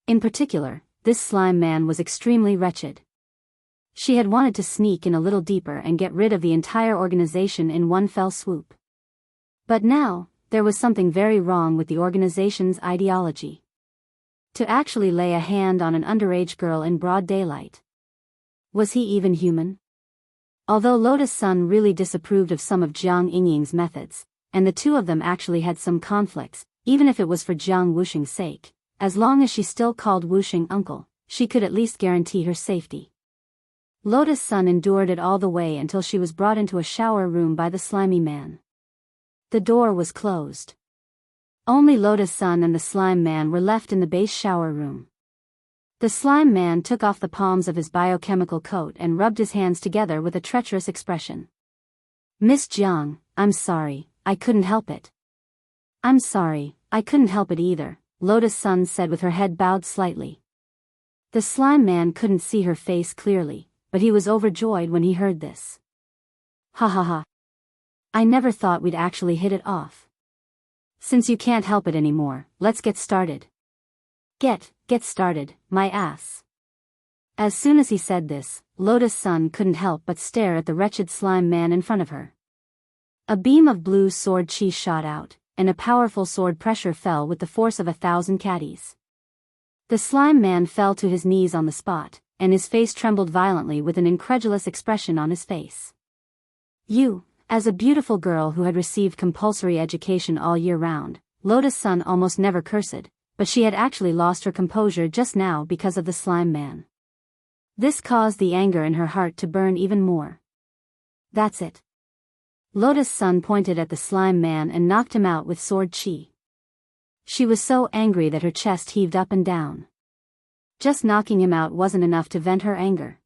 In particular, this slime man was extremely wretched. She had wanted to sneak in a little deeper and get rid of the entire organization in one fell swoop. But now, there was something very wrong with the organization's ideology. To actually lay a hand on an underage girl in broad daylight. Was he even human? Although Lotus Sun really disapproved of some of Jiang Yingying's methods, and the two of them actually had some conflicts, even if it was for Jiang Wuxing's sake, as long as she still called Wuxing uncle, she could at least guarantee her safety. Lotus Sun endured it all the way until she was brought into a shower room by the slimy man. The door was closed. Only Lotus Sun and the slime man were left in the base shower room. The slime man took off the palms of his biochemical coat and rubbed his hands together with a treacherous expression. Miss Jiang, I'm sorry, I couldn't help it. I'm sorry, I couldn't help it either, Lotus Sun said with her head bowed slightly. The slime man couldn't see her face clearly, but he was overjoyed when he heard this. Ha ha ha. I never thought we'd actually hit it off. Since you can't help it anymore, let's get started. Get started, my ass. As soon as he said this, Lotus Sun couldn't help but stare at the wretched slime man in front of her. A beam of blue sword chi shot out, and a powerful sword pressure fell with the force of 1,000 caddies. The slime man fell to his knees on the spot, and his face trembled violently with an incredulous expression on his face. You, as a beautiful girl who had received compulsory education all year round, Lotus Sun almost never cursed, but she had actually lost her composure just now because of the slime man. This caused the anger in her heart to burn even more. That's it. Lotus Sun pointed at the slime man and knocked him out with sword chi. She was so angry that her chest heaved up and down. Just knocking him out wasn't enough to vent her anger.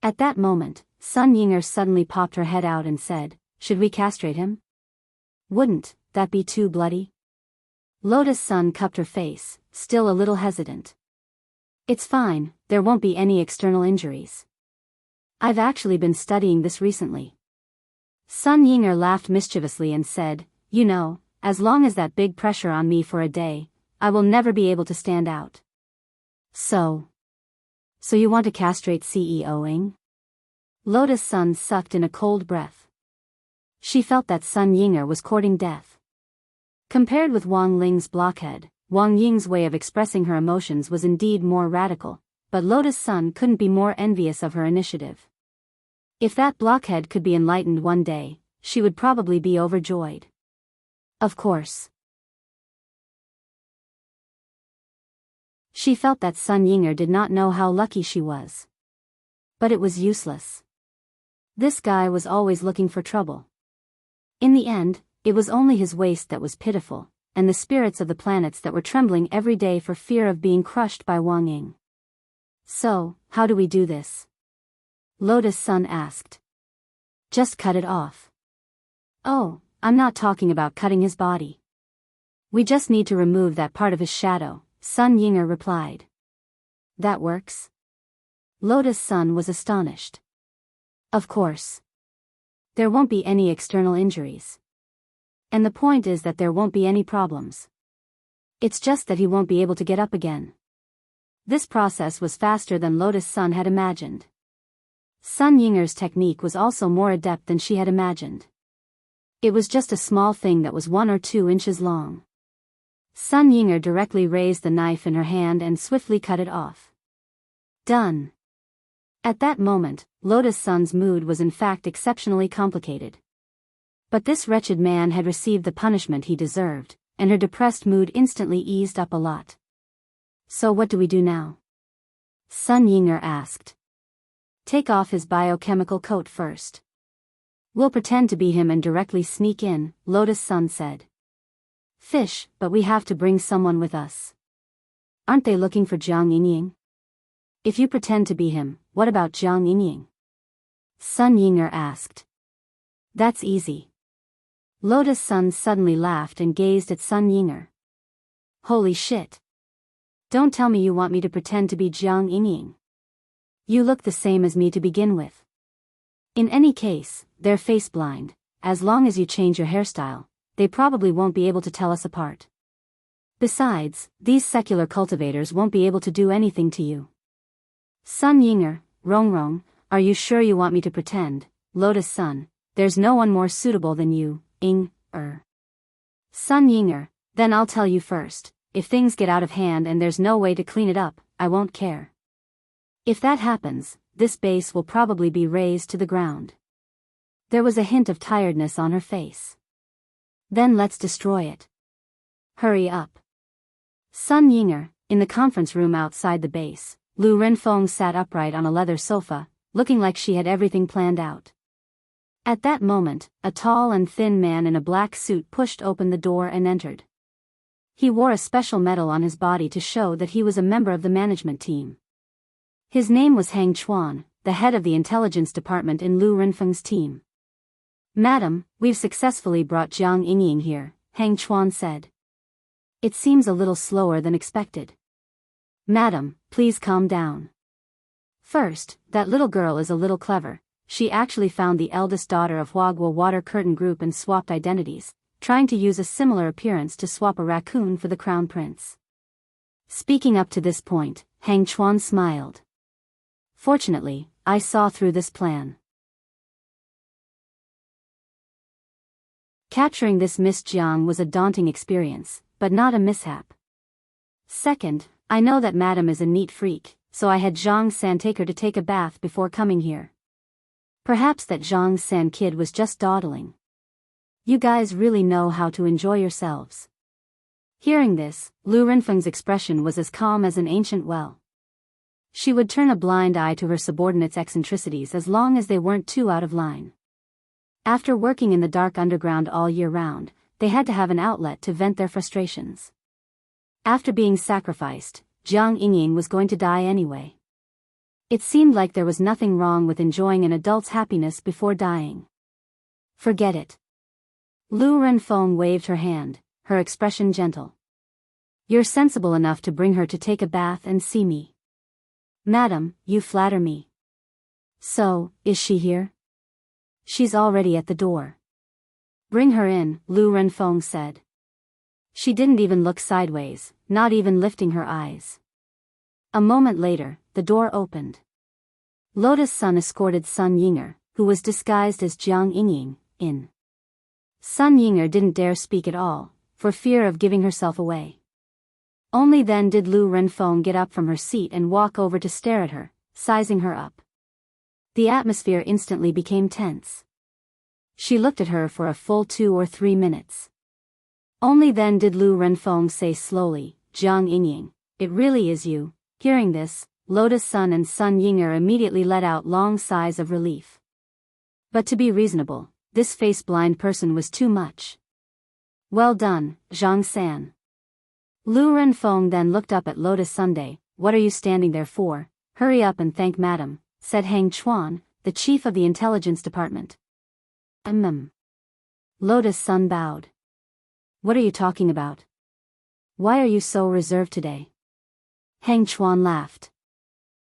At that moment, Sun Yinger suddenly popped her head out and said, "Should we castrate him? Wouldn't that be too bloody?" Lotus Sun cupped her face, still a little hesitant. "It's fine, there won't be any external injuries. I've actually been studying this recently." Sun Yinger laughed mischievously and said, "You know, as long as that big pressure on me for a day, I will never be able to stand out." So you want to castrate CEO-ing? Lotus Sun sucked in a cold breath. She felt that Sun Yinger was courting death. Compared with Wang Ling's blockhead, Wang Ying's way of expressing her emotions was indeed more radical, but Lotus Sun couldn't be more envious of her initiative. If that blockhead could be enlightened one day, she would probably be overjoyed. Of course. She felt that Sun Yinger did not know how lucky she was. But it was useless. This guy was always looking for trouble. In the end, it was only his waist that was pitiful, and the spirits of the planets that were trembling every day for fear of being crushed by Wang Ying. "So, how do we do this?" Lotus Sun asked. "Just cut it off." "Oh, I'm not talking about cutting his body. We just need to remove that part of his shadow," Sun Yinger replied. "That works?" Lotus Sun was astonished. "Of course. There won't be any external injuries. And the point is that there won't be any problems. It's just that he won't be able to get up again." This process was faster than Lotus Sun had imagined. Sun Yinger's technique was also more adept than she had imagined. It was just a small thing that was 1 or 2 inches long. Sun Yinger directly raised the knife in her hand and swiftly cut it off. Done. At that moment, Lotus Sun's mood was in fact exceptionally complicated. But this wretched man had received the punishment he deserved, and her depressed mood instantly eased up a lot. "So what do we do now?" Sun Yinger asked. "Take off his biochemical coat first. We'll pretend to be him and directly sneak in," Lotus Sun said. "Fish, but we have to bring someone with us. Aren't they looking for Jiang Yingying? If you pretend to be him, what about Jiang Yingying?" Sun Yinger asked. "That's easy." Lotus Sun suddenly laughed and gazed at Sun Yinger. "Holy shit. Don't tell me you want me to pretend to be Jiang Yingying. You look the same as me to begin with. In any case, they're face blind. As long as you change your hairstyle, they probably won't be able to tell us apart. Besides, these secular cultivators won't be able to do anything to you." Sun Yinger, Rongrong, "Are you sure you want me to pretend?" Lotus Sun, "There's no one more suitable than you, Sun Yinger, "Then I'll tell you first, if things get out of hand and there's no way to clean it up, I won't care. If that happens, this base will probably be razed to the ground." There was a hint of tiredness on her face. "Then let's destroy it. Hurry up." Sun Yinger, in the conference room outside the base, Lu Renfeng sat upright on a leather sofa, looking like she had everything planned out. At that moment, a tall and thin man in a black suit pushed open the door and entered. He wore a special medal on his body to show that he was a member of the management team. His name was Hang Chuan, the head of the intelligence department in Lu Renfeng's team. "Madam, we've successfully brought Jiang Yingying here," Hang Chuan said. "It seems a little slower than expected. Madam, please calm down. First, that little girl is a little clever. She actually found the eldest daughter of Huagua Water Curtain Group and swapped identities, trying to use a similar appearance to swap a raccoon for the crown prince." Speaking up to this point, Hang Chuan smiled. "Fortunately, I saw through this plan. Capturing this Miss Jiang was a daunting experience, but not a mishap. Second, I know that Madam is a neat freak, so I had Zhang San take her to take a bath before coming here. Perhaps that Zhang San kid was just dawdling. You guys really know how to enjoy yourselves." Hearing this, Lu Renfeng's expression was as calm as an ancient well. She would turn a blind eye to her subordinates' eccentricities as long as they weren't too out of line. After working in the dark underground all year round, they had to have an outlet to vent their frustrations. After being sacrificed, Jiang Yingying was going to die anyway. It seemed like there was nothing wrong with enjoying an adult's happiness before dying. Forget it. Lu Renfeng waved her hand, her expression gentle. You're sensible enough to bring her to take a bath and see me. Madam, you flatter me. So, is she here? She's already at the door. Bring her in, Lu Renfeng said. She didn't even look sideways, not even lifting her eyes. A moment later, the door opened. Lotus Sun escorted Sun Yinger, who was disguised as Jiang Yingying, in. Sun Yinger didn't dare speak at all, for fear of giving herself away. Only then did Lu Renfeng get up from her seat and walk over to stare at her, sizing her up. The atmosphere instantly became tense. She looked at her for a full 2 or 3 minutes. Only then did Lu Renfeng say slowly, Jiang Yingying, it really is you. Hearing this, Lotus Sun and Sun Yinger immediately let out long sighs of relief. But to be reasonable, this face-blind person was too much. Well done, Zhang San. Lu Renfeng then looked up at Lotus Sunday. What are you standing there for? Hurry up and thank Madam, said Hang Chuan, the chief of the intelligence department. Lotus Sun bowed. What are you talking about? Why are you so reserved today? Hang Chuan laughed.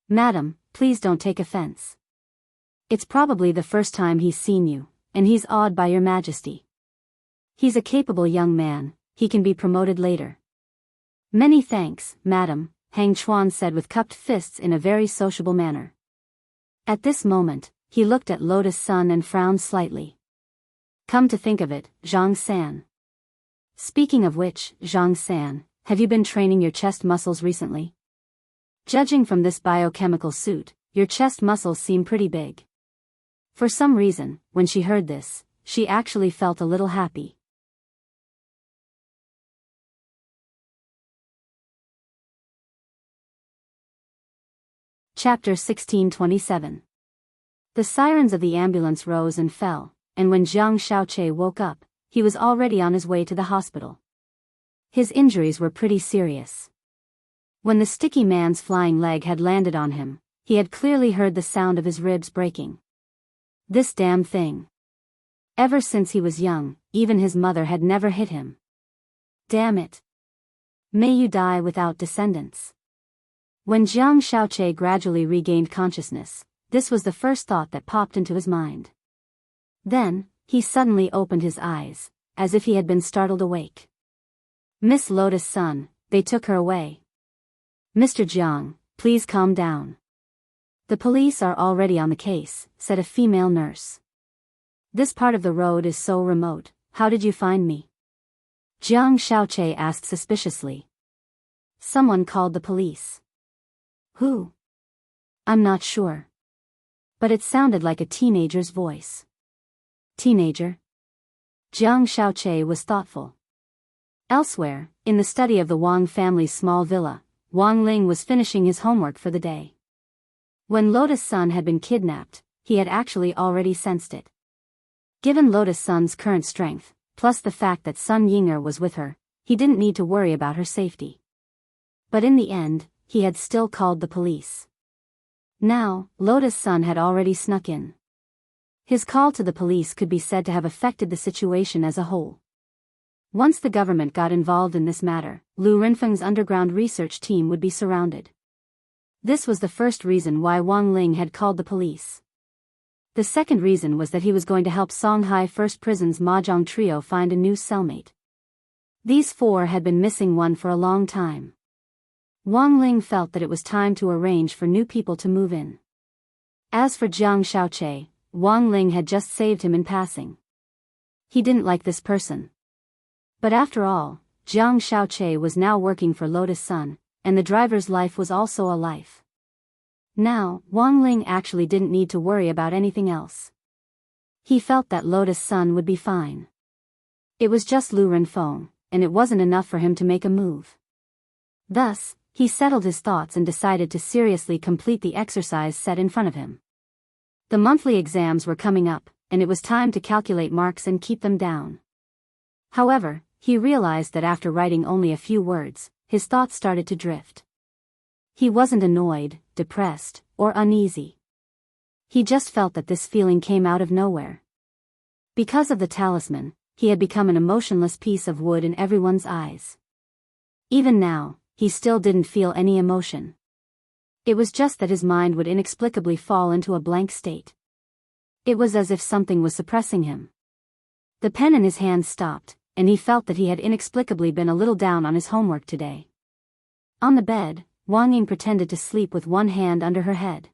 Madam, please don't take offense. It's probably the first time he's seen you, and he's awed by your majesty. He's a capable young man, he can be promoted later. Many thanks, madam, Hang Chuan said with cupped fists in a very sociable manner. At this moment, he looked at Lotus Sun and frowned slightly. Come to think of it, Zhang San. Speaking of which, Zhang San, have you been training your chest muscles recently? Judging from this biochemical suit, your chest muscles seem pretty big. For some reason, when she heard this, she actually felt a little happy. Chapter 1627. The sirens of the ambulance rose and fell, and when Jiang Xiaoche woke up, he was already on his way to the hospital. His injuries were pretty serious. When the sticky man's flying leg had landed on him, he had clearly heard the sound of his ribs breaking. This damn thing. Ever since he was young, even his mother had never hit him. Damn it. May you die without descendants. When Jiang Xiaoche gradually regained consciousness, this was the first thought that popped into his mind. Then, he suddenly opened his eyes, as if he had been startled awake. Miss Lotus Sun, they took her away. Mr. Jiang, please calm down. The police are already on the case, said a female nurse. This part of the road is so remote, how did you find me? Jiang Xiaoche asked suspiciously. Someone called the police. Who? I'm not sure. But it sounded like a teenager's voice. Teenager? Jiang Xiaoche was thoughtful. Elsewhere, in the study of the Wang family's small villa, Wang Ling was finishing his homework for the day. When Lotus Sun had been kidnapped, he had actually already sensed it. Given Lotus Sun's current strength, plus the fact that Sun Yinger was with her, he didn't need to worry about her safety. But in the end, he had still called the police. Now, Lotus Sun had already snuck in. His call to the police could be said to have affected the situation as a whole. Once the government got involved in this matter, Lu Renfeng's underground research team would be surrounded. This was the first reason why Wang Ling had called the police. The second reason was that he was going to help Songhai First Prison's Mahjong trio find a new cellmate. These four had been missing one for a long time. Wang Ling felt that it was time to arrange for new people to move in. As for Jiang Xiaoche, Wang Ling had just saved him in passing. He didn't like this person. But after all, Jiang Xiaoche was now working for Lotus Sun, and the driver's life was also a life. Now, Wang Ling actually didn't need to worry about anything else. He felt that Lotus Sun would be fine. It was just Lu Renfeng, and it wasn't enough for him to make a move. Thus, he settled his thoughts and decided to seriously complete the exercise set in front of him. The monthly exams were coming up, and it was time to calculate marks and keep them down. However, he realized that after writing only a few words, his thoughts started to drift. He wasn't annoyed, depressed, or uneasy. He just felt that this feeling came out of nowhere. Because of the talisman, he had become an emotionless piece of wood in everyone's eyes. Even now, he still didn't feel any emotion. It was just that his mind would inexplicably fall into a blank state. It was as if something was suppressing him. The pen in his hand stopped, and he felt that he had inexplicably been a little down on his homework today. On the bed, Wang Ying pretended to sleep with one hand under her head.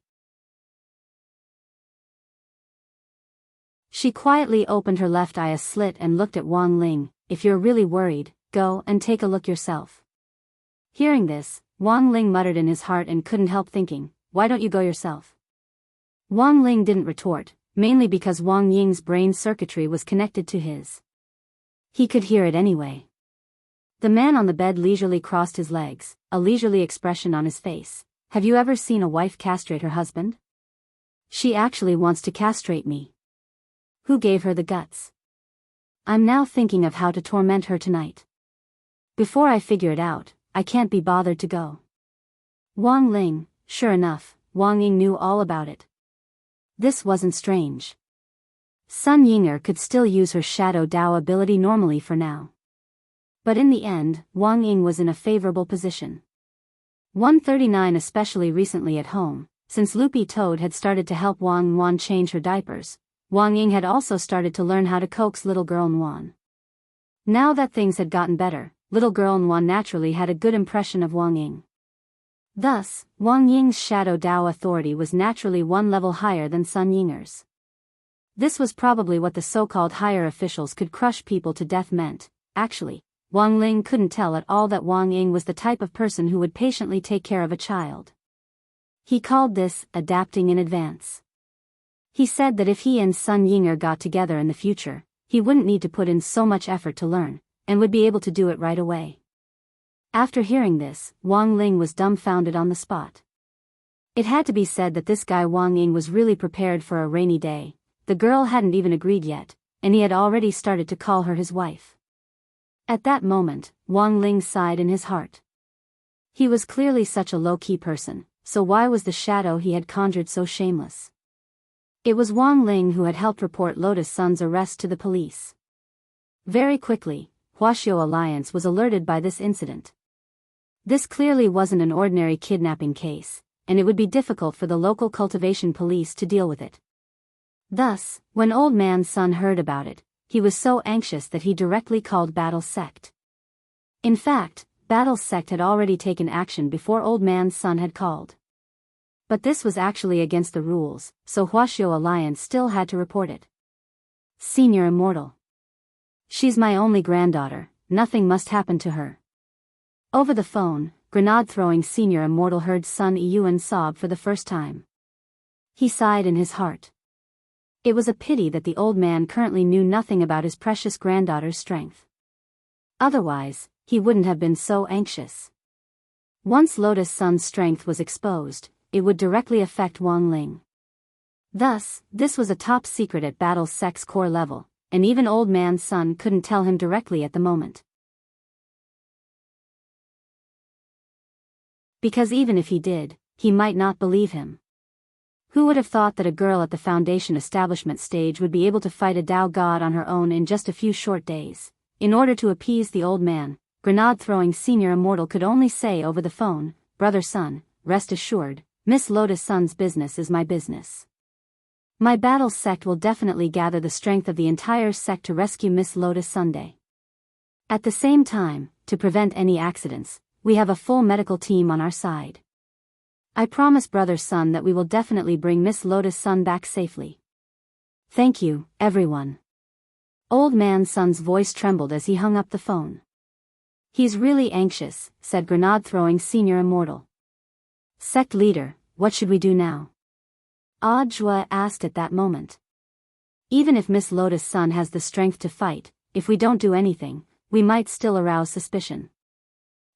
She quietly opened her left eye a slit and looked at Wang Ling. "If you're really worried, go and take a look yourself." Hearing this, Wang Ling muttered in his heart and couldn't help thinking, "Why don't you go yourself?" Wang Ling didn't retort, mainly because Wang Ying's brain circuitry was connected to his. He could hear it anyway. The man on the bed leisurely crossed his legs, a leisurely expression on his face. "Have you ever seen a wife castrate her husband? She actually wants to castrate me. Who gave her the guts? I'm now thinking of how to torment her tonight. Before I figure it out, I can't be bothered to go." Wang Ling, sure enough, Wang Ying knew all about it. This wasn't strange. Sun Yinger could still use her Shadow Dao ability normally for now. But in the end, Wang Ying was in a favorable position. 139 especially recently at home, since Loopy Toad had started to help Wang Wan change her diapers, Wang Ying had also started to learn how to coax little girl Nwan. Now that things had gotten better, little girl Nwan naturally had a good impression of Wang Ying. Thus, Wang Ying's Shadow Dao authority was naturally one level higher than Sun Yinger's. This was probably what the so-called higher officials could crush people to death meant. Actually, Wang Ling couldn't tell at all that Wang Ying was the type of person who would patiently take care of a child. He called this adapting in advance. He said that if he and Sun Yinger got together in the future, he wouldn't need to put in so much effort to learn, and would be able to do it right away. After hearing this, Wang Ling was dumbfounded on the spot. It had to be said that this guy Wang Ying was really prepared for a rainy day. The girl hadn't even agreed yet, and he had already started to call her his wife. At that moment, Wang Ling sighed in his heart. He was clearly such a low-key person, so why was the shadow he had conjured so shameless? It was Wang Ling who had helped report Lotus Sun's arrest to the police. Very quickly, Huaxiao Alliance was alerted by this incident. This clearly wasn't an ordinary kidnapping case, and it would be difficult for the local cultivation police to deal with it. Thus, when Old Man Sun heard about it, he was so anxious that he directly called Battle Sect. In fact, Battle Sect had already taken action before Old Man Sun had called. But this was actually against the rules, so Huaxiao Alliance still had to report it. Senior Immortal. She's my only granddaughter, nothing must happen to her. Over the phone, grenade-throwing Senior Immortal heard Sun Yiyuan sob for the first time. He sighed in his heart. It was a pity that the old man currently knew nothing about his precious granddaughter's strength. Otherwise, he wouldn't have been so anxious. Once Lotus Sun's strength was exposed, it would directly affect Wang Ling. Thus, this was a top secret at Battle Sect's core level, and even Old Man Sun couldn't tell him directly at the moment. Because even if he did, he might not believe him. Who would have thought that a girl at the Foundation establishment stage would be able to fight a Dao god on her own in just a few short days? In order to appease the old man, grenade-throwing Senior Immortal could only say over the phone, "Brother Sun, rest assured, Miss Lotus Sun's business is my business. My Battle Sect will definitely gather the strength of the entire sect to rescue Miss Lotus Sunday. At the same time, to prevent any accidents, we have a full medical team on our side. I promise Brother Sun that we will definitely bring Miss Lotus Sun back safely. Thank you, everyone." Old Man Sun's voice trembled as he hung up the phone. "He's really anxious," said grenade-throwing Senior Immortal. "Sect leader, what should we do now?" Jua asked at that moment. "Even if Miss Lotus Sun has the strength to fight, if we don't do anything, we might still arouse suspicion.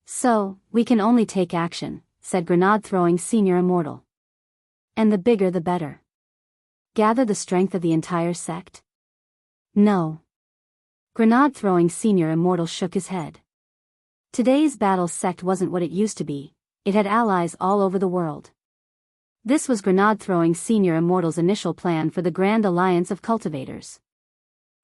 So, we can only take action," said grenade-throwing Senior Immortal. "And the bigger the better. Gather the strength of the entire sect?" "No." Grenade-throwing Senior Immortal shook his head. Today's battle sect wasn't what it used to be, it had allies all over the world. This was Grenade-throwing Senior Immortal's initial plan for the Grand Alliance of Cultivators.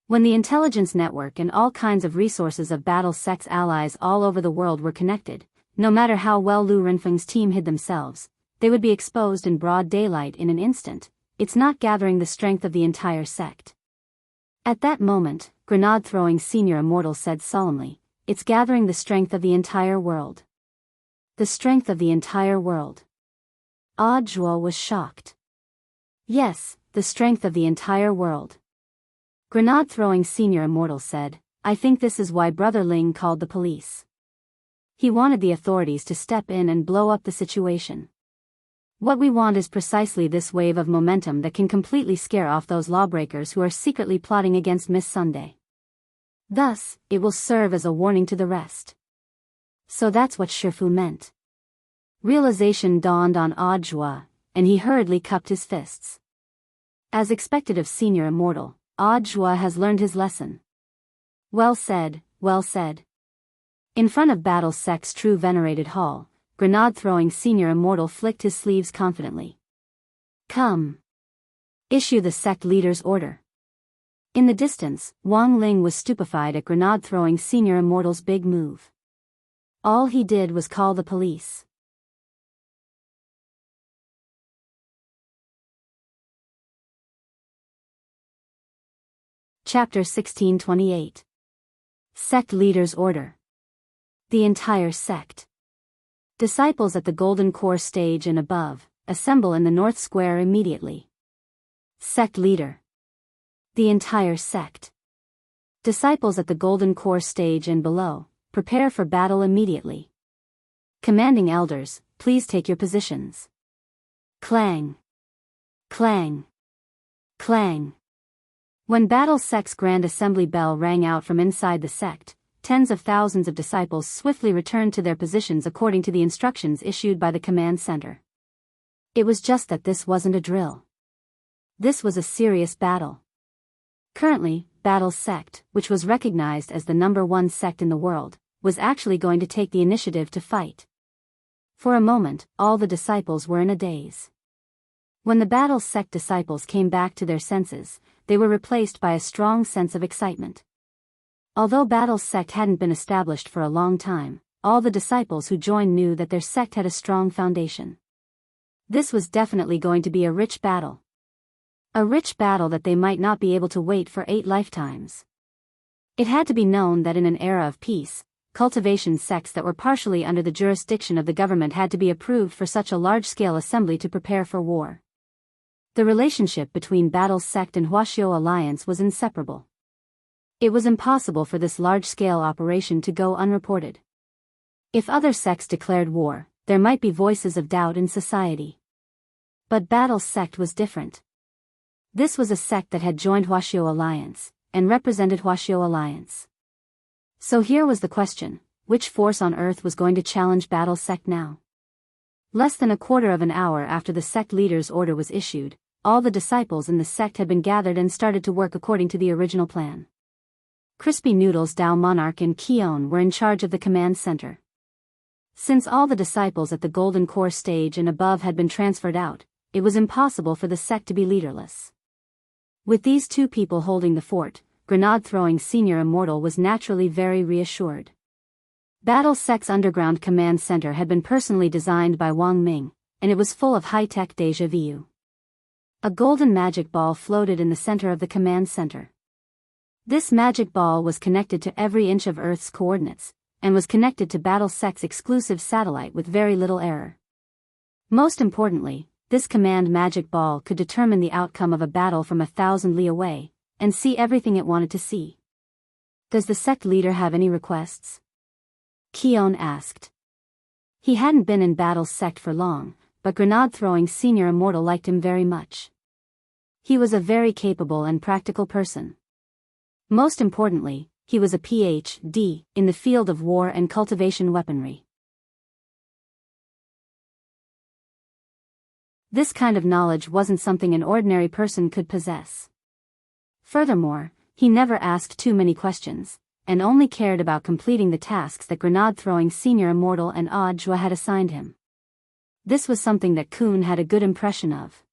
When the intelligence network and all kinds of resources of battle sect's allies all over the world were connected, no matter how well Lu Renfeng's team hid themselves, they would be exposed in broad daylight in an instant. It's not gathering the strength of the entire sect. At that moment, Grenade-throwing Senior Immortal said solemnly, it's gathering the strength of the entire world. The strength of the entire world. Audiobook was shocked. Yes, the strength of the entire world. Grenade-throwing Senior Immortal said, I think this is why Brother Ling called the police. He wanted the authorities to step in and blow up the situation. What we want is precisely this wave of momentum that can completely scare off those lawbreakers who are secretly plotting against Miss Sunday. Thus, it will serve as a warning to the rest. So that's what Shifu meant. Realization dawned on Audiobook, and he hurriedly cupped his fists. As expected of Senior Immortal, Audiobook has learned his lesson. Well said, well said. In front of Battle Sect's true venerated hall, Grenade-throwing Senior Immortal flicked his sleeves confidently. Come. Issue the sect leader's order. In the distance, Wang Ling was stupefied at Grenade-throwing Senior Immortal's big move. All he did was call the police. Chapter 1628. Sect Leader's Order. The entire sect. Disciples at the Golden Core stage and above, assemble in the North Square immediately. Sect Leader. The entire sect. Disciples at the Golden Core stage and below, prepare for battle immediately. Commanding Elders, please take your positions. Clang. Clang. Clang. When Battle Sect's Grand Assembly bell rang out from inside the sect, tens of thousands of disciples swiftly returned to their positions according to the instructions issued by the command center. It was just that this wasn't a drill. This was a serious battle. Currently, Battle Sect, which was recognized as the #1 sect in the world, was actually going to take the initiative to fight. For a moment, all the disciples were in a daze. When the Battle Sect disciples came back to their senses, they were replaced by a strong sense of excitement. Although Battle Sect hadn't been established for a long time, all the disciples who joined knew that their sect had a strong foundation. This was definitely going to be a rich battle. A rich battle that they might not be able to wait for 8 lifetimes. It had to be known that in an era of peace, cultivation sects that were partially under the jurisdiction of the government had to be approved for such a large-scale assembly to prepare for war. The relationship between Battle Sect and Huaxiao Alliance was inseparable. It was impossible for this large-scale operation to go unreported. If other sects declared war, there might be voices of doubt in society. But Battle Sect was different. This was a sect that had joined Huaxiao Alliance, and represented Huaxiao Alliance. So here was the question, which force on earth was going to challenge Battle Sect now? Less than a quarter of an hour after the sect leader's order was issued, all the disciples in the sect had been gathered and started to work according to the original plan. Crispy Noodles Dao Monarch and Keon were in charge of the command center. Since all the disciples at the Golden Core stage and above had been transferred out, it was impossible for the sect to be leaderless. With these two people holding the fort, Grenade-throwing Senior Immortal was naturally very reassured. Battle Sect's underground command center had been personally designed by Wang Ming, and it was full of high-tech déjà vu. A golden magic ball floated in the center of the command center. This magic ball was connected to every inch of Earth's coordinates, and was connected to Battle Sect's exclusive satellite with very little error. Most importantly, this command magic ball could determine the outcome of a battle from 1,000 li away, and see everything it wanted to see. Does the sect leader have any requests? Keon asked. He hadn't been in Battle Sect for long, but Grenade-throwing Senior Immortal liked him very much. He was a very capable and practical person. Most importantly, he was a PhD in the field of war and cultivation weaponry. This kind of knowledge wasn't something an ordinary person could possess. Furthermore, he never asked too many questions, and only cared about completing the tasks that grenade-throwing Senior Immortal and Audiobook had assigned him. This was something that Kun had a good impression of.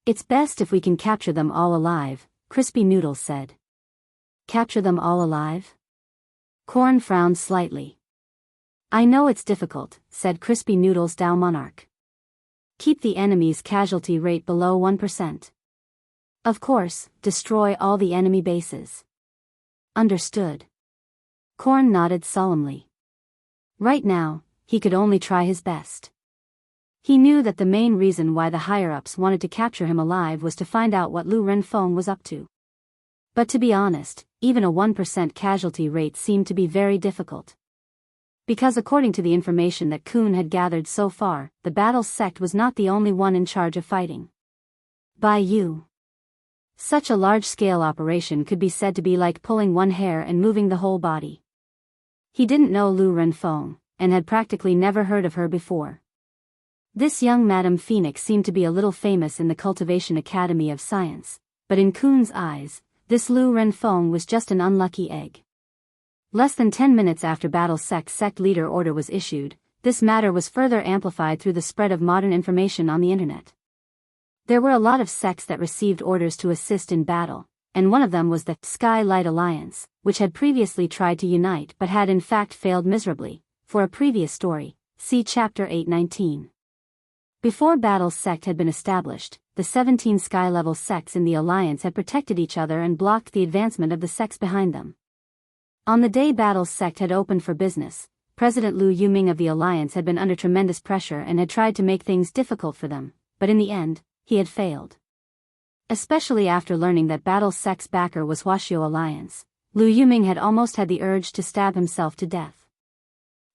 "It's best if we can capture them all alive," Crispy Noodles said. "Capture them all alive?" Corn frowned slightly. "I know it's difficult," said Crispy Noodles Dow Monarch. "Keep the enemy's casualty rate below 1%. Of course, destroy all the enemy bases." "Understood." Corn nodded solemnly. Right now, he could only try his best. He knew that the main reason why the higher-ups wanted to capture him alive was to find out what Lu Renfeng was up to. But to be honest, even a 1% casualty rate seemed to be very difficult. Because according to the information that Kun had gathered so far, the battle sect was not the only one in charge of fighting. By you. Such a large-scale operation could be said to be like pulling one hair and moving the whole body. He didn't know Lu Renfeng, and had practically never heard of her before. This young Madame Phoenix seemed to be a little famous in the Cultivation Academy of Science, but in Kun's eyes, this Lu Renfeng was just an unlucky egg. Less than 10 minutes after Battle sect leader order was issued, this matter was further amplified through the spread of modern information on the internet. There were a lot of sects that received orders to assist in battle, and one of them was the Skylight Alliance, which had previously tried to unite but had in fact failed miserably. For a previous story, see Chapter 819. Before Battle sect had been established, the 17 sky-level sects in the Alliance had protected each other and blocked the advancement of the sects behind them. On the day Battle sect had opened for business, President Lu Yuming of the Alliance had been under tremendous pressure and had tried to make things difficult for them, but in the end, he had failed. Especially after learning that Battle sect's backer was Huaxiao Alliance, Lu Yuming had almost had the urge to stab himself to death.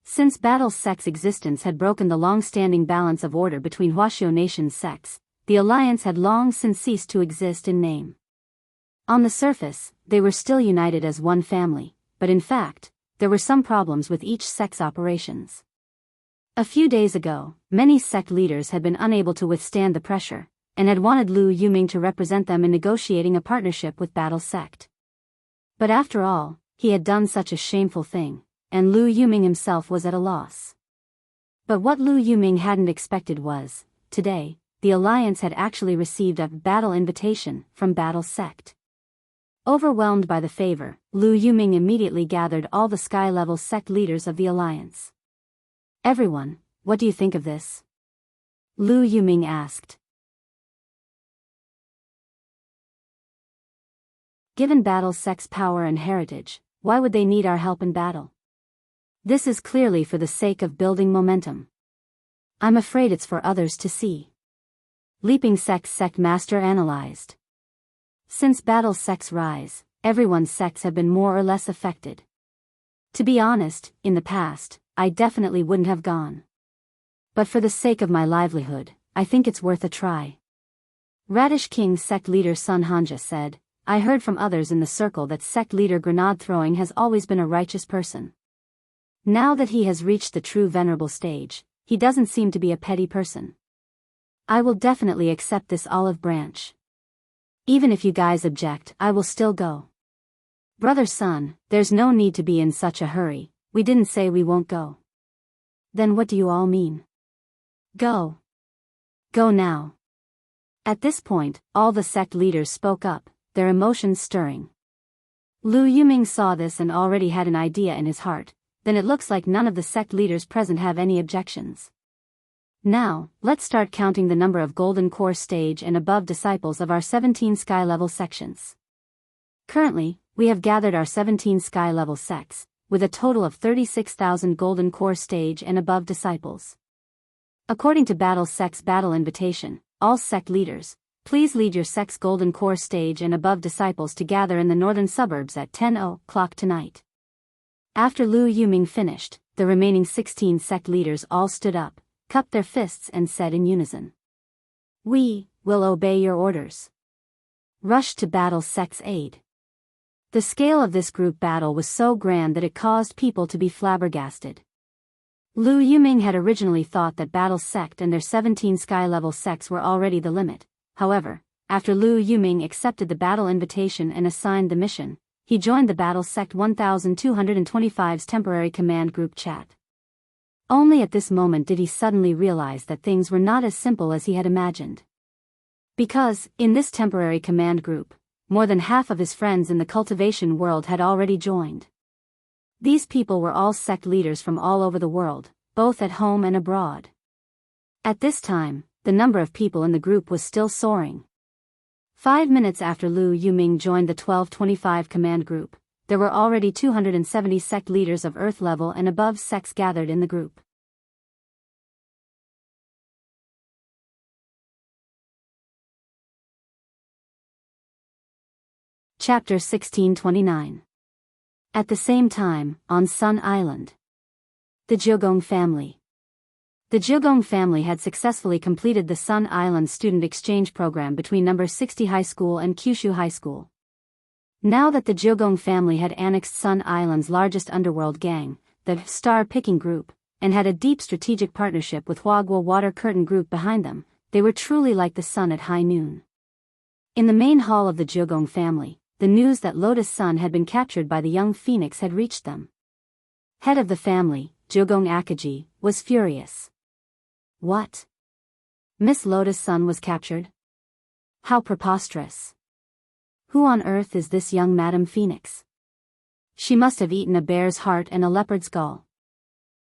Since Battle sect's existence had broken the long-standing balance of order between Huaxiao nation's sects, the alliance had long since ceased to exist in name. On the surface, they were still united as one family, but in fact, there were some problems with each sect's operations. A few days ago, many sect leaders had been unable to withstand the pressure, and had wanted Lu Yuming to represent them in negotiating a partnership with Battle sect. But after all, he had done such a shameful thing, and Lu Yuming himself was at a loss. But what Lu Yuming hadn't expected was, today, the alliance had actually received a battle invitation from Battle sect. Overwhelmed by the favor, Lu Yuming immediately gathered all the sky-level sect leaders of the alliance. "Everyone, what do you think of this?" Lu Yuming asked. "Given Battle sect's power and heritage, why would they need our help in battle? This is clearly for the sake of building momentum. I'm afraid it's for others to see." Leaping sect master analyzed. Since Battle sect's rise, everyone's sects have been more or less affected. To be honest, in the past, I definitely wouldn't have gone. But for the sake of my livelihood, I think it's worth a try. Radish King sect leader Sun Hanja said, "I heard from others in the circle that sect leader Grenade Throwing has always been a righteous person. Now that he has reached the true venerable stage, he doesn't seem to be a petty person. I will definitely accept this olive branch. Even if you guys object, I will still go." "Brother Sun, there's no need to be in such a hurry, we didn't say we won't go." "Then what do you all mean?" "Go. Go now." At this point, all the sect leaders spoke up, their emotions stirring. Lu Yuming saw this and already had an idea in his heart. Then it looks like none of the sect leaders present have any objections. Now, let's start counting the number of Golden Core stage and above disciples of our 17 sky-level sections. Currently, we have gathered our 17 sky-level sects, with a total of 36,000 Golden Core stage and above disciples. According to Battle sect's battle invitation, all sect leaders, please lead your sect's Golden Core stage and above disciples to gather in the northern suburbs at 10 o'clock tonight. After Lu Yuming finished, the remaining 16 sect leaders all stood up, cupped their fists and said in unison, "We will obey your orders." Rushed to Battle sect's aid. The scale of this group battle was so grand that it caused people to be flabbergasted. Lu Yuming had originally thought that Battle sect and their 17 sky-level sects were already the limit. However, after Lu Yuming accepted the battle invitation and assigned the mission, he joined the Battle Sect 1225's temporary command group chat. Only at this moment did he suddenly realize that things were not as simple as he had imagined. Because, in this temporary command group, more than half of his friends in the cultivation world had already joined. These people were all sect leaders from all over the world, both at home and abroad. At this time, the number of people in the group was still soaring. 5 minutes after Lu Yuming joined the 1225 command group, there were already 270 sect leaders of Earth level and above sects gathered in the group. Chapter 1629. At the same time, on Sun Island. The Jiugong family. The Jiugong family had successfully completed the Sun Island student exchange program between No. 60 High School and Kyushu High School. Now that the Jiugong family had annexed Sun Island's largest underworld gang, the Star Picking Group, and had a deep strategic partnership with Huaguo Water Curtain Group behind them, they were truly like the sun at high noon. In the main hall of the Jiugong family, the news that Lotus Sun had been captured by the young phoenix had reached them. Head of the family, Jiugong Akaji, was furious. What? Miss Lotus Sun was captured? How preposterous. Who on earth is this young Madam Phoenix? She must have eaten a bear's heart and a leopard's gall.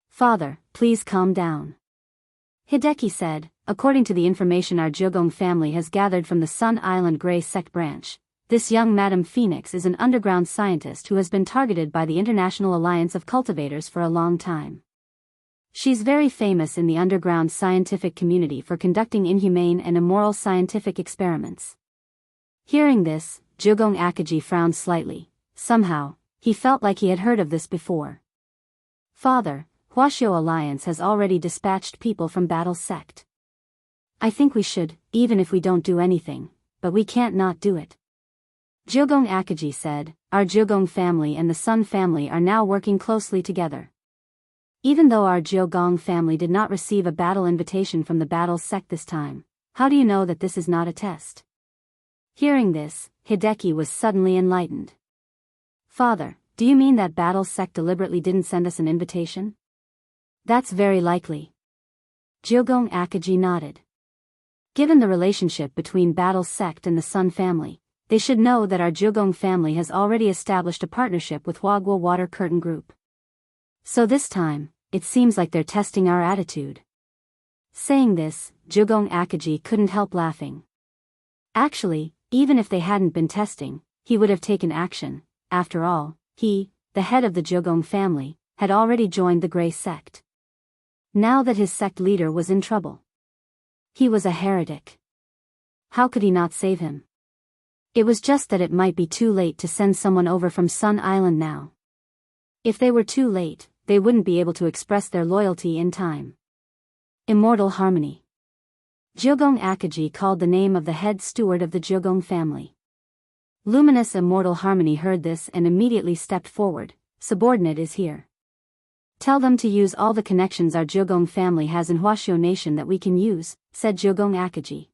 Father, please calm down. Hideki said, according to the information our Jiugong family has gathered from the Sun Island Grey Sect branch, this young Madam Phoenix is an underground scientist who has been targeted by the International Alliance of Cultivators for a long time. She's very famous in the underground scientific community for conducting inhumane and immoral scientific experiments. Hearing this, Jiugong Akaji frowned slightly. Somehow, he felt like he had heard of this before. Father, Huaxiao Alliance has already dispatched people from Battle Sect. I think we should, even if we don't do anything, but we can't not do it. Jiugong Akaji said, our Jiugong family and the Sun family are now working closely together. Even though our Jiugong family did not receive a battle invitation from the Battle Sect this time, how do you know that this is not a test? Hearing this, Hideki was suddenly enlightened. Father, do you mean that Battle Sect deliberately didn't send us an invitation? That's very likely. Jiugong Akaji nodded. Given the relationship between Battle Sect and the Sun family, they should know that our Jiugong family has already established a partnership with Huaguo Water Curtain Group. So this time, it seems like they're testing our attitude. Saying this, Jiugong Akaji couldn't help laughing. Actually, even if they hadn't been testing, he would have taken action. After all, he, the head of the Jiugong family, had already joined the Grey Sect. Now that his sect leader was in trouble. He was a heretic. How could he not save him? It was just that it might be too late to send someone over from Sun Island now. If they were too late, they wouldn't be able to express their loyalty in time. Immortal Harmony. Jiugong Akaji called the name of the head steward of the Jiugong family. Luminous Immortal Harmony heard this and immediately stepped forward. Subordinate is here. Tell them to use all the connections our Jiugong family has in Huaxiao Nation that we can use, said Jiugong Akaji.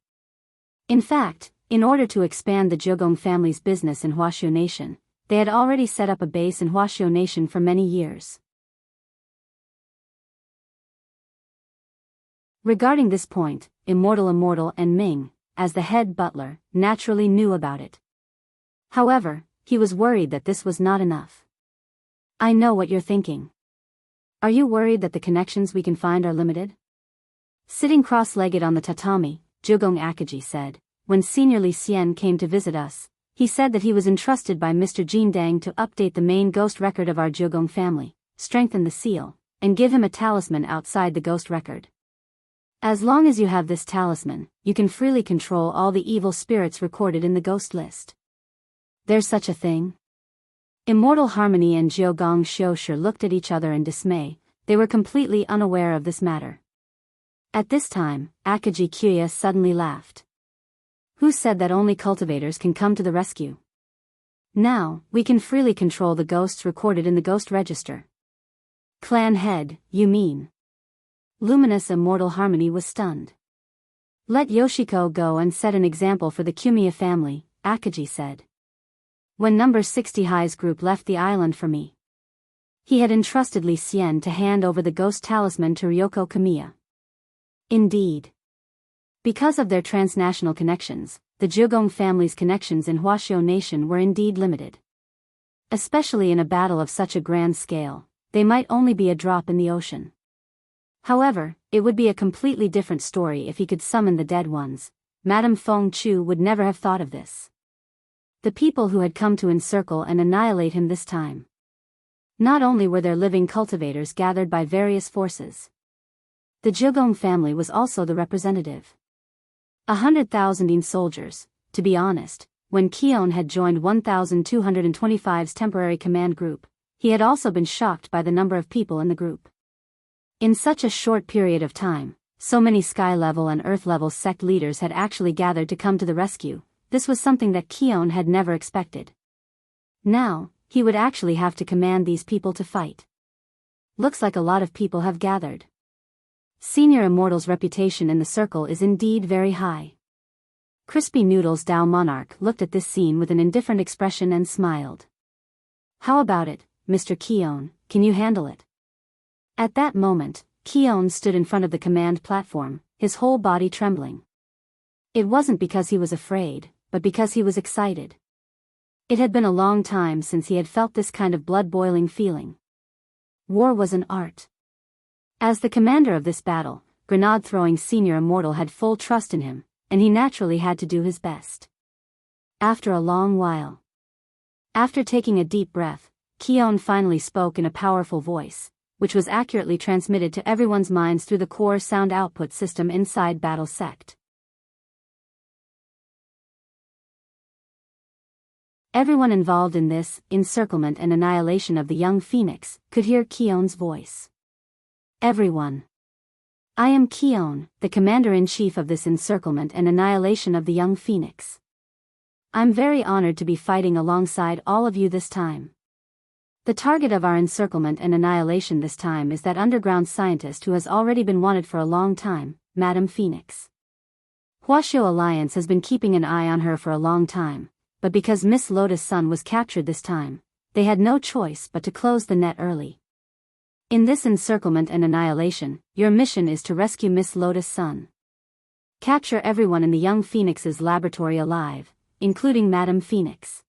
In fact, in order to expand the Jiugong family's business in Huaxiao Nation, they had already set up a base in Huaxiao Nation for many years. Regarding this point, Immortal and Ming, as the head butler, naturally knew about it. However, he was worried that this was not enough. I know what you're thinking. Are you worried that the connections we can find are limited? Sitting cross-legged on the tatami, Jiugong Akaji said, when Senior Li Xian came to visit us, he said that he was entrusted by Mr. Jin Dang to update the main ghost record of our Jiugong family, strengthen the seal, and give him a talisman outside the ghost record. As long as you have this talisman, you can freely control all the evil spirits recorded in the ghost list. There's such a thing? Immortal Harmony and Jiugong Xiushi looked at each other in dismay. They were completely unaware of this matter. At this time, Akaji Kuya suddenly laughed. Who said that only cultivators can come to the rescue? Now, we can freely control the ghosts recorded in the ghost register. Clan head, you mean? Luminous Immortal Harmony was stunned. Let Yoshiko go and set an example for the Kumiya family, Akaji said. When number 60 High's group left the island for me. He had entrusted Li Xian to hand over the ghost talisman to Ryoko Kamiya. Indeed. Because of their transnational connections, the Jugong family's connections in Huaxiao Nation were indeed limited. Especially in a battle of such a grand scale, they might only be a drop in the ocean. However, it would be a completely different story if he could summon the dead ones. Madame Feng Chu would never have thought of this. The people who had come to encircle and annihilate him this time. Not only were there living cultivators gathered by various forces. The Jugong family was also the representative. 100,000 soldiers, to be honest, when Keon had joined 1,225's temporary command group, he had also been shocked by the number of people in the group. In such a short period of time, so many sky-level and earth-level sect leaders had actually gathered to come to the rescue. This was something that Keon had never expected. Now, he would actually have to command these people to fight. Looks like a lot of people have gathered. Senior Immortal's reputation in the circle is indeed very high. Crispy Noodles Dao Monarch looked at this scene with an indifferent expression and smiled. How about it, Mr. Keon, can you handle it? At that moment, Keon stood in front of the command platform, his whole body trembling. It wasn't because he was afraid, but because he was excited. It had been a long time since he had felt this kind of blood-boiling feeling. War was an art. As the commander of this battle, grenade-throwing Senior Immortal had full trust in him, and he naturally had to do his best. After a long while. After taking a deep breath, Keon finally spoke in a powerful voice, which was accurately transmitted to everyone's minds through the core sound output system inside Battle Sect. Everyone involved in this encirclement and annihilation of the young phoenix could hear Keon's voice. Everyone. I am Keon, the commander-in-chief of this encirclement and annihilation of the young phoenix. I'm very honored to be fighting alongside all of you this time. The target of our encirclement and annihilation this time is that underground scientist who has already been wanted for a long time, Madame Phoenix. Huaxiao Alliance has been keeping an eye on her for a long time, but because Miss Lotus Sun was captured this time, they had no choice but to close the net early. In this encirclement and annihilation, your mission is to rescue Miss Lotus Sun. Capture everyone in the young Phoenix's laboratory alive, including Madame Phoenix.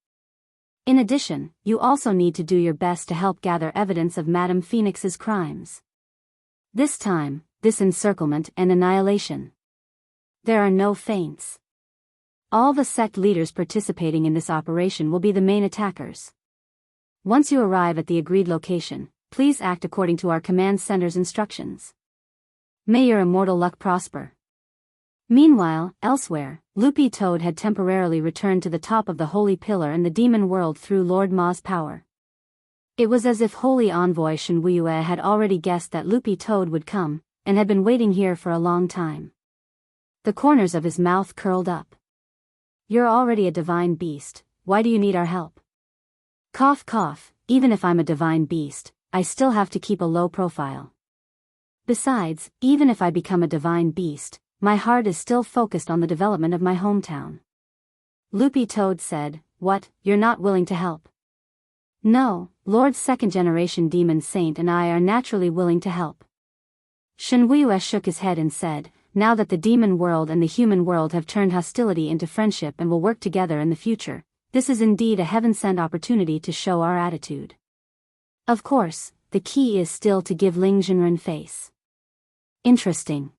In addition, you also need to do your best to help gather evidence of Madame Phoenix's crimes. This time, this encirclement and annihilation. There are no feints. All the sect leaders participating in this operation will be the main attackers. Once you arrive at the agreed location, please act according to our command center's instructions. May your immortal luck prosper. Meanwhile, elsewhere, Loopy Toad had temporarily returned to the top of the Holy Pillar in the demon world through Lord Ma's power. It was as if Holy Envoy Shen Wuiyue had already guessed that Loopy Toad would come, and had been waiting here for a long time. The corners of his mouth curled up. You're already a divine beast, why do you need our help? Cough cough, even if I'm a divine beast, I still have to keep a low profile. Besides, even if I become a divine beast, my heart is still focused on the development of my hometown. Loopy Toad said, What, you're not willing to help? No, Lord Second-Generation Demon Saint and I are naturally willing to help. Shen Wuiyue shook his head and said, Now that the demon world and the human world have turned hostility into friendship and will work together in the future, this is indeed a heaven-sent opportunity to show our attitude. Of course, the key is still to give Ling Jinren face. Interesting.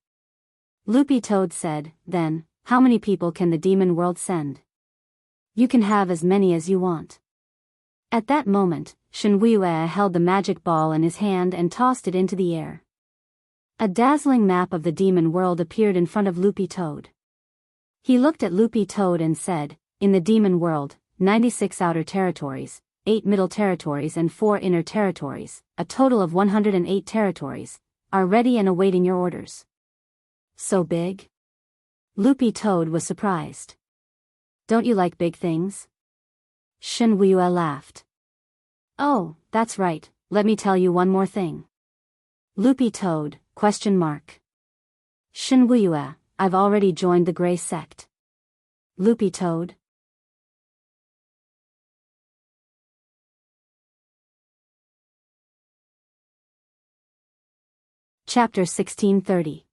Loopy Toad said, Then, how many people can the demon world send? You can have as many as you want. At that moment, Shen Wuiyue held the magic ball in his hand and tossed it into the air. A dazzling map of the demon world appeared in front of Loopy Toad. He looked at Loopy Toad and said, In the demon world, 96 outer territories, 8 middle territories and 4 inner territories, a total of 108 territories, are ready and awaiting your orders. So big? Loopy Toad was surprised. Don't you like big things? Shen Wuiyue laughed. Oh, that's right, let me tell you one more thing. Loopy Toad, ? Shen Wuiyue, I've already joined the Grey Sect. Loopy Toad. Chapter 1630.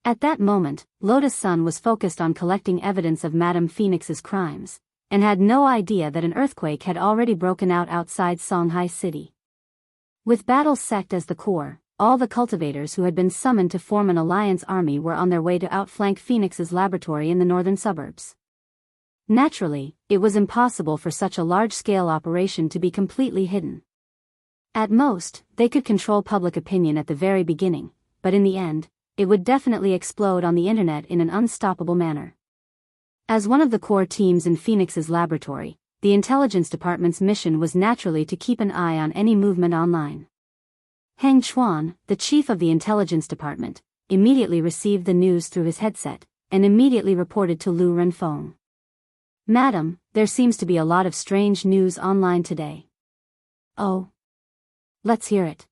At that moment, Lotus Sun was focused on collecting evidence of Madame Phoenix's crimes, and had no idea that an earthquake had already broken out outside Songhai City. With Battle Sect as the core, all the cultivators who had been summoned to form an alliance army were on their way to outflank Phoenix's laboratory in the northern suburbs. Naturally, it was impossible for such a large-scale operation to be completely hidden. At most, they could control public opinion at the very beginning, but in the end, it would definitely explode on the internet in an unstoppable manner. As one of the core teams in Phoenix's laboratory, the intelligence department's mission was naturally to keep an eye on any movement online. Heng Chuan, the chief of the intelligence department, immediately received the news through his headset, and immediately reported to Lu Renfeng. "Madam, there seems to be a lot of strange news online today." "Oh. Let's hear it."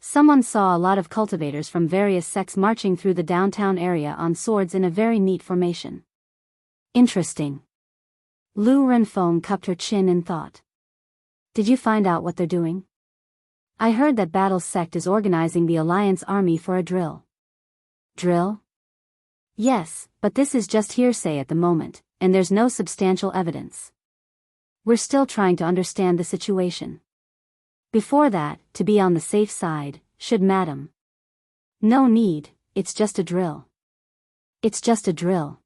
Someone saw a lot of cultivators from various sects marching through the downtown area on swords in a very neat formation. "Interesting." Lu Renfeng cupped her chin in thought. "Did you find out what they're doing?" "I heard that Battle Sect is organizing the Alliance Army for a drill." "Drill?" "Yes, but this is just hearsay at the moment, and there's no substantial evidence. We're still trying to understand the situation. Before that, to be on the safe side, should Madam." "No need, it's just a drill." "It's just a drill."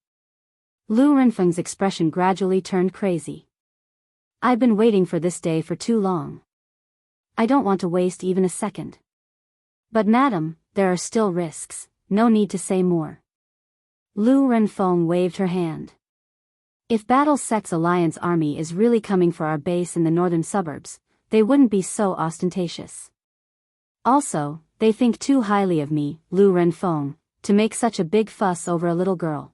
Lu Renfeng's expression gradually turned crazy. "I've been waiting for this day for too long. I don't want to waste even a second." "But Madam, there are still risks, no need to say more." Lu Renfeng waved her hand. "If Battle Sect's Alliance Army is really coming for our base in the northern suburbs, they wouldn't be so ostentatious. Also, they think too highly of me, Lu Renfeng, to make such a big fuss over a little girl."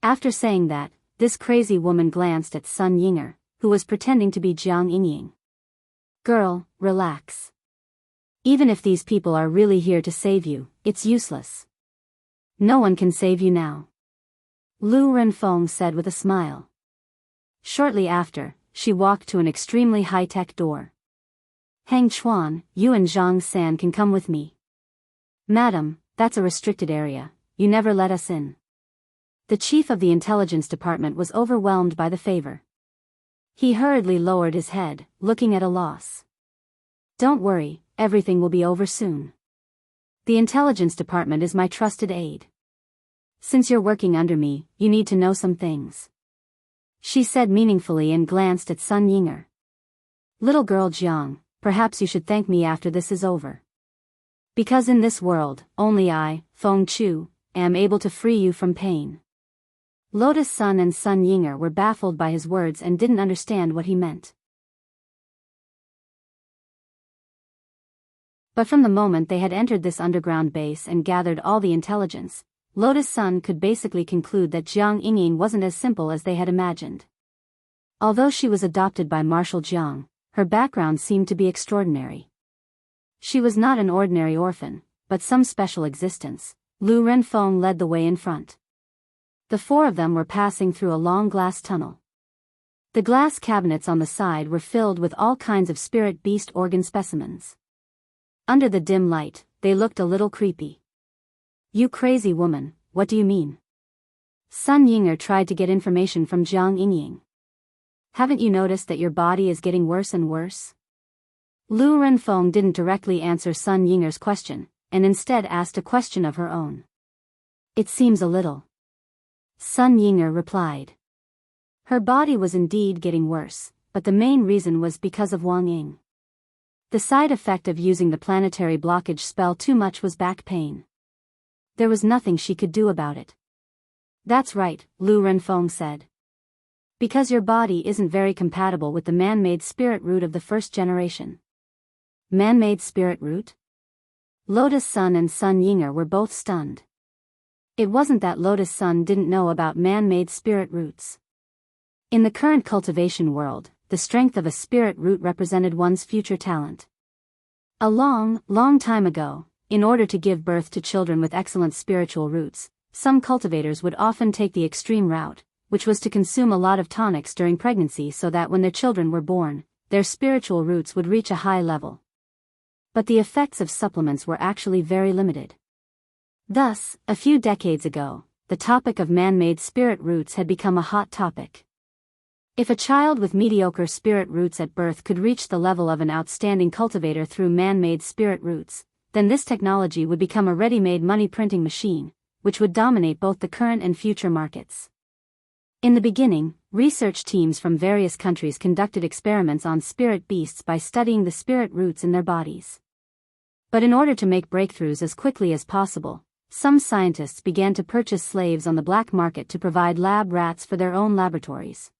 After saying that, this crazy woman glanced at Sun Yinger, who was pretending to be Jiang Yingying. "Girl, relax. Even if these people are really here to save you, it's useless. No one can save you now," Lu Renfeng said with a smile. Shortly after, she walked to an extremely high-tech door. "Heng Chuan, you and Zhang San can come with me." "Madam, that's a restricted area, you never let us in." The chief of the intelligence department was overwhelmed by the favor. He hurriedly lowered his head, looking at a loss. "Don't worry, everything will be over soon. The intelligence department is my trusted aide. Since you're working under me, you need to know some things," she said meaningfully and glanced at Sun Yinger. "Little girl Jiang, perhaps you should thank me after this is over. Because in this world, only I, Feng Chu, am able to free you from pain." Lotus Sun and Sun Yinger were baffled by his words and didn't understand what he meant. But from the moment they had entered this underground base and gathered all the intelligence, Lotus Sun could basically conclude that Jiang Yingying wasn't as simple as they had imagined. Although she was adopted by Marshal Jiang, her background seemed to be extraordinary. She was not an ordinary orphan, but some special existence. Lu Renfeng led the way in front. The four of them were passing through a long glass tunnel. The glass cabinets on the side were filled with all kinds of spirit beast organ specimens. Under the dim light, they looked a little creepy. "You crazy woman, what do you mean?" Sun Yinger tried to get information from Jiang Yingying. "Haven't you noticed that your body is getting worse and worse?" Lu Renfeng didn't directly answer Sun Yinger's question, and instead asked a question of her own. "It seems a little," Sun Yinger replied. Her body was indeed getting worse, but the main reason was because of Wang Ying. The side effect of using the planetary blockage spell too much was back pain. There was nothing she could do about it. "That's right," Lu Renfeng said. "Because your body isn't very compatible with the man-made spirit root of the first generation." Man-made spirit root? Lotus Sun and Sun Yinger were both stunned. It wasn't that Lotus Sun didn't know about man-made spirit roots. In the current cultivation world, the strength of a spirit root represented one's future talent. A long, long time ago, in order to give birth to children with excellent spiritual roots, some cultivators would often take the extreme route, which was to consume a lot of tonics during pregnancy so that when their children were born, their spiritual roots would reach a high level. but the effects of supplements were actually very limited. Thus, a few decades ago, the topic of man-made spirit roots had become a hot topic. If a child with mediocre spirit roots at birth could reach the level of an outstanding cultivator through man-made spirit roots, then this technology would become a ready-made money-printing machine, which would dominate both the current and future markets. In the beginning, research teams from various countries conducted experiments on spirit beasts by studying the spirit roots in their bodies. But in order to make breakthroughs as quickly as possible, some scientists began to purchase slaves on the black market to provide lab rats for their own laboratories.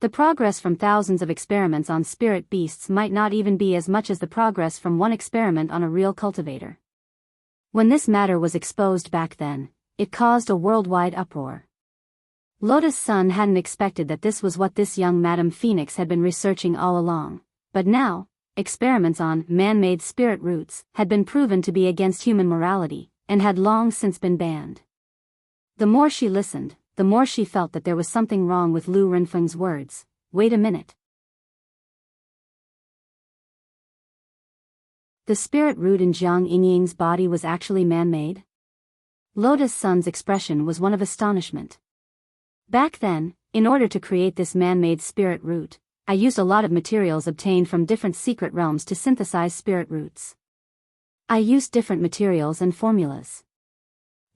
The progress from thousands of experiments on spirit beasts might not even be as much as the progress from one experiment on a real cultivator. When this matter was exposed back then, it caused a worldwide uproar. Lotus Sun hadn't expected that this was what this young Madame Phoenix had been researching all along, but now, experiments on man-made spirit roots had been proven to be against human morality, and had long since been banned. The more she listened, the more she felt that there was something wrong with Lu Renfeng's words. Wait a minute. The spirit root in Jiang Yingying's body was actually man-made? Lotus Sun's expression was one of astonishment. Back then, in order to create this man-made spirit root, I used a lot of materials obtained from different secret realms to synthesize spirit roots. I used different materials and formulas.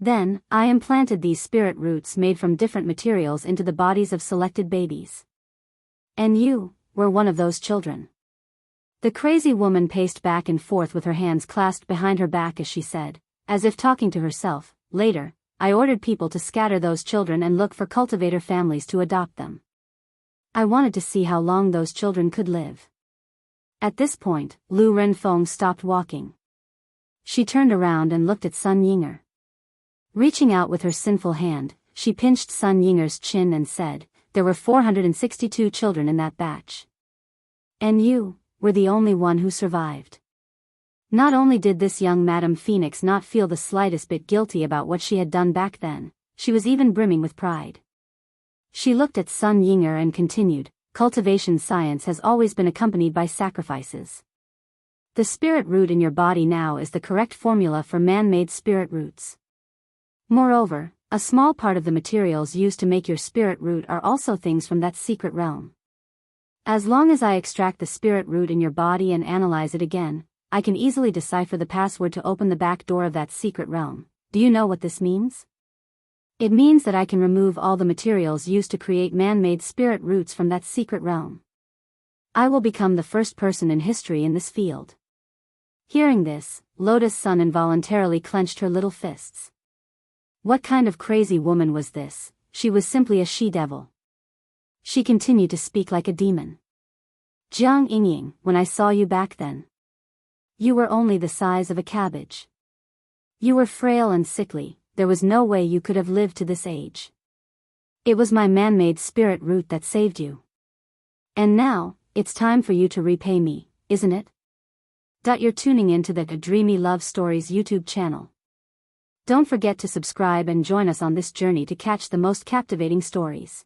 Then, I implanted these spirit roots made from different materials into the bodies of selected babies. And you were one of those children. The crazy woman paced back and forth with her hands clasped behind her back as she said, as if talking to herself, later, I ordered people to scatter those children and look for cultivator families to adopt them. I wanted to see how long those children could live. At this point, Lu Renfeng stopped walking. She turned around and looked at Sun Yinger. Reaching out with her sinful hand, she pinched Sun Yinger's chin and said, there were 462 children in that batch. And you were the only one who survived. Not only did this young Madame Phoenix not feel the slightest bit guilty about what she had done back then, she was even brimming with pride. She looked at Sun Yinger and continued, cultivation science has always been accompanied by sacrifices. The spirit root in your body now is the correct formula for man-made spirit roots. Moreover, a small part of the materials used to make your spirit root are also things from that secret realm. As long as I extract the spirit root in your body and analyze it again, I can easily decipher the password to open the back door of that secret realm. Do you know what this means? It means that I can remove all the materials used to create man-made spirit roots from that secret realm. I will become the first person in history in this field. Hearing this, Lotus Sun involuntarily clenched her little fists. What kind of crazy woman was this? She was simply a she-devil. She continued to speak like a demon. Jiang Yingying, when I saw you back then, you were only the size of a cabbage. You were frail and sickly, there was no way you could have lived to this age. It was my man-made spirit root that saved you. And now, it's time for you to repay me, isn't it? You're tuning in to the Dreamy Love Stories YouTube channel. Don't forget to subscribe and join us on this journey to catch the most captivating stories.